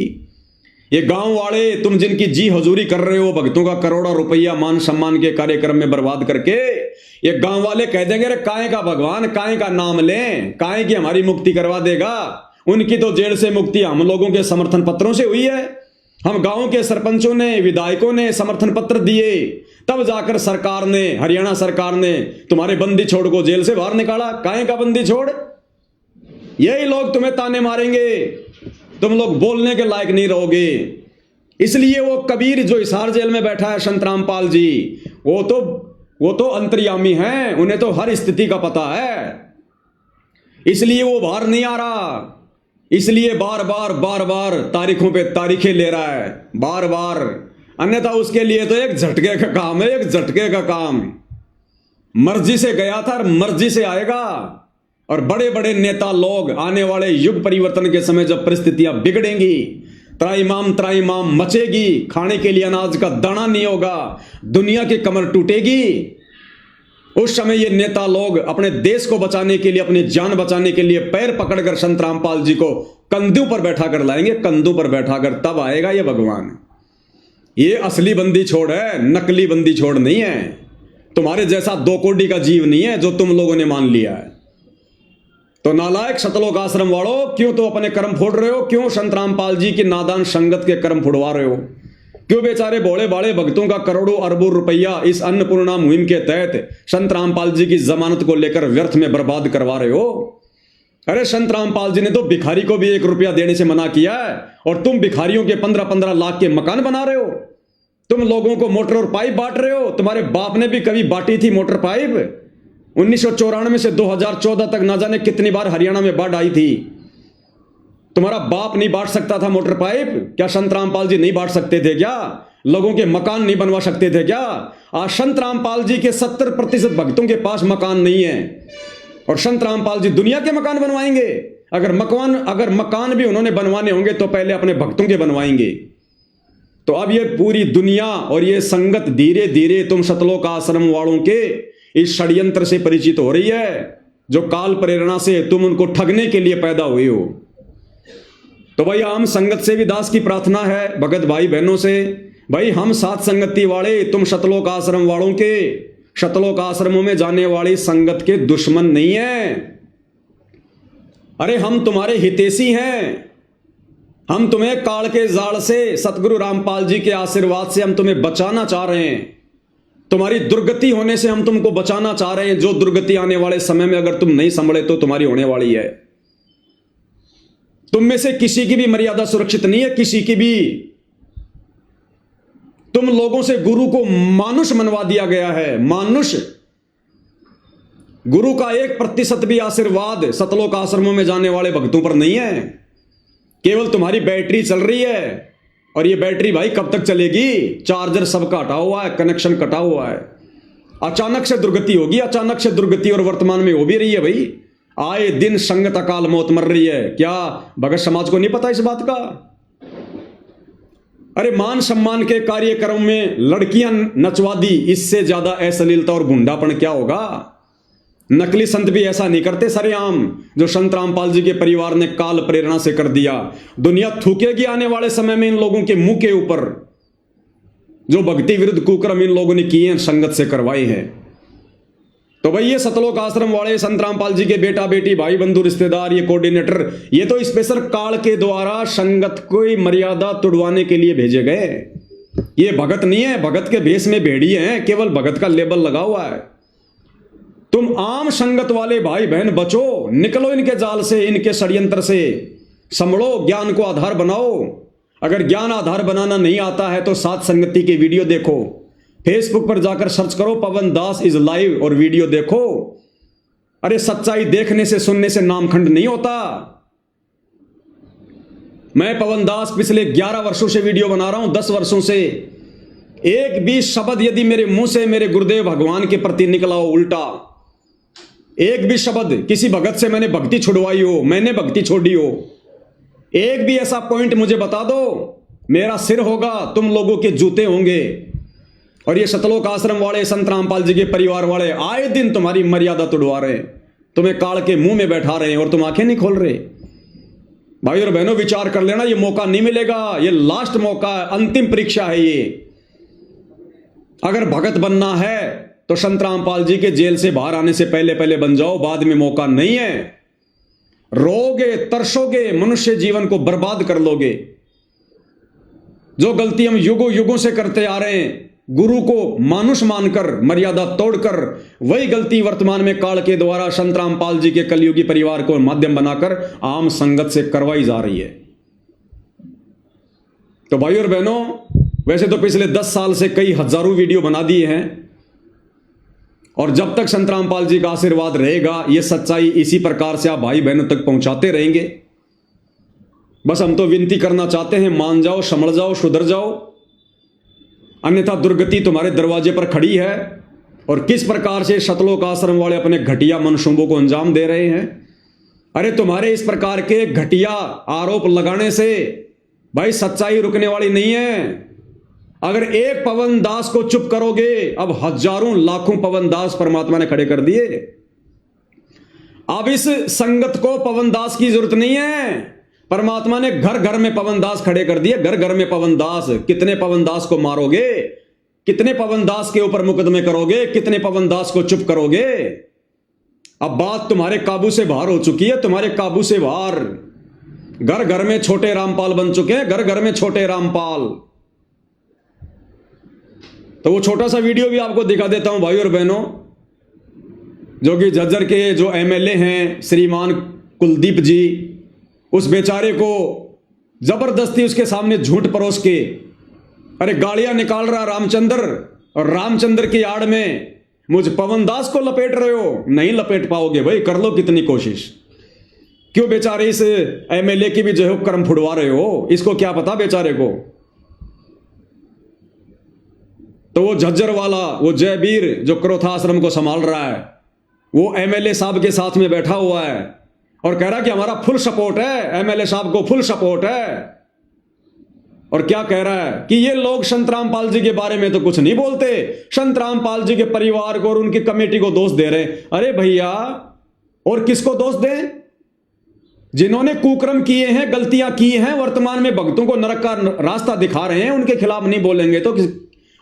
ये गांव वाले तुम जिनकी जी हजूरी कर रहे हो, भक्तों का करोड़ों रुपया मान सम्मान के कार्यक्रम में बर्बाद करके, ये गांव वाले कह देंगे अरे काहे का भगवान, काहे का नाम लें, काहे की हमारी मुक्ति करवा देगा। उनकी तो जेल से मुक्ति हम लोगों के समर्थन पत्रों से हुई है। हम गांव के सरपंचों ने, विधायकों ने समर्थन पत्र दिए, तब जाकर सरकार ने, हरियाणा सरकार ने तुम्हारे बंदी छोड़ को जेल से बाहर निकाला। काहे का बंदी छोड़? यही लोग तुम्हें ताने मारेंगे, तुम लोग बोलने के लायक नहीं रहोगे। इसलिए वो कबीर जो हिसार जेल में बैठा है, संत रामपाल जी, वो तो अंतर्यामी हैं, उन्हें तो हर स्थिति का पता है। इसलिए वो बाहर नहीं आ रहा, इसलिए बार बार तारीखों पे तारीखें ले रहा है, बार बार। अन्यथा उसके लिए तो एक झटके का काम है, एक झटके का काम। मर्जी से गया था और मर्जी से आएगा। और बड़े बड़े नेता लोग आने वाले युग परिवर्तन के समय जब परिस्थितियां बिगड़ेंगी, त्राईमाम मचेगी, खाने के लिए अनाज का दाना नहीं होगा, दुनिया की कमर टूटेगी, उस समय ये नेता लोग अपने देश को बचाने के लिए, अपनी जान बचाने के लिए पैर पकड़कर संत रामपाल जी को कंधों पर बैठा कर लाएंगे, कंधों पर बैठाकर, तब आएगा ये भगवान। ये असली बंदी छोड़ है, नकली बंदी छोड़ नहीं है। तुम्हारे जैसा 2 कोड़ी का जीव नहीं है जो तुम लोगों ने मान लिया है। तो नालायक शतलोक आश्रम वालों, क्यों तो अपने कर्म फोड़ रहे हो? क्यों संत रामपाल जी की नादान संगत के कर्म फुड़वा रहे हो? क्यों बेचारे भोले भाले भक्तों का करोड़ों अरबों रुपया इस अन्नपूर्णा मुहिम के तहत संत रामपाल जी की जमानत को लेकर व्यर्थ में बर्बाद करवा रहे हो? अरे संत रामपाल जी ने तो भिखारी को भी 1 रुपया देने से मना किया है, और तुम भिखारियों के 15-15 लाख के मकान बना रहे हो। तुम लोगों को मोटर और पाइप बांट रहे हो। तुम्हारे बाप ने भी कभी बांटी थी मोटर पाइप? 1994 से 2014 तक ना जाने कितनी बार हरियाणा में बाढ़ आई थी। तुम्हारा बाप नहीं बांट सकता था मोटर पाइप? क्या संत रामपाल जी नहीं बांट सकते थे क्या? लोगों के मकान नहीं बनवा सकते थे क्या? आज संत रामपाल जी के 70% भक्तों के पास मकान नहीं है, और संत रामपाल जी दुनिया के मकान बनवाएंगे। अगर मकान भी उन्होंने बनवाने होंगे तो पहले अपने भक्तों के बनवाएंगे। तो अब ये पूरी दुनिया और ये संगत धीरे धीरे तुम शतलोक आश्रम वालों के इस षड्यंत्र से परिचित हो रही है, जो काल प्रेरणा से तुम उनको ठगने के लिए पैदा हुए हो। तो भाई आम संगत से भी दास की प्रार्थना है, भगत भाई बहनों से, भाई हम साथ संगति वाले, तुम शतलोक आश्रम वालों के, शतलोक आश्रमों में जाने वाली संगत के दुश्मन नहीं है। अरे हम तुम्हारे हितैषी हैं। हम तुम्हें काल के जाल से, सतगुरु रामपाल जी के आशीर्वाद से हम तुम्हें बचाना चाह रहे हैं। तुम्हारी दुर्गति होने से हम तुमको बचाना चाह रहे हैं, जो दुर्गति आने वाले समय में अगर तुम नहीं संभले तो तुम्हारी होने वाली है। तुम में से किसी की भी मर्यादा सुरक्षित नहीं है, किसी की भी। तुम लोगों से गुरु को मानुष मनवा दिया गया है, मानुष। गुरु का 1% भी आशीर्वाद शतलोक आश्रमों में जाने वाले भक्तों पर नहीं है। केवल तुम्हारी बैटरी चल रही है, और ये बैटरी भाई कब तक चलेगी? चार्जर सबका हटा हुआ है, कनेक्शन कटा हुआ है। अचानक से दुर्गति होगी, अचानक से दुर्गति, और वर्तमान में हो भी रही है भाई। आए दिन संगत अकाल मौत मर रही है। क्या भगत समाज को नहीं पता इस बात का? अरे मान सम्मान के कार्यक्रम में लड़कियां नचवा दी, इससे ज्यादा अश्लीलता और गुंडापन क्या होगा? नकली संत भी ऐसा नहीं करते सरेआम, जो संत रामपाल जी के परिवार ने काल प्रेरणा से कर दिया। दुनिया थूकेगी आने वाले समय में इन लोगों के मुंह के ऊपर, जो भक्ति विरुद्ध कुकर्म इन लोगों ने किए हैं, संगत से करवाए हैं। तो भाई ये शतलोक आश्रम वाले, संत रामपाल जी के बेटा बेटी, भाई बंधु रिश्तेदार, ये कोऑर्डिनेटर, ये तो स्पेशल काल के द्वारा संगत को मर्यादा तुड़वाने के लिए भेजे गए। ये भगत नहीं है, भगत के भेष में भेड़िए हैं, केवल भगत का लेबल लगा हुआ है। तुम आम संगत वाले भाई बहन बचो, निकलो इनके जाल से, इनके षड्यंत्र से, संभलो, ज्ञान को आधार बनाओ। अगर ज्ञान आधार बनाना नहीं आता है तो सात संगति की वीडियो देखो, फेसबुक पर जाकर सर्च करो पवन दास इज लाइव और वीडियो देखो। अरे सच्चाई देखने से सुनने से नामखंड नहीं होता। मैं पवन दास पिछले 11 वर्षों से वीडियो बना रहा हूं, 10 वर्षों से। एक भी शब्द यदि मेरे मुंह से मेरे गुरुदेव भगवान के प्रति निकला हो उल्टा, एक भी शब्द किसी भगत से मैंने भक्ति छुड़वाई हो, मैंने भक्ति छोड़ी हो, एक भी ऐसा पॉइंट मुझे बता दो, मेरा सिर होगा, तुम लोगों के जूते होंगे। और ये सतलोक आश्रम वाले, संत रामपाल जी के परिवार वाले आए दिन तुम्हारी मर्यादा तोड़वा रहे हैं, तुम्हें काल के मुंह में बैठा रहे हैं और तुम आंखें नहीं खोल रहे। भाई और बहनों, विचार कर लेना, ये मौका नहीं मिलेगा, ये लास्ट मौका है, अंतिम परीक्षा है ये। अगर भगत बनना है तो संत रामपाल जी के जेल से बाहर आने से पहले पहले बन जाओ, बाद में मौका नहीं है। रोगे, तरसोगे, मनुष्य जीवन को बर्बाद कर लोगे। जो गलती हम युगों युगों से करते आ रहे हैं, गुरु को मानुष मानकर, मर्यादा तोड़कर, वही गलती वर्तमान में काल के द्वारा संत रामपाल जी के कलयुगी परिवार को माध्यम बनाकर आम संगत से करवाई जा रही है। तो भाई और बहनों, वैसे तो पिछले 10 साल से कई हजारों वीडियो बना दिए हैं, और जब तक संत रामपाल जी का आशीर्वाद रहेगा, ये सच्चाई इसी प्रकार से आप भाई बहनों तक पहुंचाते रहेंगे। बस हम तो विनती करना चाहते हैं, मान जाओ, समझ जाओ, सुधर जाओ, अन्यथा दुर्गति तुम्हारे दरवाजे पर खड़ी है। और किस प्रकार से सतलोक आश्रम वाले अपने घटिया मनसूबों को अंजाम दे रहे हैं। अरे तुम्हारे इस प्रकार के घटिया आरोप लगाने से भाई सच्चाई रुकने वाली नहीं है। अगर एक पवन दास को चुप करोगे, अब हजारों लाखों पवन दास परमात्मा ने खड़े कर दिए। अब इस संगत को पवन दास की जरूरत नहीं है, परमात्मा ने घर घर में पवन दास खड़े कर दिए। घर घर में पवन दास। कितने पवन दास को मारोगे, कितने पवन दास के ऊपर मुकदमे करोगे, कितने पवन दास को चुप करोगे। अब बात तुम्हारे काबू से बाहर हो चुकी है, तुम्हारे काबू से बाहर। घर घर में छोटे रामपाल बन चुके हैं, घर घर में छोटे रामपाल। तो वो छोटा सा वीडियो भी आपको दिखा देता हूं भाई और बहनों, जो कि झज्जर के जो एमएलए हैं श्रीमान कुलदीप जी, उस बेचारे को जबरदस्ती उसके सामने झूठ परोस के अरे गालियां निकाल रहा रामचंद्र, और रामचंद्र की आड़ में मुझ पवन दास को लपेट रहे हो। नहीं लपेट पाओगे भाई, कर लो कितनी कोशिश। क्यों बेचारे इस एमएलए की भी जो है कर्म फुड़वा रहे हो, इसको क्या पता बेचारे को। तो वो झज्जर वाला, वो जयवीर जो क्रोथा आश्रम को संभाल रहा है, वो एमएलए साहब के साथ में बैठा हुआ है और कह रहा है कि हमारा फुल सपोर्ट है, एमएलए साहब को फुल सपोर्ट है। और क्या कह रहा है कि ये लोग संत रामपाल जी के बारे में तो कुछ नहीं बोलते, संत रामपाल जी के परिवार को और उनकी कमेटी को दोष दे रहे। अरे भैया, और किसको दोष दें? जिन्होंने कुकर्म किए हैं, गलतियां की हैं, वर्तमान में भक्तों को नरक का रास्ता दिखा रहे हैं, उनके खिलाफ नहीं बोलेंगे तो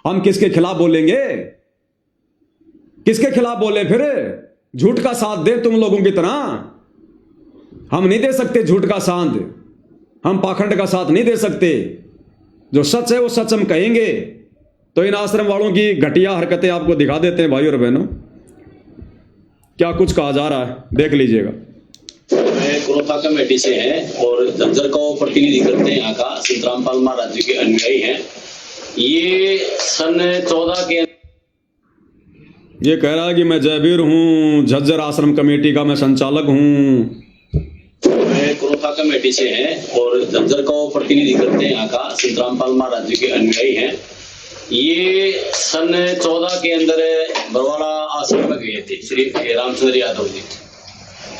हम किसके खिलाफ बोलेंगे? किसके खिलाफ बोले फिर? झूठ का साथ दे तुम लोगों की तरह हम नहीं दे सकते। झूठ का साथ, हम पाखंड का साथ नहीं दे सकते। जो सच है वो सच हम कहेंगे। तो इन आश्रम वालों की घटिया हरकतें आपको दिखा देते हैं भाई और बहनों, क्या कुछ कहा जा रहा है, देख लीजिएगा। मैं क्रोथा कमेटी से हैं और झज्जर का प्रतिनिधि करते हैं। यहाँ का संत रामपाल महाराज जी के अनुयायी हैं। ये सन 14 के ये कह रहा है कि मैं जयवीर हूं, झज्जर आश्रम कमेटी का मैं संचालक हूं। मैं क्रोथा कमेटी से हैं और झज्जर का प्रतिनिधि करते हैं। यहाँ का संत रामपाल महाराज जी के अनुयायी हैं। ये सन 14 के अंदर बरवाड़ा आश्रम में गए थे श्री रामचंद्र यादव जी,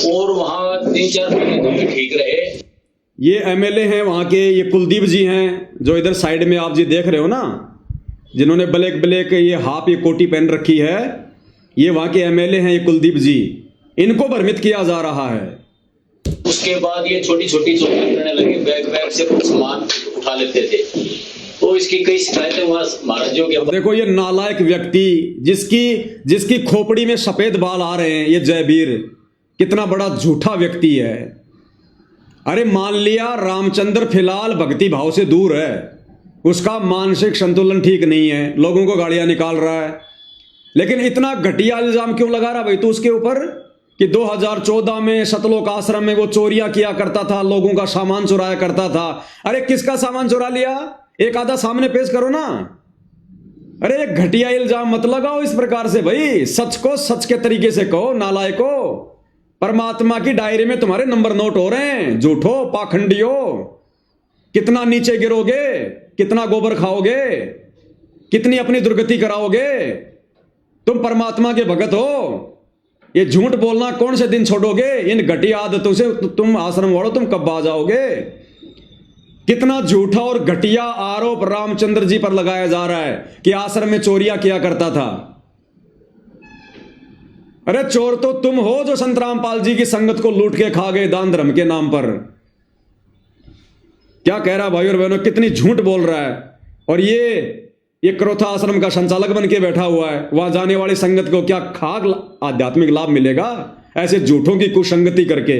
और वहां 3-4 महीने तो ठीक रहे। ये एमएलए हैं वहां के, ये कुलदीप जी हैं जो इधर साइड में आप जी देख रहे हो ना, जिन्होंने ब्लैक ब्लैक ये हाफ ये कोटी पहन रखी है, ये वहां के एमएलए हैं, ये कुलदीप जी। इनको भ्रमित किया जा रहा है। उसके बाद ये छोटी छोटी चोरी करने लगे, बैग से कुछ सामान उठा लेते थे, तो इसकी कई शिकायतें वहां महाराजों के। देखो ये नालायक व्यक्ति, जिसकी खोपड़ी में सफेद बाल आ रहे हैं, ये जयवीर कितना बड़ा झूठा व्यक्ति है। अरे मान लिया रामचंद्र फिलहाल भक्ति भाव से दूर है, उसका मानसिक संतुलन ठीक नहीं है, लोगों को गालियां निकाल रहा है, लेकिन इतना घटिया इल्जाम क्यों लगा रहा भाई तू उसके ऊपर? कि 2014 में सतलोक आश्रम में वो चोरियां किया करता था, लोगों का सामान चुराया करता था। अरे किसका सामान चुरा लिया? एक आधा सामने पेश करो ना। अरे एक घटिया इल्जाम मत लगाओ इस प्रकार से भाई, सच को सच के तरीके से कहो। नालायको, परमात्मा की डायरी में तुम्हारे नंबर नोट हो रहे हैं। झूठो, पाखंडियो, कितना नीचे गिरोगे, कितना गोबर खाओगे, कितनी अपनी दुर्गति कराओगे। तुम परमात्मा के भगत हो, ये झूठ बोलना कौन से दिन छोड़ोगे? इन घटिया आदतों से तुम आश्रम वालों तुम कब बाज आओगे? कितना झूठा और घटिया आरोप रामचंद्र जी पर लगाया जा रहा है कि आश्रम में चोरियां किया करता था। अरे चोर तो तुम हो जो संत रामपाल जी की संगत को लूट के खा गए दान धर्म के नाम पर। क्या कह रहा भाई और बहनों, कितनी झूठ बोल रहा है। और ये क्रोथा आश्रम का संचालक बन के बैठा हुआ है। वहां जाने वाली संगत को क्या खाक आध्यात्मिक लाभ मिलेगा ऐसे झूठों की कुसंगति करके?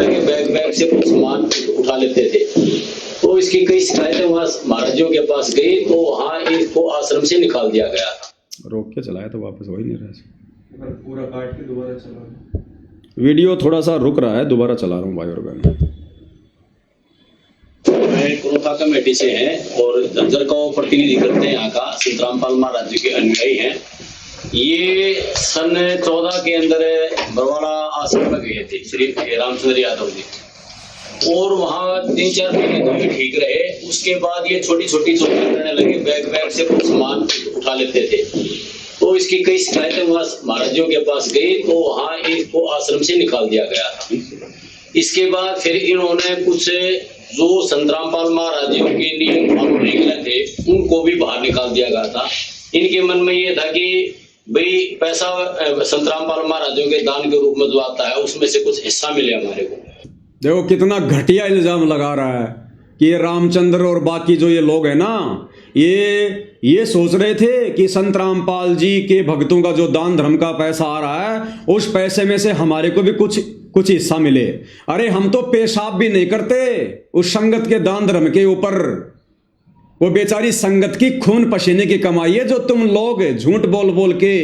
बैग बैग से कुछ सामान उठा लेते थे, तो इसकी कई शिकायतें वहां महाराजों के पास गई, तो वहां इसको आश्रम से निकाल दिया गया। रोक के चलाया तो वापस हो ही नहीं रहा। पूरा काट के दोबारा चला। वीडियो थोड़ा सा रुक रहा है, दोबारा चला रहा हूं भाई और बहनों। मैं क्रोथा कमेटी से हैं और झज्जर का प्रतिनिधि करते हैं। यहाँ का संत रामपाल महाराज जी के अनुयायी हैं। ये सन 14 के अंदर बरवाड़ा आश्रम में गए थे श्री रामचंद्र यादव जी, और वहाँ 3-4 महीने तो भी ठीक रहे। उसके बाद ये छोटी छोटी चोरियां करने लगे, बैग बैग से कुछ सामान उठा लेते थे, तो इसकी कई शिकायतें वहां महाराजों के पास गई, तो वहां इसको आश्रम से निकाल दिया गया था। इसके बाद फिर इन्होंने कुछ जो संत रामपाल महाराज जी के नियम फॉलो नहीं करे थे उनको भी बाहर निकाल दिया गया था। इनके मन में ये था कि भाई पैसा संत रामपाल महाराजों के दान के रूप में जो आता है उसमें से कुछ हिस्सा मिले हमारे को। देखो कितना घटिया इल्जाम लगा रहा है कि ये रामचंद्र और बाकी जो ये लोग हैं ना, ये सोच रहे थे कि संत रामपाल जी के भक्तों का जो दान धर्म का पैसा आ रहा है उस पैसे में से हमारे को भी कुछ हिस्सा मिले। अरे हम तो पेशाब भी नहीं करते उस संगत के दान धर्म के ऊपर। वो बेचारी संगत की खून पसीने की कमाई है जो तुम लोग झूठ बोल बोल के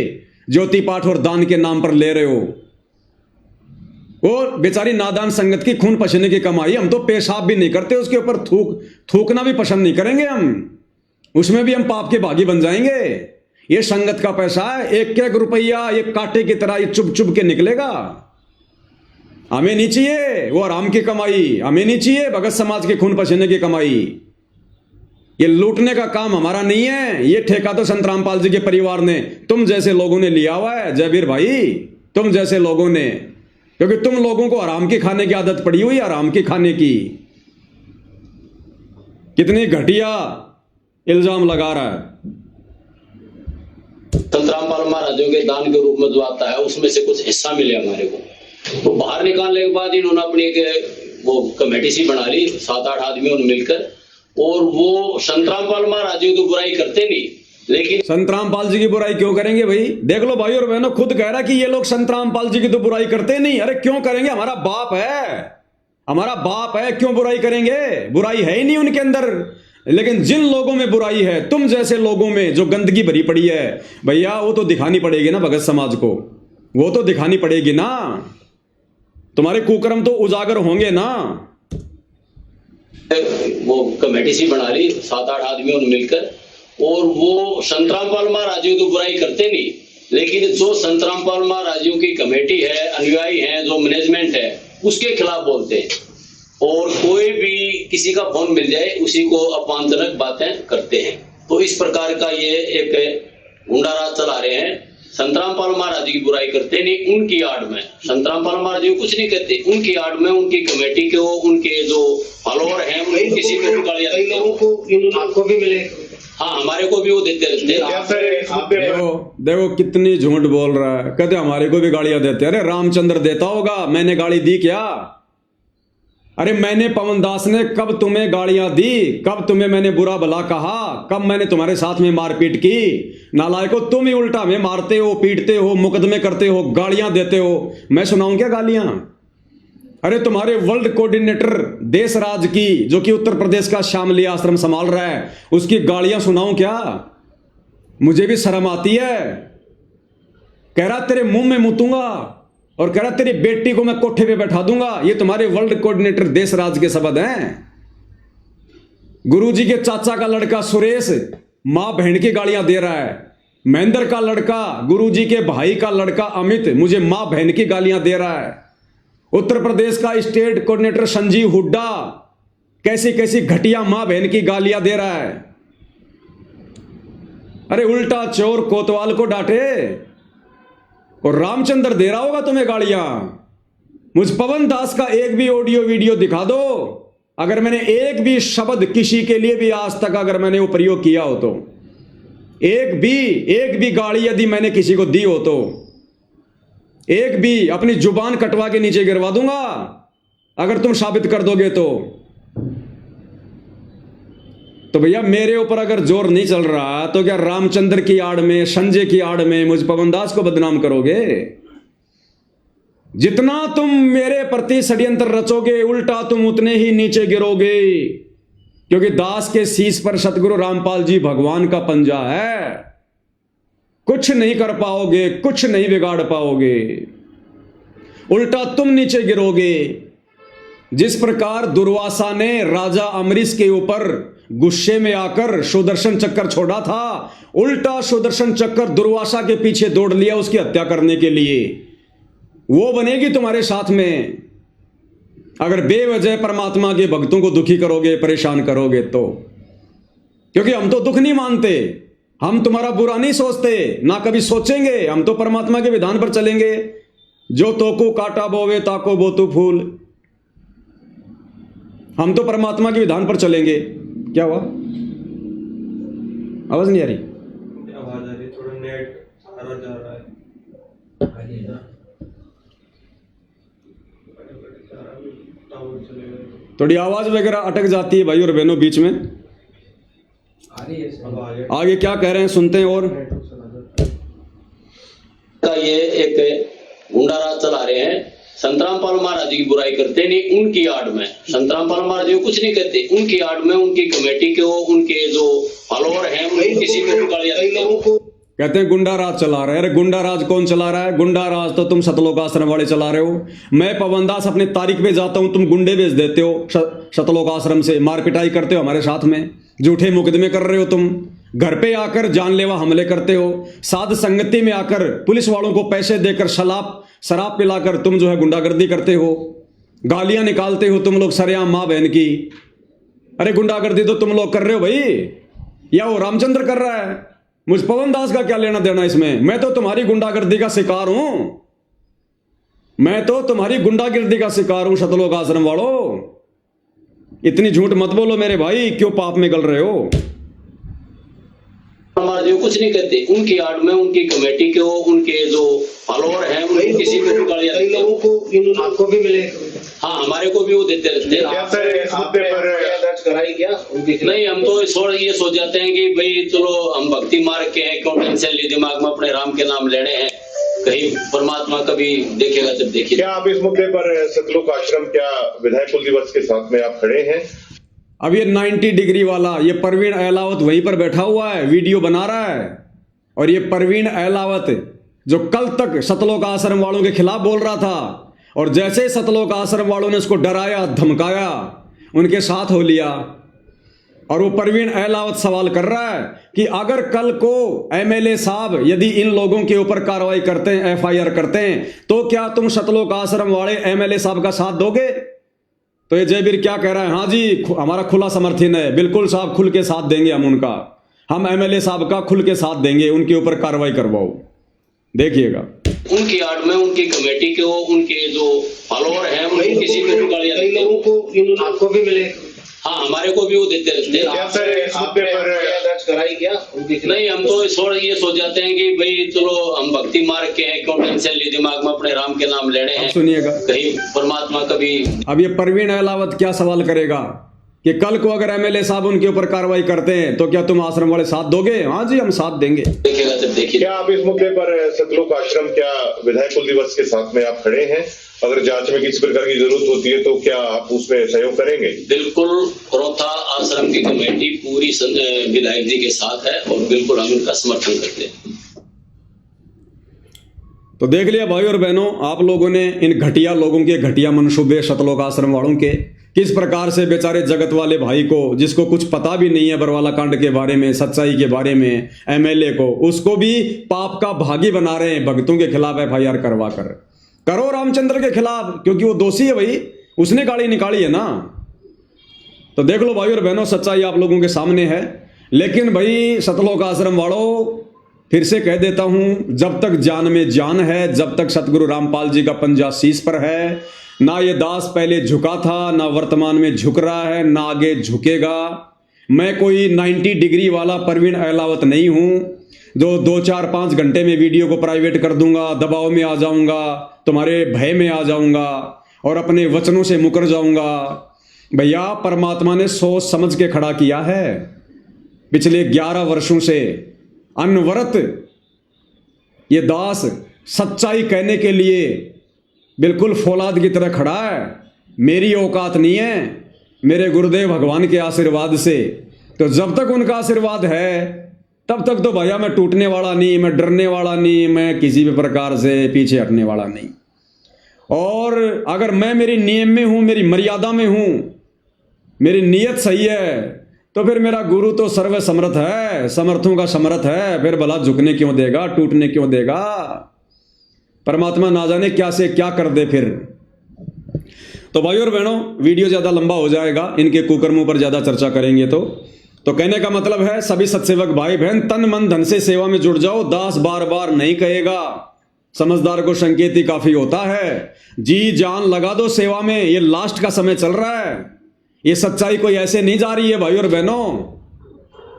ज्योति पाठ और दान के नाम पर ले रहे हो। वो बेचारी नादान संगत की खून पसीने की कमाई। हम तो पेशाब भी नहीं करते उसके ऊपर, थूकना भी पसंद नहीं करेंगे हम, उसमें भी हम पाप के भागी बन जाएंगे। ये संगत का पैसा है, एक एक रुपया ये कांटे की तरह ये चुभ चुभ के निकलेगा। हमें नहीं चाहिए वो आराम की कमाई, हमें नहीं चाहिए भगत समाज के खून पसीने की कमाई। ये लूटने का काम हमारा नहीं है, ये ठेका तो संत रामपाल जी के परिवार ने, तुम जैसे लोगों ने लिया हुआ है जयवीर भाई, तुम जैसे लोगों ने, क्योंकि तुम लोगों को आराम की खाने की आदत पड़ी हुई, आराम की खाने की। कितनी घटिया इल्जाम लगा रहा है। संत रामपाल महाराजों के दान के रूप में जो आता है उसमें से कुछ हिस्सा मिले हमारे को। तो बाहर निकालने के बाद इन्होंने अपनी एक वो कमेटी सी बना ली, 7-8 आदमियों ने मिलकर, और वो संत रामपाल महाराज जी की बुराई करते नहीं, लेकिन संत रामपाल जी की बुराई क्यों करेंगे भाई? देख लो भाई और बहनों, खुद कह रहा कि ये लोग संत रामपाल जी की तो बुराई करते नहीं। अरे क्यों करेंगे? हमारा बाप है, हमारा बाप है, क्यों बुराई करेंगे? बुराई है ही नहीं उनके अंदर। लेकिन जिन लोगों में बुराई है, तुम जैसे लोगों में जो गंदगी भरी पड़ी है भैया, वो तो दिखानी पड़ेगी ना भगत समाज को, वो तो दिखानी पड़ेगी ना। तुम्हारे कुकर्म तो उजागर होंगे ना। वो कमेटी सी बना ली 7-8 आदमियों ने मिलकर, और वो संत रामपाल महाराज जी की बुराई करते नहीं, लेकिन जो संत रामपाल महाराज जी की कमेटी है, अनुयायी है, जो मैनेजमेंट है, उसके खिलाफ बोलते हैं। और कोई भी किसी का फोन मिल जाए उसी को अपमानजनक बातें करते हैं। तो इस प्रकार का ये एक गुंडा राज चला रहे हैं। संत रामपाल महाराज की बुराई करते नहीं, उनकी आड़ में संत रामपाल महाराज जी कुछ नहीं कहते, उनकी आड़ में उनकी कमेटी के, उनके जो फॉलोअर हैं, उनको किसी को भी गालियां देते हैं। आपको भी मिले? हाँ, हमारे को भी वो देते रहते हैं। देखो कितनी झूठ बोल रहा है, कहते हमारे को भी गालियां देते। अरे रामचंद्र देता होगा, मैंने गाली दी क्या? अरे मैंने, पवन दास ने कब तुम्हें गालियां दी? कब तुम्हें मैंने बुरा भला कहा? कब मैंने तुम्हारे साथ में मारपीट की? नालायको, तुम ही उल्टा में मारते हो, पीटते हो, मुकदमे करते हो, गालियां देते हो। मैं सुनाऊं क्या गालियां? अरे तुम्हारे वर्ल्ड कोऑर्डिनेटर देशराज की, जो कि उत्तर प्रदेश का शामली आश्रम संभाल रहा है, उसकी गालियां सुनाऊं क्या? मुझे भी शर्म आती है। कह रहा तेरे मुंह में मुतूंगा, और कह रहा तेरी बेटी को मैं कोठे पे बैठा दूंगा। ये तुम्हारे वर्ल्ड कोऑर्डिनेटर देश राज के शब्द हैं। गुरुजी के चाचा का लड़का सुरेश मां बहन की गालियां दे रहा है। महेंद्र का लड़का, गुरुजी के भाई का लड़का अमित मुझे मां बहन की गालियां दे रहा है। उत्तर प्रदेश का स्टेट कोऑर्डिनेटर संजीव हुड्डा कैसी कैसी घटिया मां बहन की गालियां दे रहा है। अरे उल्टा चोर कोतवाल को डांटे और रामचंद्र दे रहा होगा तुम्हें गालियां। मुझ पवन दास का एक भी ऑडियो वीडियो दिखा दो, अगर मैंने एक भी शब्द किसी के लिए भी आज तक अगर मैंने वो प्रयोग किया हो तो, एक भी गाली यदि मैंने किसी को दी हो तो, एक भी अपनी जुबान कटवा के नीचे गिरवा दूंगा अगर तुम साबित कर दोगे तो भैया मेरे ऊपर अगर जोर नहीं चल रहा तो क्या रामचंद्र की आड़ में, संजय की आड़ में मुझ पवन दास को बदनाम करोगे? जितना तुम मेरे प्रति षड्यंत्र रचोगे उल्टा तुम उतने ही नीचे गिरोगे, क्योंकि दास के शीश पर सतगुरु रामपाल जी भगवान का पंजा है। कुछ नहीं कर पाओगे, कुछ नहीं बिगाड़ पाओगे, उल्टा तुम नीचे गिरोगे। जिस प्रकार दुर्वासा ने राजा अमरीश के ऊपर गुस्से में आकर सुदर्शन चक्कर छोड़ा था, उल्टा सुदर्शन चक्कर दुर्वासा के पीछे दौड़ लिया उसकी हत्या करने के लिए। वो बनेगी तुम्हारे साथ में अगर बेवजह परमात्मा के भक्तों को दुखी करोगे, परेशान करोगे तो। क्योंकि हम तो दुख नहीं मानते, हम तुम्हारा बुरा नहीं सोचते, ना कभी सोचेंगे। हम तो परमात्मा के विधान पर चलेंगे। जो तोको काटा बोवे ताको बोतु फूल, हम तो परमात्मा के विधान पर चलेंगे। क्या हुआ? आवाज नहीं आ रही? आवाज आ रही, थोड़ा नेट सारा जा रहा है। थोड़ी आवाज वगैरह अटक जाती है भाई और बहनों बीच में। आगे क्या कह रहे हैं सुनते हैं। और का ये एक गुंडा राज चला रहे हैं। संतरामपाल महाराज जी की बुराई करते नहीं, उनकी आड़ में संतरामपाल महाराज जी कुछ नहीं कहते, उनकी आड़ में उनकी कमेटी के, उनके जो फॉलोअर हैं उनको किसी को गालियां देते हैं। कहते हैं गुंडा राज चला रहे हैं। अरे गुंडा राज कौन चला रहा है? गुंडा राज तो तुम सतलोक आश्रम वाले चला रहे हो। मैं पवन दास अपने तारीख पे जाता हूं, तुम गुंडे भेज देते हो सतलोक आश्रम से, मार पिटाई करते हो हमारे साथ में, झूठे मुकदमे कर रहे हो तुम, घर पे आकर जानलेवा हमले करते हो, साध संगति में आकर पुलिस वालों को पैसे देकर शराब पिलाकर तुम जो है गुंडागर्दी करते हो, गालियां निकालते हो तुम लोग सरेआम मां बहन की। अरे गुंडागर्दी तो तुम लोग कर रहे हो भाई, या वो रामचंद्र कर रहा है? मुझ पवन दास का क्या लेना देना इसमें? मैं तो तुम्हारी गुंडागर्दी का शिकार हूं, मैं तो तुम्हारी गुंडागर्दी का शिकार हूं सतलोक आश्रम वालों। इतनी झूठ मत बोलो मेरे भाई, क्यों पाप में गल रहे हो? हमारे जो कुछ नहीं कहते, उनकी आड़ में उनकी कमेटी के, उनके जो फॉलोअर हैं उनको किसी को गालियां देते हैं। लोगों को आपको भी मिले? हाँ, हमारे को भी वो देते रहते हैं। नहीं, हम तो ये सोच जाते हैं कि भाई चलो हम भक्ति मार्ग के हैं, क्यों टेंशन ली दिमाग में, अपने राम के नाम लेने हैं, कहीं परमात्मा कभी देखेगा जब देखिए। क्या आप इस मुद्दे पर सतलोक आश्रम, क्या विधायक कुल दिवस के साथ में आप खड़े हैं? अब ये 90 डिग्री वाला ये परवीन अहलावत वहीं पर बैठा हुआ है, वीडियो बना रहा है। और ये परवीन अहलावत जो कल तक सतलोक आश्रम वालों के खिलाफ बोल रहा था, और जैसे सतलोक आश्रम वालों ने उसको डराया धमकाया, उनके साथ हो लिया। और वो परवीन अहलावत सवाल कर रहा है कि अगर कल को एमएलए साहब यदि इन लोगों के ऊपर कार्रवाई करते हैं, एफआईआर करते हैं, तो क्या तुम सतलोक आश्रम वाले एमएलए साहब का साथ दोगे? तो ये जयवीर क्या कह रहा है? हाँ जी, हमारा खुला समर्थन है, बिल्कुल साहब, खुल के साथ देंगे हम उनका, हम एमएलए साहब का खुल के साथ देंगे, उनके ऊपर कार्रवाई करवाओ। देखिएगा उनकी आड़ में उनकी कमेटी के, उनके जो फॉलोअर हैं उनको किसी को गालियां देते हैं। लोगों को आपको भी मिले? हाँ, हमारे को भी वो देते रहते हैं। नहीं, हम तो ये सोच जाते हैं कि भाई चलो हम भक्ति मार्ग के हैं, क्यों टेंशन ली दिमाग में, अपने राम के नाम लेने हैं, सुनिएगा कहीं परमात्मा कभी। अब ये परवीन अहलावत क्या सवाल करेगा कि कल को अगर एमएलए साहब उनके ऊपर कार्रवाई करते हैं तो क्या तुम आश्रम वाले साथ दोगे? हाँ जी, हम साथ देंगे। देखेगा जब देखिए। क्या आप इस मुद्दे पर सतलोक आश्रम, क्या विधायक कुल दिवस के साथ में आप खड़े हैं? अगर जांच में किसी प्रकार की जरूरत होती है तो क्या आप उसमें सहयोग करेंगे? बिल्कुल, क्रोथा आश्रम की कमेटी पूरी विधायक जी के साथ है और बिल्कुल हम इनका समर्थन करते हैं। तो देख लिया भाई और बहनों, आप लोगों ने इन घटिया लोगों के घटिया मनसूबे, सतलोक आश्रम वालों के, किस प्रकार से बेचारे जगत वाले भाई को, जिसको कुछ पता भी नहीं है बरवाला कांड के बारे में, सच्चाई के बारे में, एमएलए को, उसको भी पाप का भागी बना रहे हैं। भक्तों के खिलाफ एफआईआर करवा कर, करो रामचंद्र के खिलाफ, क्योंकि वो दोषी है भाई, उसने गाड़ी निकाली है ना। तो देख लो भाई और बहनों, सच्चाई आप लोगों के सामने है। लेकिन भाई सतलोक आश्रम वालों, फिर से कह देता हूं, जब तक जान में जान है, जब तक सतगुरु रामपाल जी का पंजा शीश पर है, ना ये दास पहले झुका था, ना वर्तमान में झुक रहा है, ना आगे झुकेगा। मैं कोई 90 डिग्री वाला परवीन अहलावत नहीं हूं जो 2-4-5 घंटे में वीडियो को प्राइवेट कर दूंगा, दबाव में आ जाऊंगा, तुम्हारे भय में आ जाऊंगा और अपने वचनों से मुकर जाऊंगा। भैया परमात्मा ने सोच समझ के खड़ा किया है। पिछले 11 वर्षों से अनवरत ये दास सच्चाई कहने के लिए बिल्कुल फौलाद की तरह खड़ा है। मेरी औकात नहीं है, मेरे गुरुदेव भगवान के आशीर्वाद से। तो जब तक उनका आशीर्वाद है तब तक तो भैया मैं टूटने वाला नहीं, मैं डरने वाला नहीं, मैं किसी भी प्रकार से पीछे हटने वाला नहीं। और अगर मैं मेरी नियम में हूं, मेरी मर्यादा में हूं, मेरी नीयत सही है, तो फिर मेरा गुरु तो सर्व समर्थ है, समर्थों का समर्थ है। फिर भला झुकने क्यों देगा, टूटने क्यों देगा? परमात्मा ना जाने क्या से क्या कर दे फिर। तो भाई और बहनों, वीडियो ज्यादा लंबा हो जाएगा, इनके कुकर्मों पर ज्यादा चर्चा करेंगे तो कहने का मतलब है, सभी सत्सेवक भाई बहन तन मन धन से सेवा में जुड़ जाओ। दास बार बार नहीं कहेगा, समझदार को संकेत ही काफी होता है। जी जान लगा दो सेवा में, ये लास्ट का समय चल रहा है। ये सच्चाई कोई ऐसे नहीं जा रही है भाई और बहनों,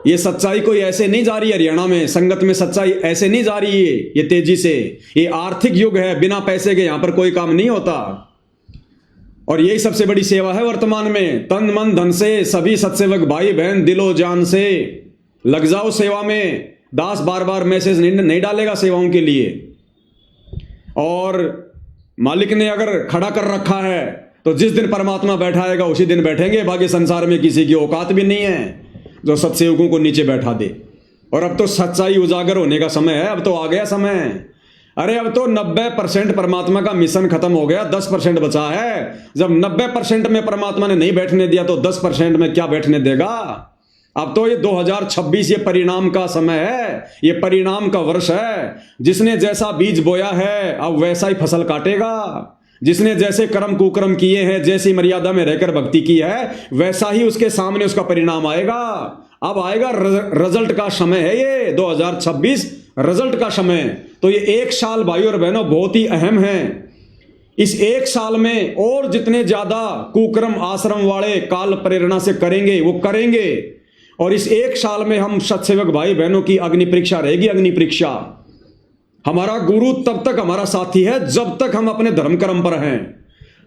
ये सच्चाई कोई ऐसे नहीं जा रही है। हरियाणा में संगत में सच्चाई ऐसे नहीं जा रही है ये तेजी से। ये आर्थिक युग है, बिना पैसे के यहां पर कोई काम नहीं होता। और यही सबसे बड़ी सेवा है वर्तमान में। तन मन धन से सभी सत्सेवक भाई बहन दिलो जान से लग जाओ सेवा में। दास बार बार मैसेज नहीं डालेगा सेवाओं के लिए। और मालिक ने अगर खड़ा कर रखा है तो जिस दिन परमात्मा बैठाएगा उसी दिन बैठेंगे। बाकी संसार में किसी की औकात भी नहीं है जो सत्सेवकों को नीचे बैठा दे। और अब तो सच्चाई उजागर होने का समय है, अब तो आ गया समय। अरे अब तो 90% परमात्मा का मिशन खत्म हो गया, 10% बचा है। जब 90% में परमात्मा ने नहीं बैठने दिया तो 10% में क्या बैठने देगा? अब तो ये 2026 ये परिणाम का समय है, ये परिणाम का वर्ष है। जिसने जैसा बीज बोया है अब वैसा ही फसल काटेगा। जिसने जैसे कर्म कुकर्म किए हैं, जैसी मर्यादा में रहकर भक्ति की है, वैसा ही उसके सामने उसका परिणाम आएगा। अब आएगा रिजल्ट का समय है ये 2026 रिजल्ट का समय। तो ये 1 साल भाई और बहनों बहुत ही अहम है। इस 1 साल में और जितने ज्यादा कुकर्म आश्रम वाले काल प्रेरणा से करेंगे वो करेंगे। और इस 1 साल में हम सत्सेवक भाई बहनों की अग्नि परीक्षा रहेगी, अग्नि परीक्षा। हमारा गुरु तब तक हमारा साथी है जब तक हम अपने धर्म कर्म पर हैं,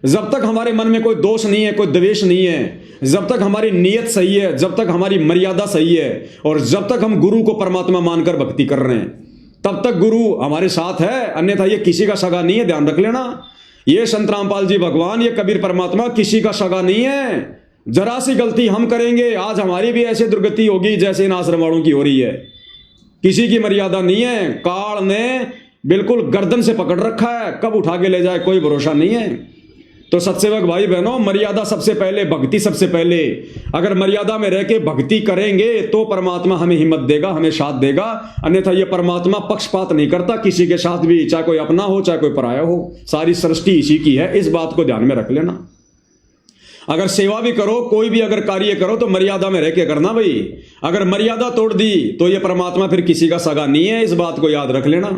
जब तक हमारे मन में कोई दोष नहीं है, कोई द्वेष नहीं है, जब तक हमारी नीयत सही है, जब तक हमारी मर्यादा सही है, और जब तक हम गुरु को परमात्मा मानकर भक्ति कर रहे हैं, तब तक गुरु हमारे साथ है। अन्यथा ये किसी का सगा नहीं है, ध्यान रख लेना। ये संत रामपाल जी भगवान, ये कबीर परमात्मा किसी का सगा नहीं है। जरा सी गलती हम करेंगे, आज हमारी भी ऐसी दुर्गति होगी जैसे इन आश्रम वालों की हो रही है। किसी की मर्यादा नहीं है। काल ने बिल्कुल गर्दन से पकड़ रखा है, कब उठा के ले जाए कोई भरोसा नहीं है। तो सत्सेवक भाई बहनों, मर्यादा सबसे पहले, भक्ति सबसे पहले। अगर मर्यादा में रह के भक्ति करेंगे तो परमात्मा हमें हिम्मत देगा, हमें साथ देगा। अन्यथा ये परमात्मा पक्षपात नहीं करता किसी के साथ भी, चाहे कोई अपना हो चाहे कोई पराया हो। सारी सृष्टि इसी की है, इस बात को ध्यान में रख लेना। अगर सेवा भी करो, कोई भी अगर कार्य करो तो मर्यादा में रह के करना भाई। अगर मर्यादा तोड़ दी तो ये परमात्मा फिर किसी का सगा नहीं है। इस बात को याद रख लेना,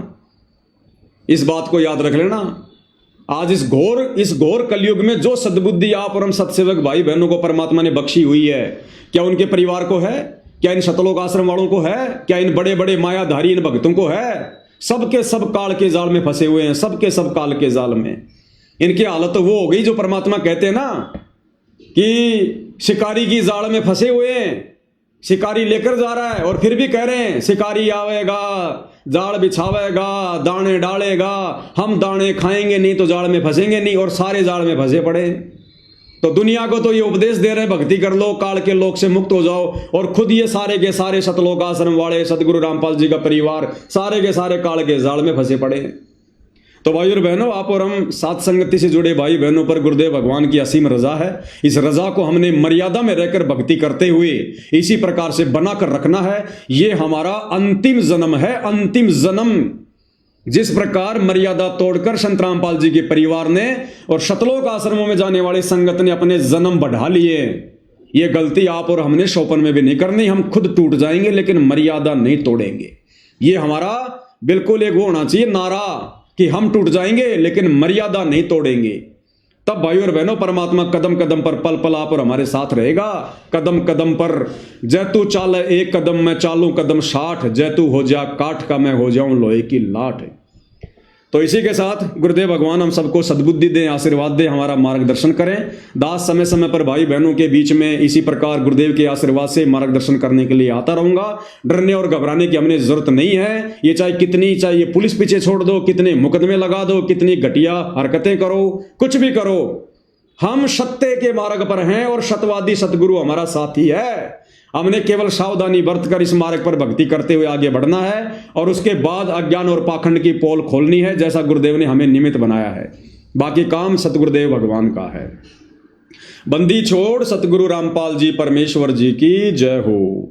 इस बात को याद रख लेना। आज इस घोर कलयुग में जो सद्बुद्धि आप और हम सत्सेवक भाई बहनों को परमात्मा ने बख्शी हुई है, क्या उनके परिवार को है? क्या इन सतलोक आश्रम वालों को है? क्या इन बड़े बड़े मायाधारी इन भक्तों को है? सबके सब काल के जाल में फंसे हुए हैं, सबके सब काल के जाल में। इनकी हालत तो वो हो गई जो परमात्मा कहते हैं ना कि शिकारी की जाल में फंसे हुए हैं। शिकारी लेकर जा रहा है और फिर भी कह रहे हैं शिकारी आवेगा, जाल बिछावेगा, दाने डालेगा, हम दाने खाएंगे नहीं तो जाल में फंसेंगे नहीं, और सारे जाल में फंसे पड़े। तो दुनिया को तो ये उपदेश दे रहे हैं, भक्ति कर लो, काल के लोक से मुक्त हो जाओ। और खुद ये सारे के सारे सतलोक आश्रम वाले, सतगुरु रामपाल जी का परिवार, सारे के सारे काल के जाल में फंसे पड़े। तो भाई और बहनों, आप और हम साथ संगति से जुड़े भाई बहनों पर गुरुदेव भगवान की असीम रजा है। इस रजा को हमने मर्यादा में रहकर भक्ति करते हुए इसी प्रकार से बना कर रखना है। ये हमारा अंतिम जन्म है, अंतिम जन्म। जिस प्रकार मर्यादा तोड़कर संत रामपाल जी के परिवार ने और शतलोक आश्रमों में जाने वाले संगत ने अपने जन्म बढ़ा लिए, ये गलती आप और हमने शोपन में भी नहीं करनी। हम खुद टूट जाएंगे लेकिन मर्यादा नहीं तोड़ेंगे। ये हमारा बिल्कुल एक वो होना चाहिए नारा कि हम टूट जाएंगे लेकिन मर्यादा नहीं तोड़ेंगे। तब भाई और बहनों, परमात्मा कदम कदम पर पल पल आप और हमारे साथ रहेगा। कदम कदम पर जैतू चाल एक कदम मैं चालू कदम 60, जैतू हो जा काठ का मैं हो जाऊं लोहे की लाठ। तो इसी के साथ गुरुदेव भगवान हम सबको सद्बुद्धि दें, आशीर्वाद दें, हमारा मार्गदर्शन करें। दास समय समय पर भाई बहनों के बीच में इसी प्रकार गुरुदेव के आशीर्वाद से मार्गदर्शन करने के लिए आता रहूंगा। डरने और घबराने की हमने जरूरत नहीं है। ये चाहे पुलिस पीछे छोड़ दो, कितने मुकदमे लगा दो, कितनी घटिया हरकतें करो, कुछ भी करो, हम सत्य के मार्ग पर हैं और सत्यवादी सतगुरु हमारा साथी है। हमने केवल सावधानी बरतकर इस मार्ग पर भक्ति करते हुए आगे बढ़ना है और उसके बाद अज्ञान और पाखंड की पोल खोलनी है, जैसा गुरुदेव ने हमें निमित्त बनाया है। बाकी काम सतगुरुदेव भगवान का है। बंदी छोड़ सतगुरु रामपाल जी परमेश्वर जी की जय हो।